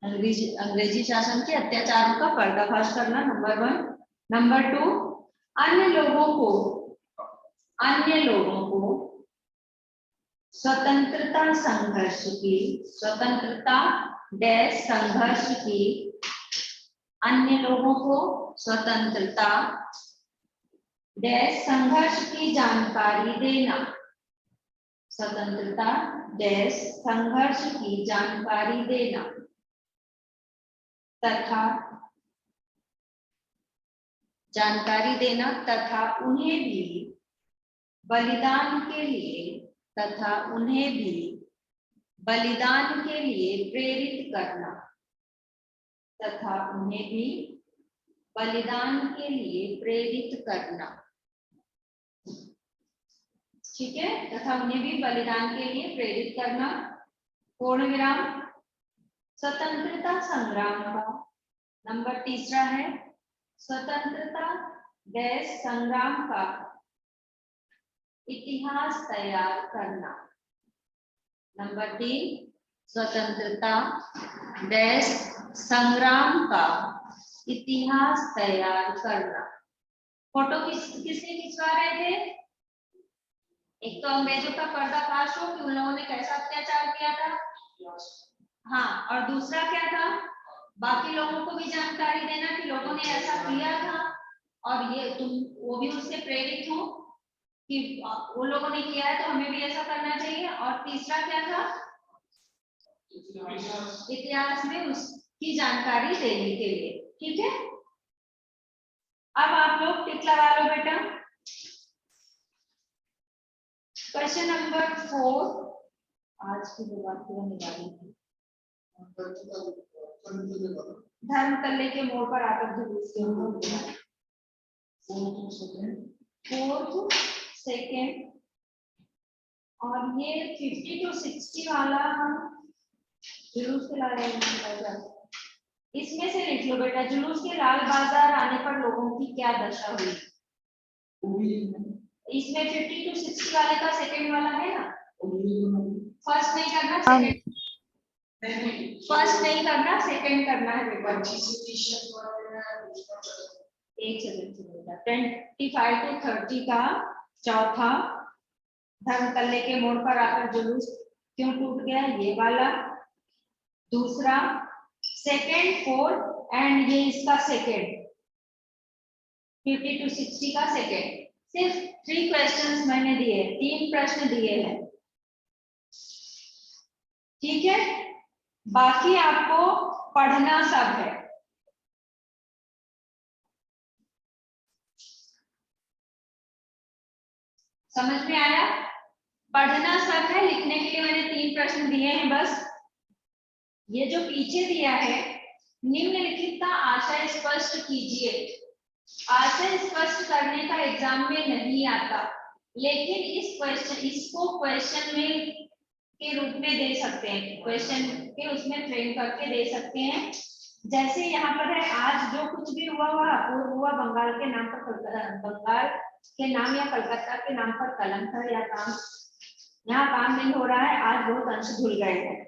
अंग्रेजी शासन के अत्याचारों का पर्दाफाश करना, नंबर 1। नंबर 2, अन्य लोगों को स्वतंत्रता संघर्ष की, स्वतंत्रता डैश संघर्ष की, अन्य लोगों को स्वतंत्रता डैश संघर्ष की जानकारी देना। स्वतंत्रता डैश संघर्ष की जानकारी देना तथा जानकारी देना तथा उन्हें भी बलिदान के लिए तथा उन्हें भी बलिदान के लिए प्रेरित करना तथा उन्हें भी बलिदान के लिए प्रेरित करना। ठीक है, तथा उन्हें भी बलिदान के लिए प्रेरित करना। पूर्ण विराम। स्वतंत्रता संग्राम का नंबर तीसरा है स्वतंत्रता देश संग्राम का इतिहास तैयार करना। नंबर 3 स्वतंत्रता देश संग्राम का इतिहास तैयार करना। फोटो किसने खिंचवा रहे थे? एक तो अंग्रेजों का पर्दाफाश हो कि उन लोगों ने कैसा अत्याचार किया था, हाँ, और दूसरा क्या था, बाकी लोगों को भी जानकारी देना कि लोगों ने ऐसा किया था और ये तुम वो भी उससे प्रेरित हो कि वो लोगों ने किया है तो हमें भी ऐसा करना चाहिए। और तीसरा क्या था? इतिहास में उसकी जानकारी देने के लिए। ठीक है, अब आप लोग टिक लगा लो बेटा। क्वेश्चन नंबर 4 आज की जो बात पूरा निकाली थी, धर्म तल्ले के मोड़ पर आकर जुलूस के ऊपर 4th सेकेंड और ये 50 to 60 वाला जुलूस के लाल बाजार, इसमें से लिख लो बेटा, जुलूस के लाल बाजार आने पर लोगों की क्या दशा हुई। इसमें 50 to 60 वाले का सेकेंड वाला है ना, फर्स्ट नहीं करना, सेकेंड फर्स्ट नहीं करना, सेकेंड करना है बेटा। एक सेकंड, 25 to 30 का चौथा, धर्म तल्ले के मोड़ पर आकर जुलूस क्यों टूट गया, ये वाला। दूसरा सेकेंड, फोर्थ एंड ये इसका सेकेंड 50 to 60 का सेकेंड। सिर्फ 3 क्वेश्चंस मैंने दिए, 3 प्रश्न दिए हैं। ठीक है, बाकी आपको पढ़ना सब है। समझ में आया? पढ़ना सब है, लिखने के लिए मैंने 3 प्रश्न दिए हैं बस। ये जो पीछे दिया है, निम्नलिखित का आशय स्पष्ट कीजिए। आशय स्पष्ट करने का एग्जाम में नहीं आता, लेकिन इसको क्वेश्चन में के रूप में दे सकते हैं, क्वेश्चन के उसमें फ्रेम करके दे सकते हैं। जैसे यहाँ पर है, आज जो कुछ भी हुआ अपूर्व हुआ, बंगाल के नाम पर बंगाल के नाम या कलकत्ता के नाम पर कलम था या काम, यहाँ काम नहीं हो रहा है, आज बहुत अंश धुल गए हैं।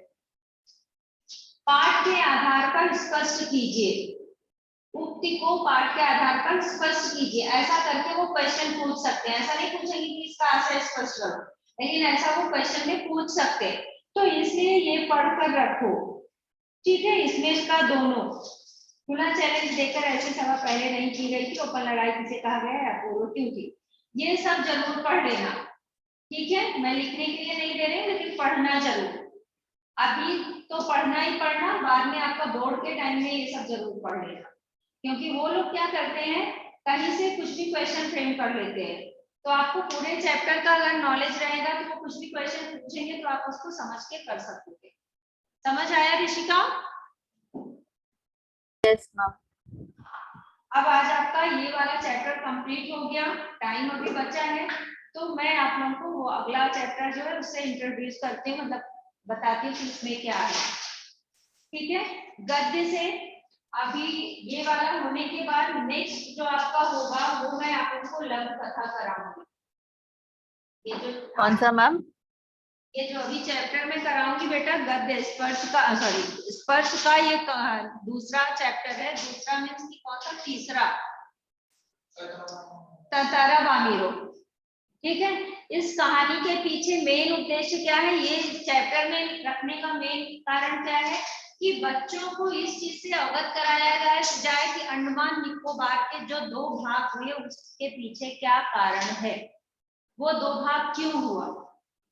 पाठ के आधार पर स्पष्ट कीजिए, उक्ति को पाठ के आधार पर स्पष्ट कीजिए। ऐसा करके वो क्वेश्चन पूछ सकते हैं, ऐसा नहीं पूछेंगे कि इसका आशय स्पष्ट करो, लेकिन ऐसा वो क्वेश्चन में पूछ सकते हैं। तो इसलिए ये पढ़कर रखो। ठीक है, इसमें इसका दोनों खुला चैलेंज देकर ऐसे सभा पहले नहीं की गई थी, ओपन लड़ाई किसे कहा गया है, अपूर्व क्यों थी, ये सब जरूर पढ़ लेना। ठीक है, मैं लिखने के लिए नहीं दे रही, लेकिन पढ़ना जरूर। अभी तो पढ़ना ही पढ़ना, बाद में आपका बोर्ड के टाइम में ये सब जरूर पढ़ लेना, क्योंकि वो लोग क्या करते हैं, कहीं से कुछ भी क्वेश्चन फ्रेम कर लेते हैं। तो आपको पूरे चैप्टर का अगर नॉलेज रहेगा तो वो कुछ भी क्वेश्चन पूछेंगे तो आप उसको समझ के कर सकोगे। समझ आया ऋषिका? Yes ma'am. अब आज आपका ये वाला चैप्टर कंप्लीट हो गया, टाइम अभी बचा है, तो मैं आप लोगों को वो अगला चैप्टर जो है उससे इंट्रोड्यूस करती हूँ, मतलब बताती हूँ कि इसमें क्या है। ठीक है, गद्य से अभी ये वाला होने के बाद नेक्स्ट जो आपका होगा वो मैं आप लोगों को लघु कथा कराऊंगी। ये जो कौन सा मैम? ये जो अभी चैप्टर में कराऊंगी बेटा, गद्य स्पर्श का, सॉरी स्पर्श का ये दूसरा चैप्टर है। दूसरा मीन्स की कौन सा, तीसरा, ततारा बामीरो। ठीक है, इस कहानी के पीछे मेन उद्देश्य क्या है, ये चैप्टर में रखने का मेन कारण क्या है कि बच्चों को इस चीज से अवगत कराया जाए कि अंडमान निकोबार के जो 2 भाग हुए उसके पीछे क्या कारण है, वो 2 भाग क्यों हुआ।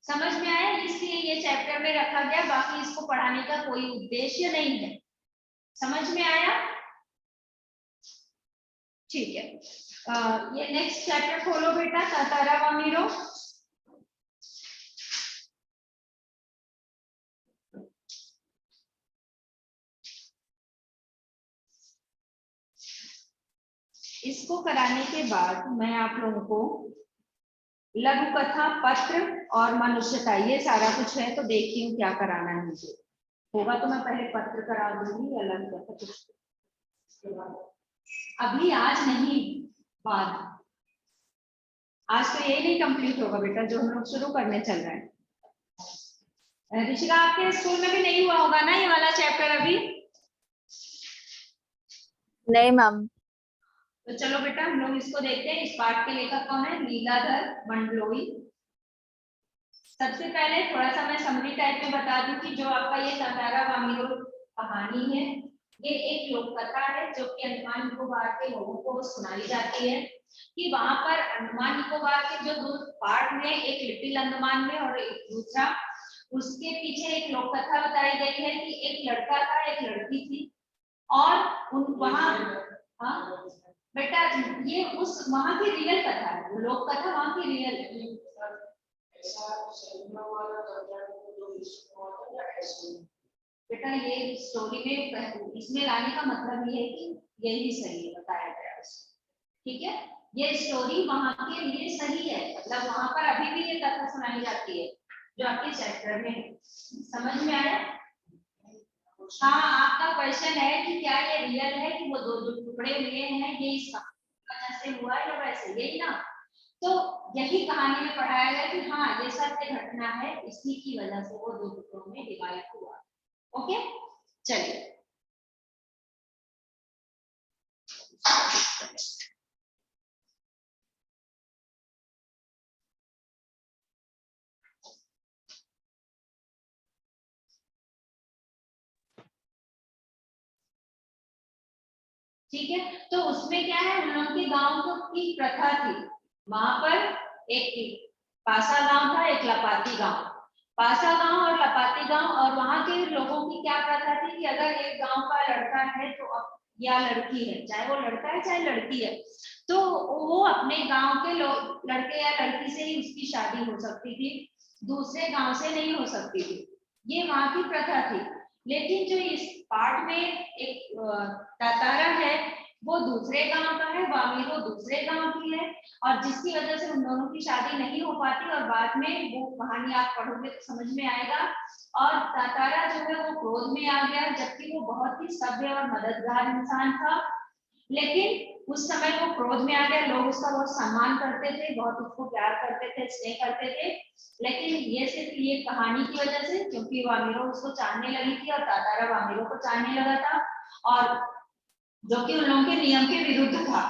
समझ में आया? इसलिए ये चैप्टर में रखा गया, बाकी इसको पढ़ाने का कोई उद्देश्य नहीं है। समझ में आया? ठीक है। ये नेक्स्ट चैप्टर खोलो बेटा, तातारा वामीरो। इसको कराने के बाद मैं आप लोगों को लघु कथा, पत्र और मनुष्यता, ये सारा कुछ है, तो देखती हूँ क्या कराना है मुझे। होगा तो मैं पहले पत्र करा दूंगी या लघु कथा कुछ अभी, आज नहीं, बाद। आज तो ये नहीं कंप्लीट होगा बेटा जो हम लोग शुरू करने चल रहे हैं। ऋषिका, आपके स्कूल में भी नहीं हुआ होगा ना ये वाला चैप्टर अभी? नहीं मैम। तो चलो बेटा हम लोग इसको देखते हैं। इस पाठ के लेखक कौन है? लीलाधर मंडलोई। सबसे पहले थोड़ा सा मैं समरी टाइप में बता दूं कि जो आपका ये तातारा वामीरो कहानी है, ये एक लोक कथा है जो कि अंडमान निकोबार के लोगों को सुनाई जाती है कि वहां पर अंडमान निकोबार के जो 2 पार्ट में, एक लिटिल अंडमान में और एक दूसरा, उसके पीछे एक लोक कथा बताई गई है कि एक लड़का था, एक लड़की थी, और उन वहां, हाँ बेटा ये उस वहां की रियल कथा है, वो लोक कथा वहां की रियल है। बेटा ये स्टोरी में इसमें लाने का मतलब ये है कि यही सही है बताया गया उसमें, ठीक है? ये स्टोरी वहां के लिए सही है, मतलब वहां पर अभी भी ये कथा सुनाई जाती है जो आपके चैप्टर में है। समझ में आया? हाँ, आपका क्वेश्चन है कि क्या ये रियल है कि वो 2 टुकड़े हुए हैं, ये इस वजह से हुआ है या वैसे, यही ना? तो यही कहानी में पढ़ाया गया कि हाँ ये सत्य घटना है, इसी की वजह से वो 2 टुकड़ों में डिवाइड हुआ। ओके, चलिए। ठीक है, तो उसमें क्या है, उन लोगों के गांव की प्रथा थी। वहां पर एक पासा गांव था, एक लपाती गांव। पासा गांव और लपाती गांव, और वहां के लोगों की क्या प्रथा थी कि अगर एक गांव का लड़का है तो या लड़की है, चाहे वो लड़का है चाहे लड़की है, तो वो अपने गांव के लोग लड़के या लड़की से ही उसकी शादी हो सकती थी, दूसरे गांव से नहीं हो सकती थी। ये वहां की प्रथा थी। लेकिन जो इस पार्ट में एक तातारा है वो दूसरे गांव का है, वामीरो दूसरे गांव की है, और जिसकी वजह से उन दोनों की शादी नहीं हो पाती, और बाद में वो कहानी आप पढ़ोगे तो समझ में आएगा। और तातारा जो है वो क्रोध में आ गया, जबकि वो बहुत ही सभ्य और मददगार इंसान था, लेकिन उस समय वो क्रोध में आ गया। लोग उसका बहुत सम्मान करते थे, बहुत उसको प्यार करते थे, स्नेह करते थे, लेकिन ये सिर्फ ये कहानी की वजह से, क्योंकि वामीरो उसको चाहने लगी थी और तातारा वामीरो को चाहने लगा था, और जो कि उन लोगों के नियम के विरुद्ध था,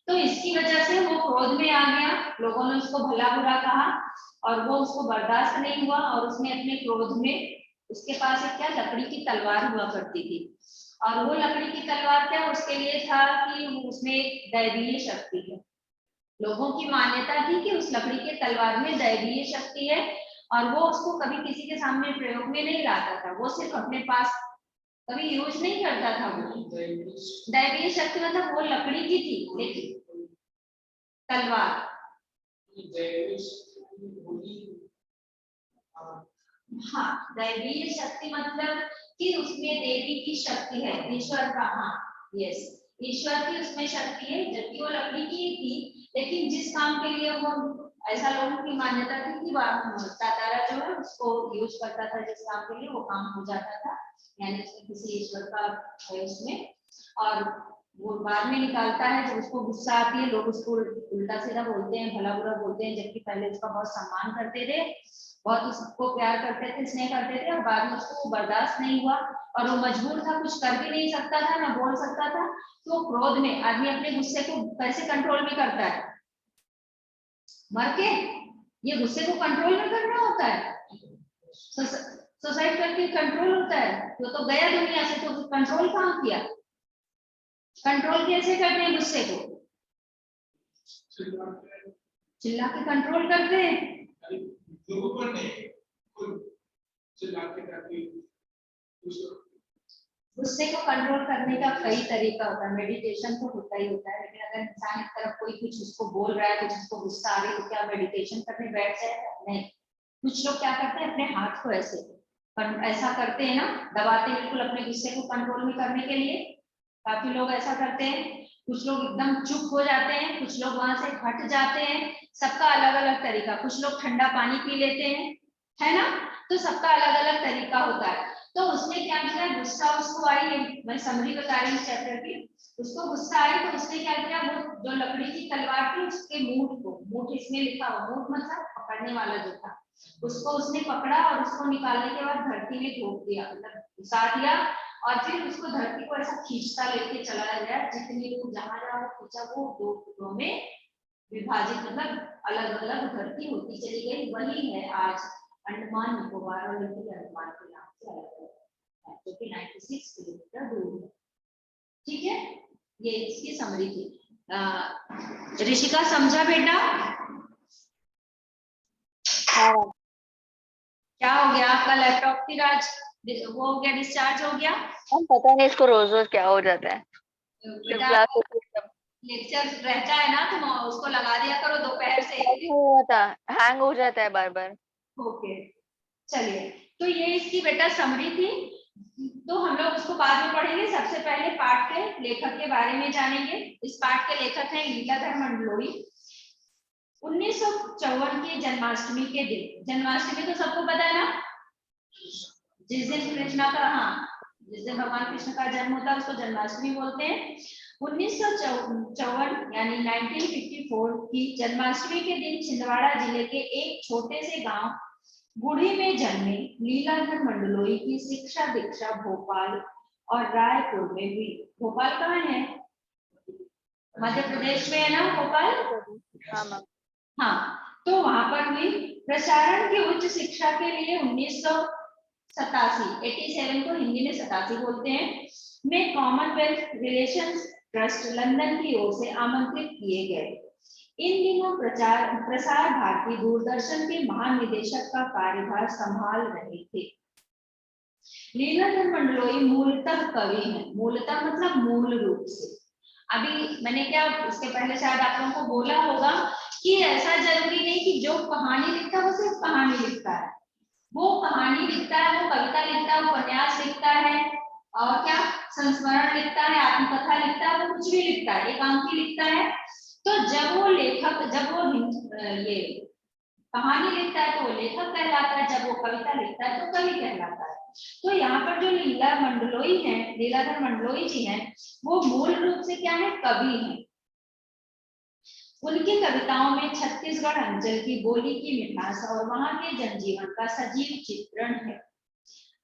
तो इसकी वजह से वो क्रोध में आ गया। लोगों ने उसको भला बुरा कहा और वो उसको बर्दाश्त नहीं हुआ, और उसने अपने क्रोध में, उसके पास एक क्या लकड़ी की तलवार हुआ करती थी, और वो लकड़ी की तलवार क्या उसके लिए था कि उसमें एक दैवीय शक्ति है। लोगों की मान्यता थी कि उस लकड़ी के तलवार में दैवीय शक्ति है, और वो उसको कभी किसी के सामने प्रयोग में नहीं लाता था, वो सिर्फ अपने पास कभी यूज नहीं करता था। वो दैवीय शक्ति मतलब वो लकड़ी की थी, लेकिन तलवार, हाँ दैवीय शक्ति मतलब कि उसमें देवी की शक्ति है, ईश्वर का, हाँ यस, ईश्वर की उसमें शक्ति है, जबकि वो लकड़ी की थी, लेकिन जिस काम के लिए वो, ऐसा लोगों की मान्यता थी कि तातारा जो है उसको यूज करता था, जिस काम के लिए वो काम हो जाता था, यानी उसमें किसी ईश्वर का है उसमें, और वो बाद में निकालता है जब उसको गुस्सा आती है। लोग उसको उल्टा सीधा बोलते हैं, भला बुरा बोलते हैं, जबकि पहले उसका बहुत सम्मान करते थे, बहुत उसको प्यार करते थे, स्नेह करते थे, और बाद में उसको बर्दाश्त नहीं हुआ और वो मजबूर था, कुछ कर भी नहीं सकता था, ना बोल सकता था। तो क्रोध में आदमी अपने गुस्से को कैसे कंट्रोल में करता है? मर के। ये गुस्से को कंट्रोल में करना होता है। सुसाइड करके कंट्रोल होता है? तो गया दुनिया से, तो कंट्रोल कहाँ किया? कंट्रोल कैसे करते हैं गुस्से को? चिल्ला के कंट्रोल करते हैं। गुस्से को कंट्रोल करने का कई तरीका होता है, मेडिटेशन तो होता ही होता है, लेकिन अगर इंसान की तरफ कोई कुछ उसको बोल रहा है, कुछ उसको गुस्सा आ रही है, तो क्या मेडिटेशन करने बैठ जाएगा? नहीं। कुछ लोग क्या करते हैं, अपने हाथ को ऐसा करते हैं ना, दबाते हैं बिल्कुल अपने गुस्से को कंट्रोल में करने के लिए। काफी लोग ऐसा करते हैं। कुछ लोग एकदम चुप हो जाते हैं, कुछ लोग वहां से हट जाते हैं। सबका अलग अलग तरीका। कुछ लोग ठंडा पानी पी लेते हैं, है ना? तो सबका अलग अलग तरीका होता है। तो उसने क्या किया, गुस्सा उसको आई, मैं समरी बता रही हूँ चैप्टर की। उसको गुस्सा आई तो उसने क्या किया, वो जो लकड़ी की तलवार थी उसके मूठ इसमें लिखा हुआ, मूठ मतलब पकड़ने वाला जो था, उसको उसने पकड़ा और उसको निकालने के बाद धरती में ठोक दिया, मतलब घुसा दिया। और फिर उसको धरती को ऐसा खींचता लेके चला गया, जितनी दूर जहां जहां वो खींचा वो 2 टुकड़ों में विभाजित, मतलब अलग अलग धरती होती चली गई। वही है आज अंडमान निकोबार और लिटिल अंडमान के नाम से अलग अलग है, जो कि 96 किलोमीटर दूर है। ठीक है, ये इसकी समरी थी। ऋषिका समझा बेटा? हाँ क्या हो गया आपका लैपटॉप की राज, वो हो गया, डिस्चार्ज हो गया? हम पता नहीं इसको रोज रोज क्या हो जाता है। बेटा लेक्चर रहता है ना, तो उसको लगा दिया करो दोपहर से। होता हैंग हो जाता है बार बार। ओके, चलिए, तो ये इसकी बेटा समरी थी। तो हम लोग उसको बाद में पढ़ेंगे। सबसे पहले पाठ के लेखक के बारे में जानेंगे। इस पाठ के लेखक हैं लीलाधर मंडलोई। 1954 की जन्माष्टमी के दिन, जन्माष्टमी तो सबको पता है ना, जिस दिन कृष्णा का, हाँ, जिस दिन भगवान कृष्ण का जन्म होता है उसको जन्माष्टमी बोलते हैं। 1954 यानी 1954 की जन्माष्टमी के दिन छिंदवाड़ा जिले के एक छोटे से गांव बूढ़ी में जन्मे लीलाधर मंडलोई की शिक्षा दीक्षा भोपाल और रायपुर में हुई। भोपाल कहाँ है? मध्य प्रदेश में है ना भोपाल? हाँ, तो वहां पर हुई। प्रसारण की उच्च शिक्षा के लिए 87 को हिंदी में 87 बोलते हैं, में कॉमनवेल्थ रिलेशंस ट्रस्ट लंदन की ओर से आमंत्रित किए गए। इन दिनों प्रसार भारती दूरदर्शन के महानिदेशक का कार्यभार संभाल रहे थे। लीलाधर मंडलोई मूलतः कवि हैं। मूलतः मतलब मूल रूप से। अभी मैंने क्या इसके पहले शायद आप लोगों को बोला होगा कि ऐसा जरूरी नहीं कि जो कहानी लिखता है वो सिर्फ कहानी लिखता है। वो कहानी लिखता है, वो कविता लिखता है, वो उपन्यास लिखता है, और क्या संस्मरण लिखता है, आत्मकथा लिखता है, वो कुछ भी लिखता है, एकांकी लिखता है। तो जब वो ये कहानी लिखता है तो वो लेखक कहलाता है, जब वो कविता लिखता है तो कवि कहलाता है। तो यहाँ पर जो लीलाधर मंडलोई जी हैं, वो मूल रूप से क्या है, कवि हैं। उनकी कविताओं में छत्तीसगढ़ अंचल की बोली की मिठास और वहां के जनजीवन का सजीव चित्रण है।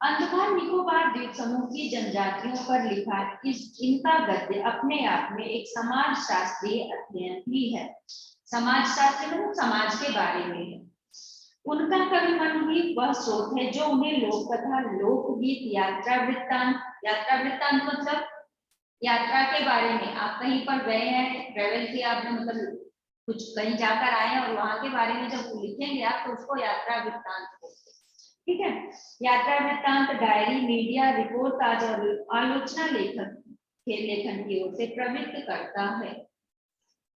अंडमान निकोबार द्वीप समूह की जनजातियों पर लिखा इनका गद्य अपने आप में एक समाज शास्त्रीय अध्ययन भी है। समाज शास्त्र मतलब समाज के बारे में है। उनका कवि मन भी वह स्रोत है जो उन्हें लोककथा, लोकगीत, यात्रा वृत्तांत मतलब यात्रा के बारे में, आप कहीं पर गए हैं, ट्रेवल किया आपने, मतलब कुछ कहीं जाकर आए और वहां के बारे में जब लिखेंगे आप तो उसको यात्रा वृत्तांत बोलते हैं। ठीक है, यात्रा वृत्तांत डायरी, मीडिया रिपोर्ट आज और आलोचना लेखन की ओर से प्रवृत्त करता है।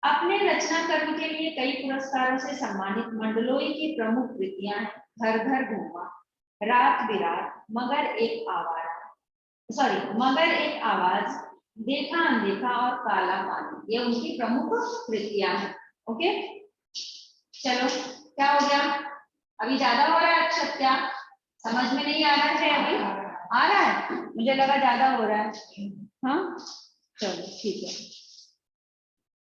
अपने रचना कर्म के लिए कई पुरस्कारों से सम्मानित मंडलोई की प्रमुख कृतियां घर घर घूमा, रात बिरात, मगर एक आवाज, देखा अनदेखा और काला पानी, ये उनकी प्रमुख कृतियां हैं। ओके, चलो, क्या हो गया? अभी ज्यादा हो रहा है अक्षत? क्या समझ में नहीं आ रहा है? अभी आ रहा है? मुझे लगा ज्यादा हो रहा है। हाँ, चलो ठीक है।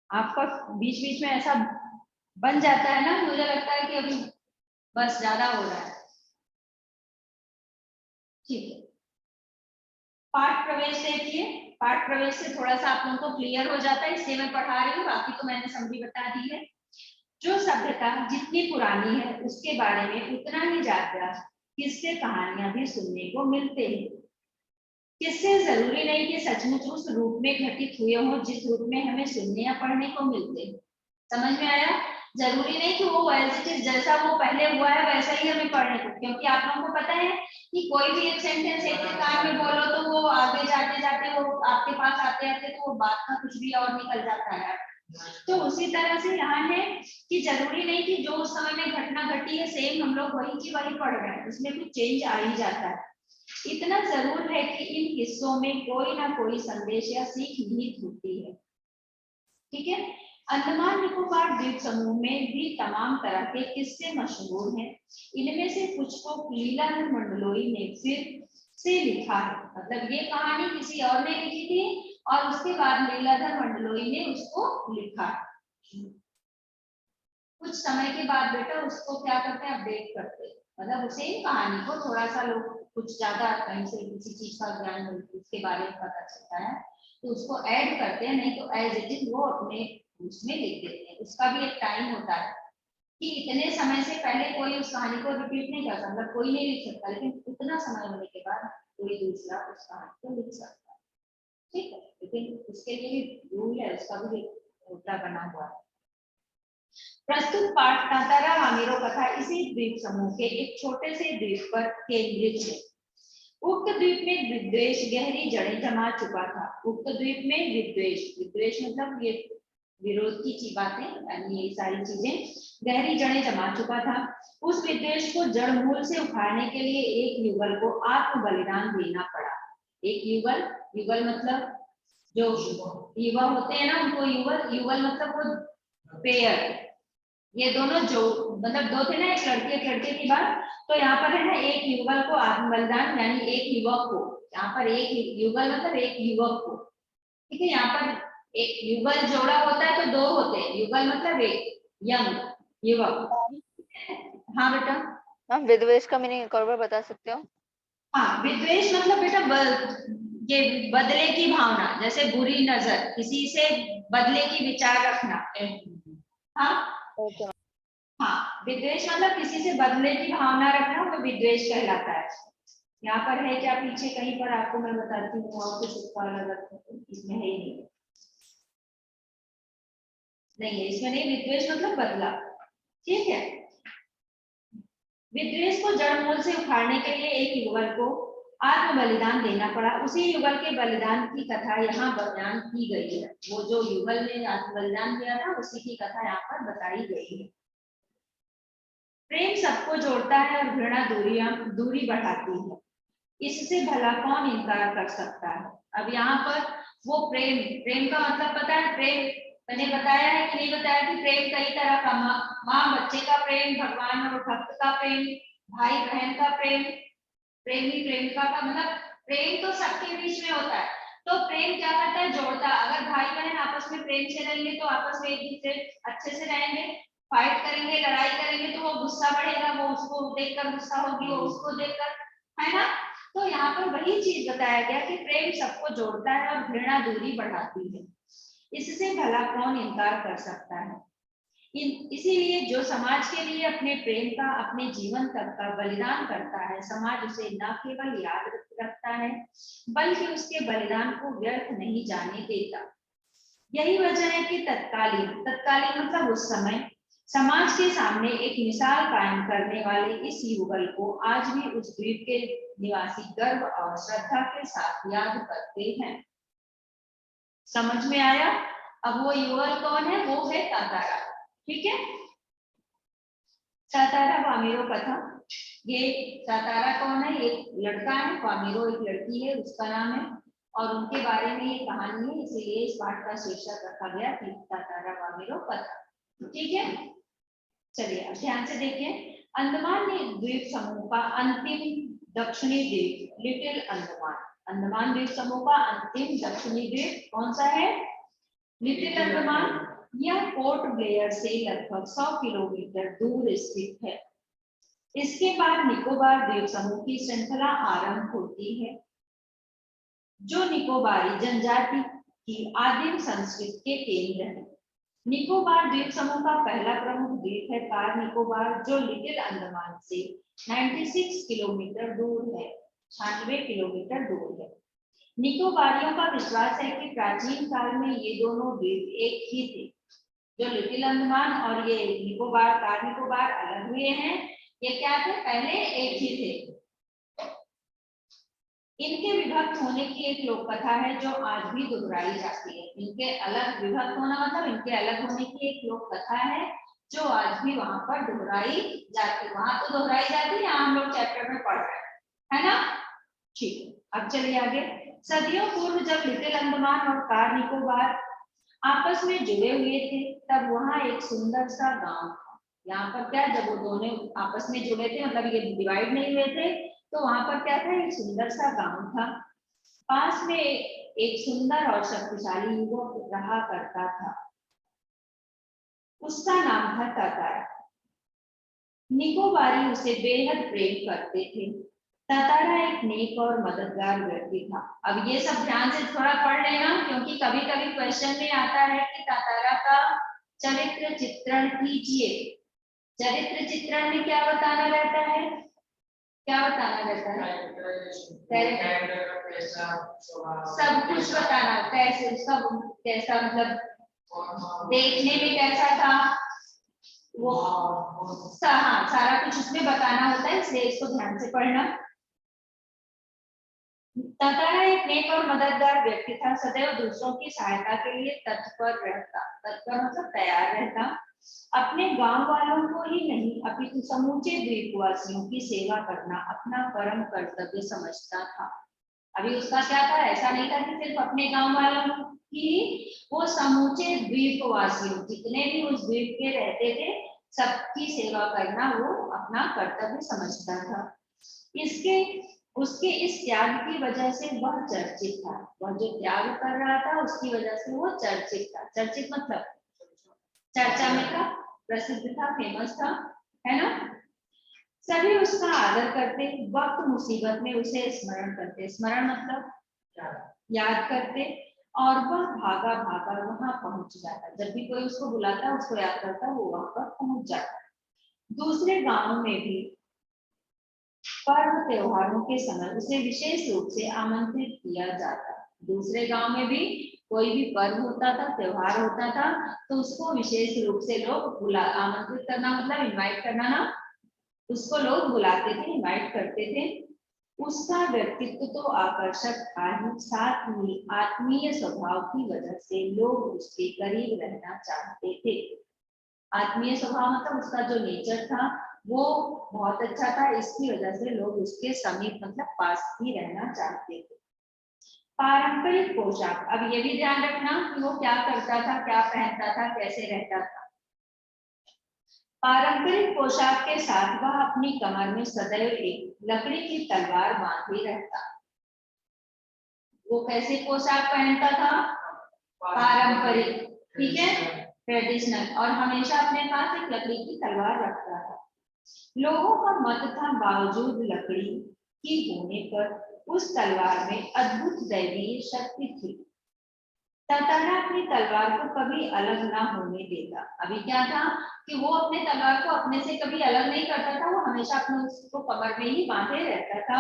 आपका बीच बीच में ऐसा बन जाता है ना, मुझे लगता है कि अभी बस ज्यादा हो रहा है। ठीक है, पाठ प्रवेश देखिए। पाठ प्रवेश से थोड़ा सा आप लोगों को क्लियर हो जाता है, इसलिए मैं पढ़ा रही हूँ, बाकी तो मैंने समझी बता दी है। जो सभ्यता जितनी पुरानी है उसके बारे में उतना ही जाता किस्से कहानियां भी सुनने को मिलते हैं। किस्से जरूरी नहीं कि सचमुच उस रूप में घटित हुए हों जिस रूप में हमें सुनने या पढ़ने को मिलते हैं। समझ में आया? जरूरी नहीं कि वो एज इट इज जैसा वो पहले हुआ है वैसा ही हमें पढ़ने को, क्योंकि आप लोगों को पता है कि कोई भी एक सेंटेंस एक ही कान में बोलो तो वो आगे जाते जाते वो आपके पास आते आते तो वो बात का कुछ भी और निकल जाता है। तो उसी तरह से यहाँ है कि जरूरी नहीं कि जो उस समय में घटना घटी है सेम हम लोग वही की वही पढ़ रहे हैं, उसमें कुछ चेंज आ ही जाता है। इतना जरूर है कि इन किस्सों में कोई ना कोई संदेश या सीख निहित होती है। ठीक है। अंडमान निकोबार द्वीप समूह में भी तमाम तरह के किस्से मशहूर हैं। इनमें से कुछ को लीलाधर मंडलोई ने फिर से लिखा है, मतलब ये कहानी किसी और ने लिखी थी और उसके बाद लीलाधर मंडलोई ने उसको लिखा। कुछ समय के बाद बेटा उसको क्या करते हैं, अपडेट करते हैं, मतलब उसे कहानी को थोड़ा सा लोग कुछ ज्यादा कहीं से किसी चीज का ज्ञान उसके बारे में पता चलता है तो उसको ऐड करते हैं, नहीं तो एज इट इज वो अपने उसमें लिख देते हैं। उसका भी एक टाइम होता है कि इतने समय से पहले कोई उस कहानी को रिपीट नहीं कर सकता, कोई नहीं लिख सकता, लेकिन उतना समय होने के बाद कोई दूसरा उस कहानी को लिख सकता है। ठीक है, लेकिन उसके लिए भी रूल है, उसका भी होता बना हुआ है। प्रस्तुत पाठ तातारा वामिरो कथा इसी द्वीप समूह के एक छोटे से द्वीप पर केंद्रित है। उक्त द्वीप में विद्वेष गहरी जड़ें जमा चुका था। उक्त द्वीप में विद्वेष, विद्वेष मतलब ये विरोध की बातें, यानी ये सारी चीजें गहरी जड़ें जमा चुका था। उस विद्वेष को जड़ मूल से उखाड़ने के लिए एक युगल को आत्म बलिदान देना पड़ा। एक युगल, युगल मतलब जो युवा होते हैं ना उनको युगल, युगल मतलब वो पेयर, ये दोनों जो मतलब दो थे ना, एक लड़के की बात, तो यहाँ पर है ना एक युगल को आत्म बलिदान यानी एक युवक को, यहाँ पर एक युगल मतलब एक युवक को। ठीक है, यहाँ पर एक युगल जोड़ा होता है तो दो होते हैं, युगल मतलब एक यंग युवक। हाँ बेटा। मैम विद्वेष का मीनिंग एक और बार बता सकते हो? हाँ, विद्वेष मतलब बेटा ये बदले की भावना, जैसे बुरी नजर, किसी से बदले की विचार रखना। हाँ ओके। हाँ, विद्वेष मतलब किसी से बदले की भावना रखना, वो विद्वेष कहलाता है। यहाँ पर है क्या पीछे कहीं पर, आपको मैं बताती हूँ, और कुछ उसका अलग इसमें है ही नहीं, नहीं है इसमें नहीं, विद्वेष मतलब बदला। ठीक है, विद्वेष को जड़ मूल से उखाड़ने के लिए एक युगल को आत्म बलिदान देना पड़ा। उसी युगल के बलिदान की कथा यहाँ बयान की गई है। वो जो युगल ने आत्म बलिदान किया था उसी की कथा यहाँ पर बताई गई है। प्रेम सबको जोड़ता है और घृणा दूरी बढ़ाती है, इससे भला कौन इनकार कर सकता है। अब यहाँ पर वो प्रेम, प्रेम का मतलब पता है, प्रेम मैंने बताया है कि नहीं बताया कि प्रेम कई तरह का, माँ बच्चे का प्रेम, भगवान और भक्त का प्रेम, भाई बहन का प्रेम, प्रेमी प्रेमिका का, मतलब प्रेम तो सबके बीच में होता है। तो प्रेम क्या करता है, जोड़ता। अगर भाई बहन आपस में प्रेम से रहेंगे तो आपस में एक दूसरे अच्छे से रहेंगे, फाइट करेंगे, लड़ाई करेंगे तो वो गुस्सा बढ़ेगा, वो उसको देखकर गुस्सा होगी, वो उसको देखकर, है ना। तो यहाँ पर वही चीज बताया गया कि प्रेम सबको जोड़ता है और घृणा दूरी बढ़ाती है, इससे भला कौन इनकार कर सकता है। इसीलिए जो समाज के लिए अपने प्रेम का, अपने जीवन तक का बलिदान करता है, समाज उसे न केवल याद रखता है बल्कि उसके बलिदान को व्यर्थ नहीं जाने देता। यही वजह है कि तत्कालीन मतलब उस समय समाज के सामने एक मिसाल कायम करने वाले इस युगल को आज भी उस द्वीप के निवासी गर्व और श्रद्धा के साथ याद करते हैं। समझ में आया? अब वो युगल कौन है, वो है तातारा। ठीक है, तातारा वामिरो कथा। ये तातारा कौन है, एक लड़का है, वामिरो एक लड़की है, उसका नाम है, और उनके बारे में ये कहानी है, इसलिए इस पाठ का शीर्षक रखा गया तातारा वामिरो कथा। ठीक है, चलिए अब ध्यान से देखिए। अंडमान द्वीप समूह का अंतिम दक्षिणी द्वीप लिटिल अंडमान, अंडमान द्वीप समूह का अंतिम दक्षिणी द्वीप कौन सा है, लिटिल अंडमान। यह पोर्ट ब्लेयर से लगभग 100 किलोमीटर दूर स्थित है। इसके बाद निकोबार द्वीप समूह की श्रृंखला आरंभ होती है, जो निकोबारी जनजाति की आदिम संस्कृति के केंद्र है। निकोबार द्वीप समूह का पहला प्रमुख द्वीप है कार निकोबार, जो लिटिल अंडमान से 96 किलोमीटर दूर है, 96 किलोमीटर दूर है। निकोबारियों का विश्वास है कि प्राचीन काल में ये दोनों द्वीप एक ही थे। जो लिटिल अंडमान और ये निकोबार, कार निकोबार अलग हुए हैं, ये क्या थे? पहले एक ही थे। इनके विभक्त होने की एक लोक कथा है जो आज भी दोहराई जाती है। इनके अलग विभक्त होना मतलब इनके अलग होने की एक लोक कथा है जो आज भी वहां पर दोहराई जाती है। वहां तो दोहराई जाती है, यहाँ हम लोग चैप्टर में पढ़ रहे हैं, है ना? ठीक है, अब चलिए आगे। सदियों पूर्व जब लिटिल अंडमान और कार निकोबार आपस में जुड़े हुए थे, तब वहां एक सुंदर सा गांव था। यहाँ पर क्या, जब वो दोनों आपस में जुड़े थे, मतलब ये डिवाइड नहीं हुए थे, तो वहां पर क्या था? एक सुंदर सा गांव था। पास में एक सुंदर और शक्तिशाली युवक रहा करता था। उसका नाम था तातारा। निकोबारी उसे बेहद प्रेम करते थे। तातारा एक नेक और मददगार व्यक्ति था। अब ये सब ध्यान से थोड़ा पढ़ लेना, क्योंकि कभी कभी क्वेश्चन में आता है कि तातारा का चरित्र चित्रण कीजिए। चरित्र चित्रण में क्या बताना रहता है? क्या बताना रहता है? सब कुछ बताना, कैसे उसका कैसा, मतलब देखने में कैसा था वो, हाँ, सारा कुछ उसमें बताना होता है, इसलिए इसको ध्यान से पढ़ना। तातारा एक नेक और मददगार व्यक्ति था। सदैव दूसरों की सहायता के लिए तत्पर रहता, तत्पर मतलब तैयार रहता। अपने गांव वालों को ही नहीं, अपितु समूचे द्वीपवासियों की सेवा करना अपना परम कर्तव्य समझता था। अभी उसका क्या था? ऐसा नहीं था कि सिर्फ अपने गांव वालों की, वो समूचे द्वीपवासियों, जितने भी उस द्वीप के रहते थे, सबकी सेवा करना वो अपना कर्तव्य समझता था। इसके उसके इस त्याग की वजह से वह चर्चित था। वह जो त्याग कर रहा था उसकी वजह से वो चर्चित था। चर्चित मतलब चर्चा में था, प्रसिद्ध था, फेमस था, है ना? सभी उसका आदर करते, वक्त मुसीबत में उसे स्मरण करते। स्मरण मतलब याद करते, और वह भागा भागा वहां पहुंच जाता। जब भी कोई उसको बुलाता, उसको याद करता, वो वहां पर पहुंच जाता। दूसरे गांवों में भी पर्व त्योहारों के समय उसे विशेष रूप से आमंत्रित किया जाता। दूसरे गांव में भी कोई भी पर्व होता था, त्योहार होता था, तो उसको विशेष रूप से लोग आमंत्रित करना मतलब इनवाइट करना ना, उसको लोग बुलाते थे, इनवाइट करते थे। उसका व्यक्तित्व तो आकर्षक था ही, साथ ही आत्मीय स्वभाव की वजह से लोग उसके करीब रहना चाहते थे। आत्मीय स्वभाव मतलब उसका जो नेचर था वो बहुत अच्छा था, इसकी वजह से लोग उसके समीप मतलब पास ही रहना चाहते थे। पारंपरिक पोशाक, अब ये भी ध्यान रखना कि वो क्या करता था, क्या पहनता था, कैसे रहता था। पारंपरिक पोशाक के साथ वह अपनी कमर में सदैव एक लकड़ी की तलवार बांधे रहता। वो कैसे पोशाक पहनता था? पारंपरिक, ठीक है, ट्रेडिशनल, और हमेशा अपने पास एक लकड़ी की तलवार रखता था। लोगों का मत था बावजूद लकड़ी की होने पर उस तलवार में अद्भुत दैवीय शक्ति थी। तातारा अपनी तलवार को कभी अलग ना होने देता। अभी क्या था कि वो अपने तलवार को अपने से कभी अलग नहीं करता था, वो हमेशा अपने उसको कमर में ही बांधे रहता था।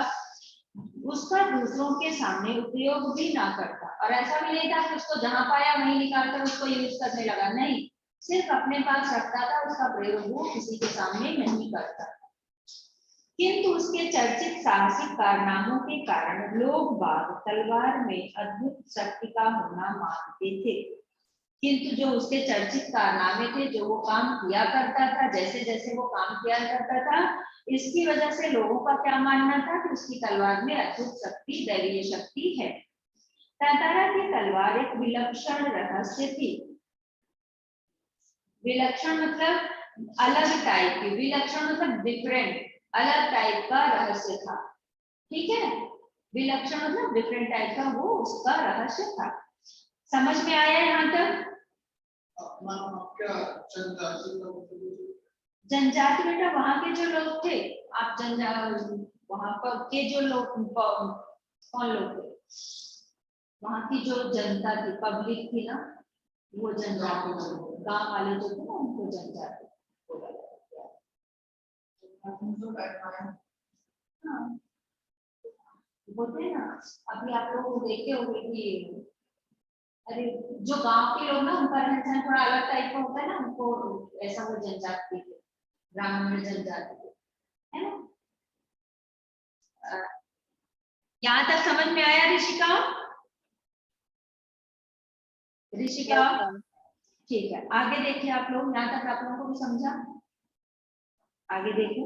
उसका दूसरों के सामने उपयोग भी ना करता, और ऐसा भी नहीं था कि उसको जहां पाया वहीं निकालकर उसको यूज करने लगा, नहीं, सिर्फ अपने पास रखता था, उसका प्रयोग वो किसी के सामने नहीं करता। किंतु उसके चर्चित साहसिक कारनामों के कारण लोग बाग तलवार में अद्भुत शक्ति का होना मानते थे। किंतु जो उसके चर्चित कारनामे थे, जो वो काम किया करता था, जैसे जैसे वो काम किया करता था, इसकी वजह से लोगों का क्या मानना था कि उसकी तलवार में अद्भुत शक्ति, दैवीय शक्ति है। तातारा की तलवार एक विलक्षण रहस्य थी। विलक्षण मतलब अलग टाइप की, विलक्षण मतलब डिफरेंट, अलग टाइप का रहस्य था, ठीक है। विलक्षण मतलब डिफरेंट टाइप का वो उसका रहस्य था। समझ में आया यहाँ तक? जनजाति बेटा वहां के जो लोग थे, आप वहां पर के जो लोग, कौन लोग थे? वहां की जो जनता थी, पब्लिक थी ना, वो जनजाति बोलते, गांव वाले जो थे ना उनको जनजाति बोला जाता है। हाँ, बोलते हैं ना, अभी आप लोग देखते होंगे कि अरे जो गांव के लोग ना उनका रहन सहन थोड़ा अलग टाइप का होता है ना, उनको ऐसा वो जनजाति के, ग्रामीण जनजाति के, है ना। यहाँ तक समझ में आया ऋषिका? Rishika Yes, ma'am. ठीक है, आगे देखिए आप लोग, यहाँ तक आप लोगों को भी समझा? आगे देखो,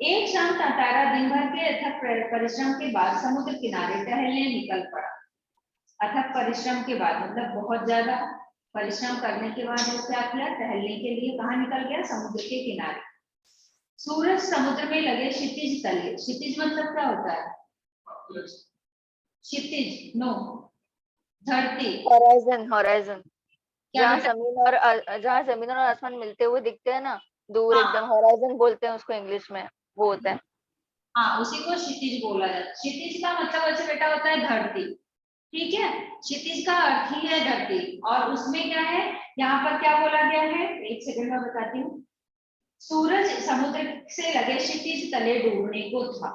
एक शाम तारा दिन भर के अथक परिश्रम के बाद समुद्र किनारे टहलने निकल पड़ा। अथक परिश्रम के बाद मतलब बहुत ज्यादा परिश्रम करने के बाद वो क्या किया, टहलने के लिए कहाँ निकल गया, समुद्र के किनारे। सूरज समुद्र में लगे क्षितिज तले, क्षितिज मतलब क्या होता है, क्षितिज नो, धरती, Horizon, horizon. क्या जहाँ बेटा? जमीन और आसमान मिलते हुए दिखते हैं ना, दूर हाँ। एकदम, horizon बोलते हैं उसको इंग्लिश में, वो होता है। हाँ, उसी को क्षितिज बोला जाता है। क्षितिज का मतलब वैसे बेटा होता है धरती, ठीक है, क्षितिज का अर्थ ही है धरती। और उसमें क्या है, यहाँ पर क्या बोला गया है, एक सेकंड में बताती हूँ। सूरज समुद्र से लगे क्षितिज तले डूबने को था।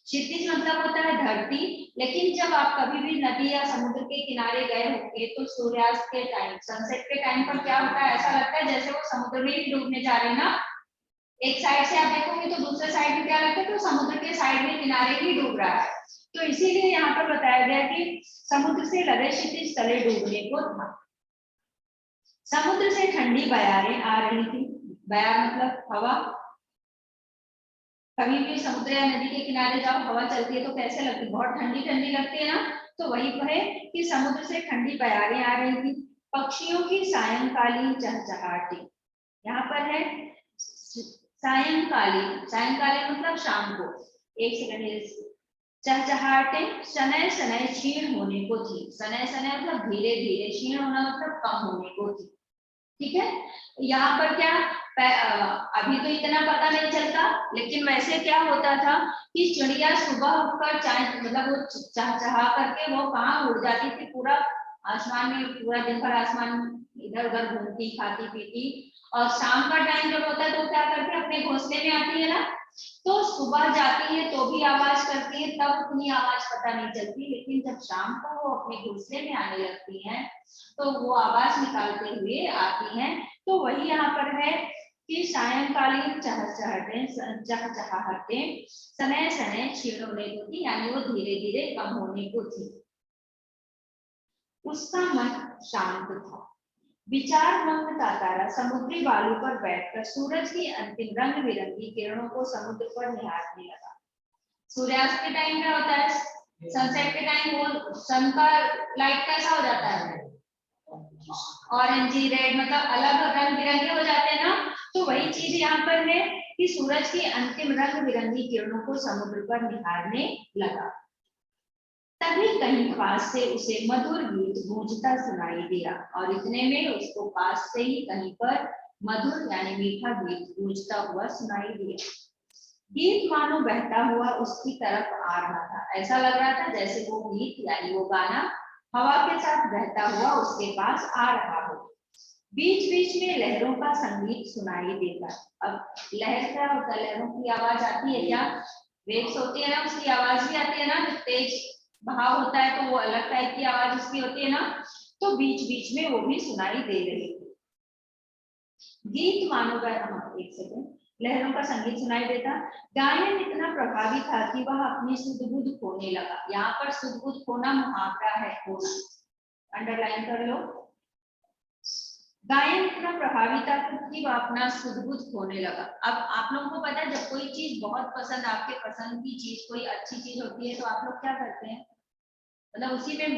क्षितिज मतलब होता है धरती, लेकिन जब आप कभी भी नदी या समुद्र के किनारे गए होंगे तो सूर्यास्त के टाइम, सनसेट के टाइम पर क्या होता है, ऐसा लगता है जैसे वो समुद्र में ही डूबने जा रहे हैं ना। एक साइड से आप देखोगे तो दूसरे साइड में क्या लगता है, तो समुद्र के साइड में किनारे ही डूब रहा है। तो इसीलिए यहाँ पर बताया गया कि समुद्र से लगे क्षितिज तले डूबने को था। समुद्र से ठंडी बयारें आ रही थी। बयार मतलब हवा। कभी भी समुद्र या नदी के किनारे जाओ, हवा चलती है तो कैसे लगती है, बहुत ठंडी ठंडी लगती है ना। तो वही है कि समुद्र से ठंडी बयारें आ रही थी। पक्षियों की सायंकालीन चहचहाहटें, यहाँ पर है सायंकालीन, सायंकालीन मतलब शाम को। एक सेकंड, चहचहाहटें शनय शनय क्षीण होने को थी। शनय शनय मतलब धीरे धीरे, क्षीण होना मतलब कम होने को थी, ठीक है। यहाँ पर क्या, अभी तो इतना पता नहीं चलता, लेकिन वैसे क्या होता था कि चिड़िया सुबह उठकर चाहे मतलब वो चहचहा करके वो कहाँ उड़ जाती थी, पूरा आसमान में, पूरा दिन भर आसमान इधर उधर घूमती खाती पीती। और शाम का टाइम जब होता है तो क्या करती है, अपने घोंसले में आती है ना। तो सुबह जाती है तो भी आवाज करती है, तब उतनी आवाज पता नहीं चलती, लेकिन जब शाम को वो अपने घोंसले में आने लगती हैं तो वो आवाज निकालते हुए आती हैं। तो वही यहाँ पर है कि सायंकालीन चहचहाहटें शनय शनय क्षीण होने को थी, यानी वो धीरे धीरे कम होने को थी। उसका मन शांत था। विचार मग्न तारा समुद्री बालू पर बैठकर सूरज की अंतिम रंग बिरंगी किरणों को समुद्र पर निहारने लगा। सूर्यास्त के टाइम क्या होता है, सनसेट के टाइम वो सन का लाइट कैसा हो जाता है, ऑरेंजी रेड, मतलब अलग रंग बिरंगे हो जाते हैं ना। तो वही चीज यहाँ पर है कि सूरज की अंतिम रंग बिरंगी किरणों को समुद्र पर निहारने लगा। तभी कहीं पास से उसे मधुर गीत गूंजता सुनाई दिया, और इतने में उसको पास से ही कहीं पर मधुर यानी मीठा गीत गूंजता हुआ सुनाई दिया। गीत मानो बहता हुआ उसकी तरफ आ रहा था। ऐसा लग रहा था जैसे वो गीत यानी वो गाना हवा के साथ बहता हुआ उसके पास आ रहा हो। बीच बीच में लहरों का संगीत सुनाई देता। अब लहर क्या होता है, लहरों की आवाज आती है क्या, वेव्स होती है ना, उसकी आवाज भी आती है ना, जो तेज बहाव होता है तो वो अलग टाइप की आवाज उसकी होती है ना। तो बीच बीच में वो भी सुनाई दे रही थी। गीत मानो एक सेकंड, लहरों का संगीत सुनाई देता। गायन इतना प्रभावी था कि वह अपनी सुध-बुध खोने लगा। यहाँ पर सुध-बुध खोना मुहावरा है, खोना, अंडरलाइन कर लो। गायन इतना प्रभावी था कि वह अपना सुध-बुध खोने लगा। अब आप लोगों को पता है जब कोई चीज बहुत पसंद, आपके पसंद की चीज कोई अच्छी चीज होती है तो आप लोग क्या करते हैं, मतलब उसी में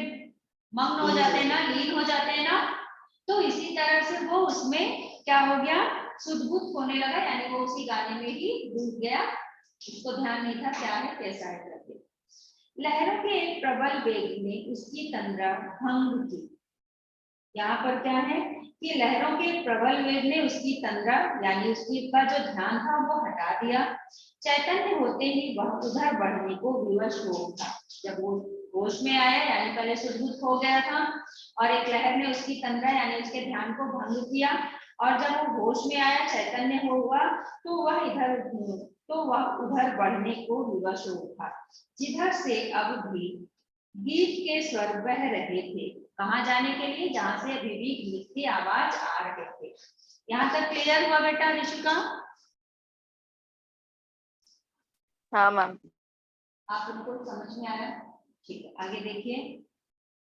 मग्न हो जाते हैं ना, लीन हो जाते हैं ना। तो इसी तरह से वो उसमें क्या हो गया, सुध-बुध खोने लगा, यानी वो उसी गाने में ही डूब गया। उसको ध्यान नहीं था क्या है कैसा है करके। लहरों के एक प्रबल वेग ने उसकी तंद्रा भंग की। यहाँ पर क्या है कि लहरों के प्रबल वेग ने उसकी तंद्रा यानी उसकी का जो ध्यान था वो हटा दिया। चैतन्य होते ही वह उधर बढ़ने को विवश हो उठा। जब वो होश में आया, यानी पहले सुध-बुध खो गया था, और एक लहर ने उसकी तंद्रा यानी उसके ध्यान को भंग किया, और जब वो होश में आया, चैतन्य हुआ, तो वह उधर बढ़ने को विवश हो उठा, जिधर से अब भी गीत के स्वर बह रहे थे। कहाँ जाने के लिए? जहां से अभी भी गीत की आवाज आ रहे थे। यहाँ तक क्लियर हुआ बेटा ऋषिका? हाँ मैम। आप उनको समझ में आया? ठीक है, आगे देखिए।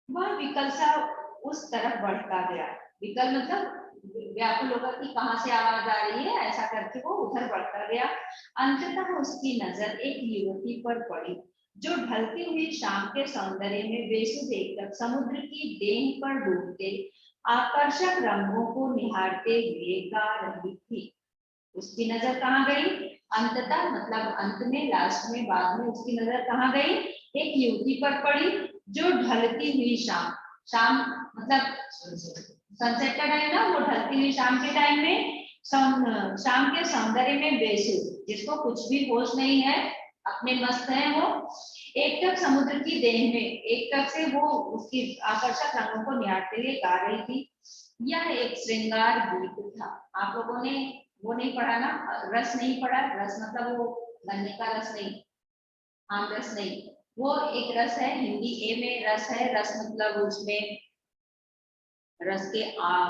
वह विकल सा उस तरफ बढ़ता गया। विकल मतलब व्याकुल होकर कि कहाँ से आवाज आ रही है, ऐसा करके वो उधर बढ़ता गया। अंततः उसकी नजर एक युवती पर पड़ी, जो ढलती हुई शाम के सौंदर्य में बेसुध देखकर समुद्र की डेंग पर डूबते आकर्षक रंगों को निहारते हुए गा रही थी। उसकी नजर कहाँ गई? अंततः मतलब अंत में, लास्ट में, बाद में उसकी नजर कहाँ गई? एक युवती पर पड़ी, जो ढलती हुई शाम, शाम मतलब सनसेट का टाइम ना, वो ढलती हुई शाम के टाइम में शाम के सौंदर्य में बेसुध, जिसको कुछ भी होश नहीं है, अपने मस्त है वो, एक टक समुद्र की देह में एक टक से वो उसकी आकर्षक रंगों को निहारते हुए गा रही थी। यह एक श्रृंगार गीत था। आप लोगों ने वो नहीं पढ़ा ना, रस नहीं पढ़ा? रस मतलब वो गन्ने का रस नहीं, आम रस नहीं, वो एक रस है, हिंदी ए में रस है। रस मतलब उसमें रस के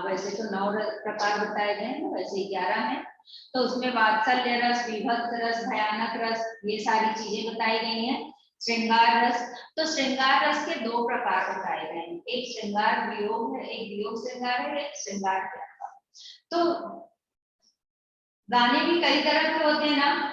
वैसे तो 9 प्रकार बताए गए हैं, वैसे 11 हैं। तो उसमें वात्सल्य रस, विभत्स रस, भयानक रस, ये सारी चीजें बताई गई हैं। श्रृंगार रस, तो श्रृंगार रस के 2 प्रकार बताए गए हैं, एक श्रृंगार वियोग है, एक वियोग श्रृंगार है, एक श्रृंगार प्यार। तो गाने भी कई तरह के होते हैं ना।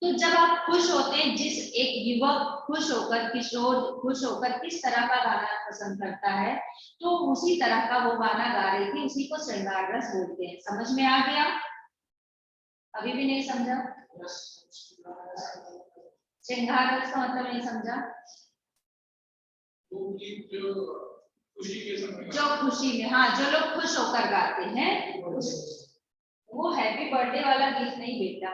तो जब आप खुश होते हैं, जिस एक युवक खुश होकर, किशोर खुश होकर किस तरह का गाना पसंद करता है, तो उसी तरह का वो गाना गा रही थी, उसी को श्रृंगार रस बोलते हैं। समझ में आ गया? अभी भी नहीं समझा? श्रृंगार रस का मतलब नहीं समझा? जो खुशी में, हाँ, जो लोग खुश होकर गाते हैं, वो हैप्पी बर्थडे वाला गीत नहीं बेटा।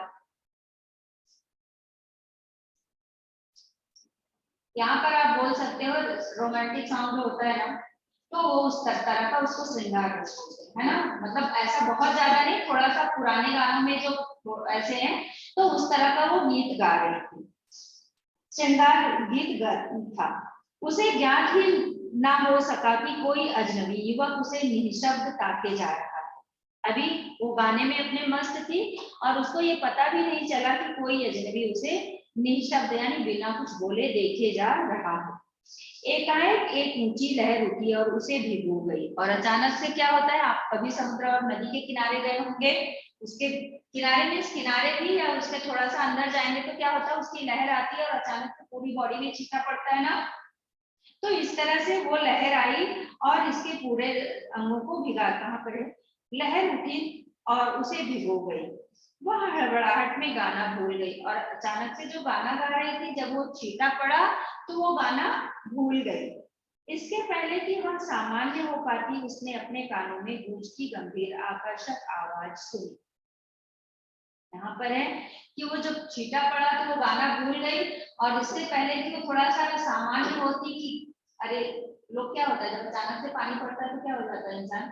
यहाँ पर आप बोल सकते हो रोमांटिक सॉन्ग जो होता है ना, तो वो उस तरह का उसको श्रृंगार रस बोलते हैं, है ना। मतलब ऐसा बहुत ज्यादा नहीं, थोड़ा सा पुराने गानों में जो ऐसे हैं, तो उस तरह का वो गीत गा रही थी, श्रृंगार गीत था। उसे ज्ञात ही ना हो सका कि कोई अजनबी युवक उसे निःशब्द ताके जा रहा था। अभी वो गाने में अपने मस्त थी, और उसको ये पता भी नहीं चला कि कोई अजनबी उसे निःशब्द यानी बिना कुछ बोले देखे जा रहा है। एकाएक एक ऊंची लहर उठी और उसे भिगो गई। और अचानक से क्या होता है, आप कभी समुद्र और नदी के किनारे गए होंगे, उसके किनारे में, किनारे भी या उसके थोड़ा सा अंदर जाएंगे तो क्या होता है, उसकी लहर आती है और अचानक से पूरी बॉडी में छींटा पड़ता है ना। तो इस तरह से वो लहर आई और इसके पूरे अंगों को भिगा, कहाँ पर लहर उठी और उसे भिगो गई। वह हड़बड़ाहट में गाना भूल गई, और अचानक से जो गाना गा रही थी, जब वो छींटा पड़ा तो वो गाना भूल गई। इसके पहले कि वह सामान्य हो पाती, उसने अपने कानों में गूंजती गंभीर आकर्षक आवाज सुनी। यहाँ पर है कि वो जब छींटा पड़ा तो वो गाना भूल गई, और इससे पहले कि वो थोड़ा सा सामान्य होती कि अरे लोग, क्या होता है जब अचानक से पानी पड़ता है तो क्या हो जाता है, इंसान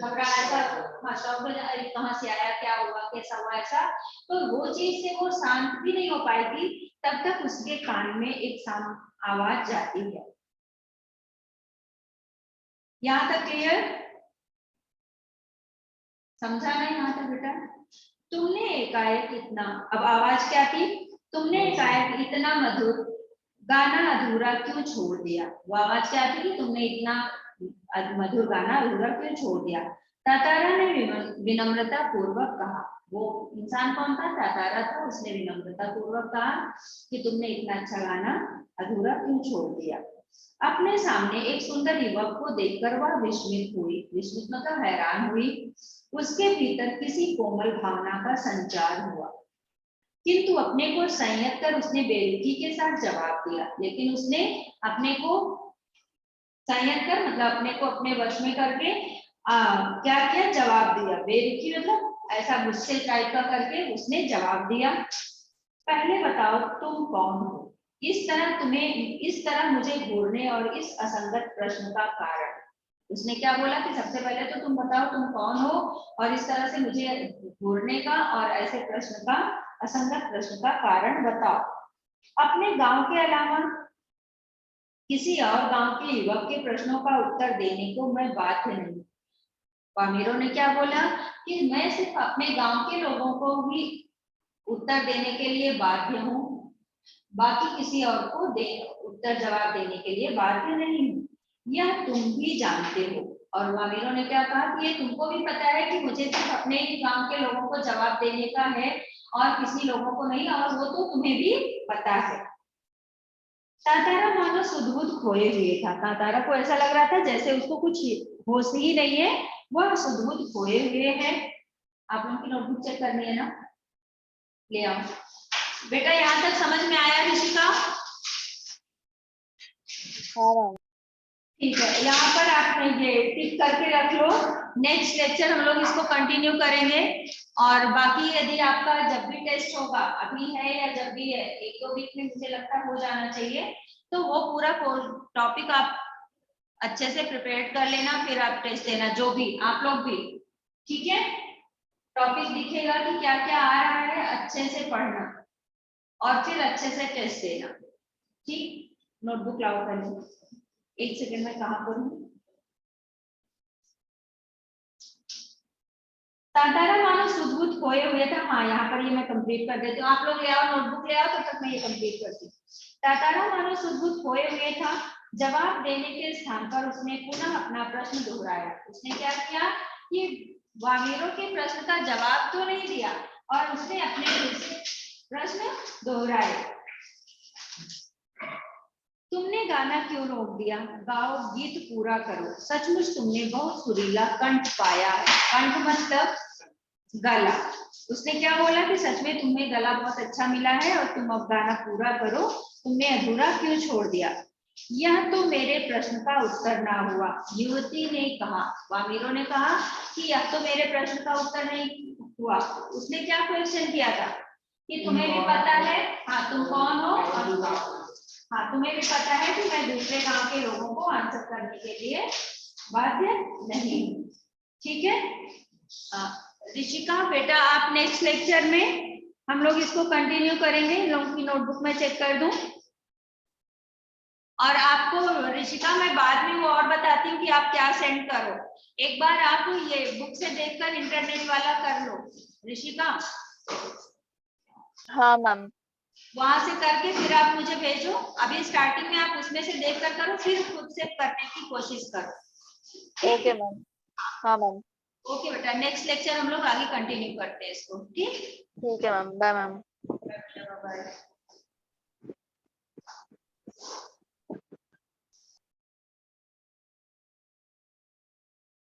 घबरा, ऐसा शौक हो जाता है, कहाँ से आया, क्या हुआ, कैसा हुआ, ऐसा। तो वो चीज से वो शांत भी नहीं हो पाएगी, तब तक उसके कान में एक आवाज जाती है। यहाँ तक क्लियर? समझा नहीं यहाँ तक बेटा? तुमने एकाएक इतना, अब आवाज क्या थी, तुमने एकाएक इतना मधुर गाना अधूरा क्यों छोड़ दिया। वो आवाज क्या थी कि तुमने इतना मधुर गाना अधूरा क्यों छोड़ दिया। तातारा ने विनम्रता पूर्वक कहा। वो इंसान कौन था? तातारा था। उसने विनम्रता पूर्वक कहा कि तुमने इतना अच्छा गाना अधूरा क्यों छोड़ दिया। अपने सामने एक सुंदर युवक को देखकर वह विस्मित हुई, विस्मित मतलब हैरान हुई। उसके भीतर किसी कोमल भावना का संचार हुआ, किंतु अपने को संयत कर उसने बेरुखी के साथ जवाब दिया। लेकिन उसने अपने को संयत कर मतलब अपने को अपने वश में करके क्या किया, जवाब दिया। बेरुखी मतलब ऐसा गुस्से टाइप का करके उसने जवाब दिया। पहले बताओ तुम कौन हो। इस तरह मुझे घूरने और इस असंगत प्रश्न का कारण। उसने क्या बोला कि सबसे पहले तो तुम बताओ तुम कौन हो, और इस तरह से मुझे घूरने का और ऐसे प्रश्न का, असंगत प्रश्न का कारण बताओ। अपने गांव के अलावा किसी और गांव के युवक के प्रश्नों का उत्तर देने को मैं बाध्य नहीं। वामीरो ने क्या बोला कि मैं सिर्फ अपने गांव के लोगों को ही उत्तर देने के लिए बाध्य हूँ, बाकी किसी और को उत्तर जवाब देने के लिए बाध्य नहीं हूँ, यह तुम भी जानते हो। और वामीरो ने क्या कहा कि ये तुमको भी पता है कि मुझे सिर्फ अपने ही गांव के लोगों को जवाब देने का है और किसी लोगों को नहीं, और वो तो तुम्हें भी पता है। तातारा मानो सुध-बुध खोए हुए था। तातारा को ऐसा लग रहा था जैसे उसको कुछ होश ही नहीं है, वह सुध-बुध खोए हुए है। आप लोगों की नोटबुक चेक करनी है ना, ले आओ बेटा। यहाँ तक समझ में आया ऋषिका? हाँ ठीक है, यहाँ पर आप ये टिक करके रख लो। नेक्स्ट लेक्चर हम लोग इसको कंटिन्यू करेंगे, और बाकी यदि आपका जब भी टेस्ट होगा, अभी है या जब भी है, 1-2 वीक में मुझे लगता है हो जाना चाहिए, तो वो पूरा टॉपिक आप अच्छे से प्रिपेयर कर लेना, फिर आप टेस्ट देना, जो भी आप लोग भी। ठीक है, टॉपिक दिखेगा कि क्या क्या आ रहा है, अच्छे से पढ़ना और फिर अच्छे से टेस्ट देना। ठीक, नोटबुक लाओ पहले, 1 सेकंड में कहाँ पर हूँ। तातारा मानो सुध-बुध खोए हुए था। हाँ, यहाँ पर ये मैं कंप्लीट कर देती हूँ, आप लोग ले आओ नोटबुक ले आओ, तब तक मैं ये कंप्लीट करती हूँ। तातारा मानो सुध-बुध खोए हुए था। जवाब देने के स्थान पर उसने पुनः अपना प्रश्न दोहराया। उसने क्या किया कि वामीरो के प्रश्न का जवाब तो नहीं दिया, और उसने अपने फिर से प्रश्न दोहराए। तुमने गाना क्यों रोक दिया? गाओ, गीत पूरा करो। सचमुच तुमने बहुत सुरीला कंठ पाया है। कंठ मतलब गला। उसने क्या बोला कि सच में तुम्हें गला बहुत अच्छा मिला है और तुम अब गाना पूरा करो, तुमने अधूरा क्यों छोड़ दिया? यह तो मेरे प्रश्न का उत्तर ना हुआ, युवती ने कहा। वामीरो ने कहा कि यह तो मेरे प्रश्न का उत्तर नहीं हुआ। उसने क्या क्वेश्चन किया था कि तुम्हें भी पता है, हाँ तुम कौन हो, और हाँ तुम्हें भी पता है कि मैं दूसरे गांव के लोगों को आंसर करने के लिए बाध्य नहीं हूँ। ठीक है ऋषिका बेटा, आप नेक्स्ट लेक्चर में हम लोग इसको कंटिन्यू करेंगे। लोगों की नोटबुक में चेक कर दूं, और आपको ऋषिका मैं बाद में वो और बताती हूँ कि आप क्या सेंड करो। एक बार आप ये बुक से देखकर इंटरनेट वाला कर लो ऋषिका। हाँ मैम। वहां से करके फिर आप मुझे भेजो। अभी स्टार्टिंग में आप उसमें से देख कर करो, फिर खुद से करने की कोशिश करो। Okay ma'am. हाँ मैम। ओके बेटा, नेक्स्ट लेक्चर हम लोग आगे कंटिन्यू करते हैं इसको। ठीक है मैम, बाय मैम। बाय।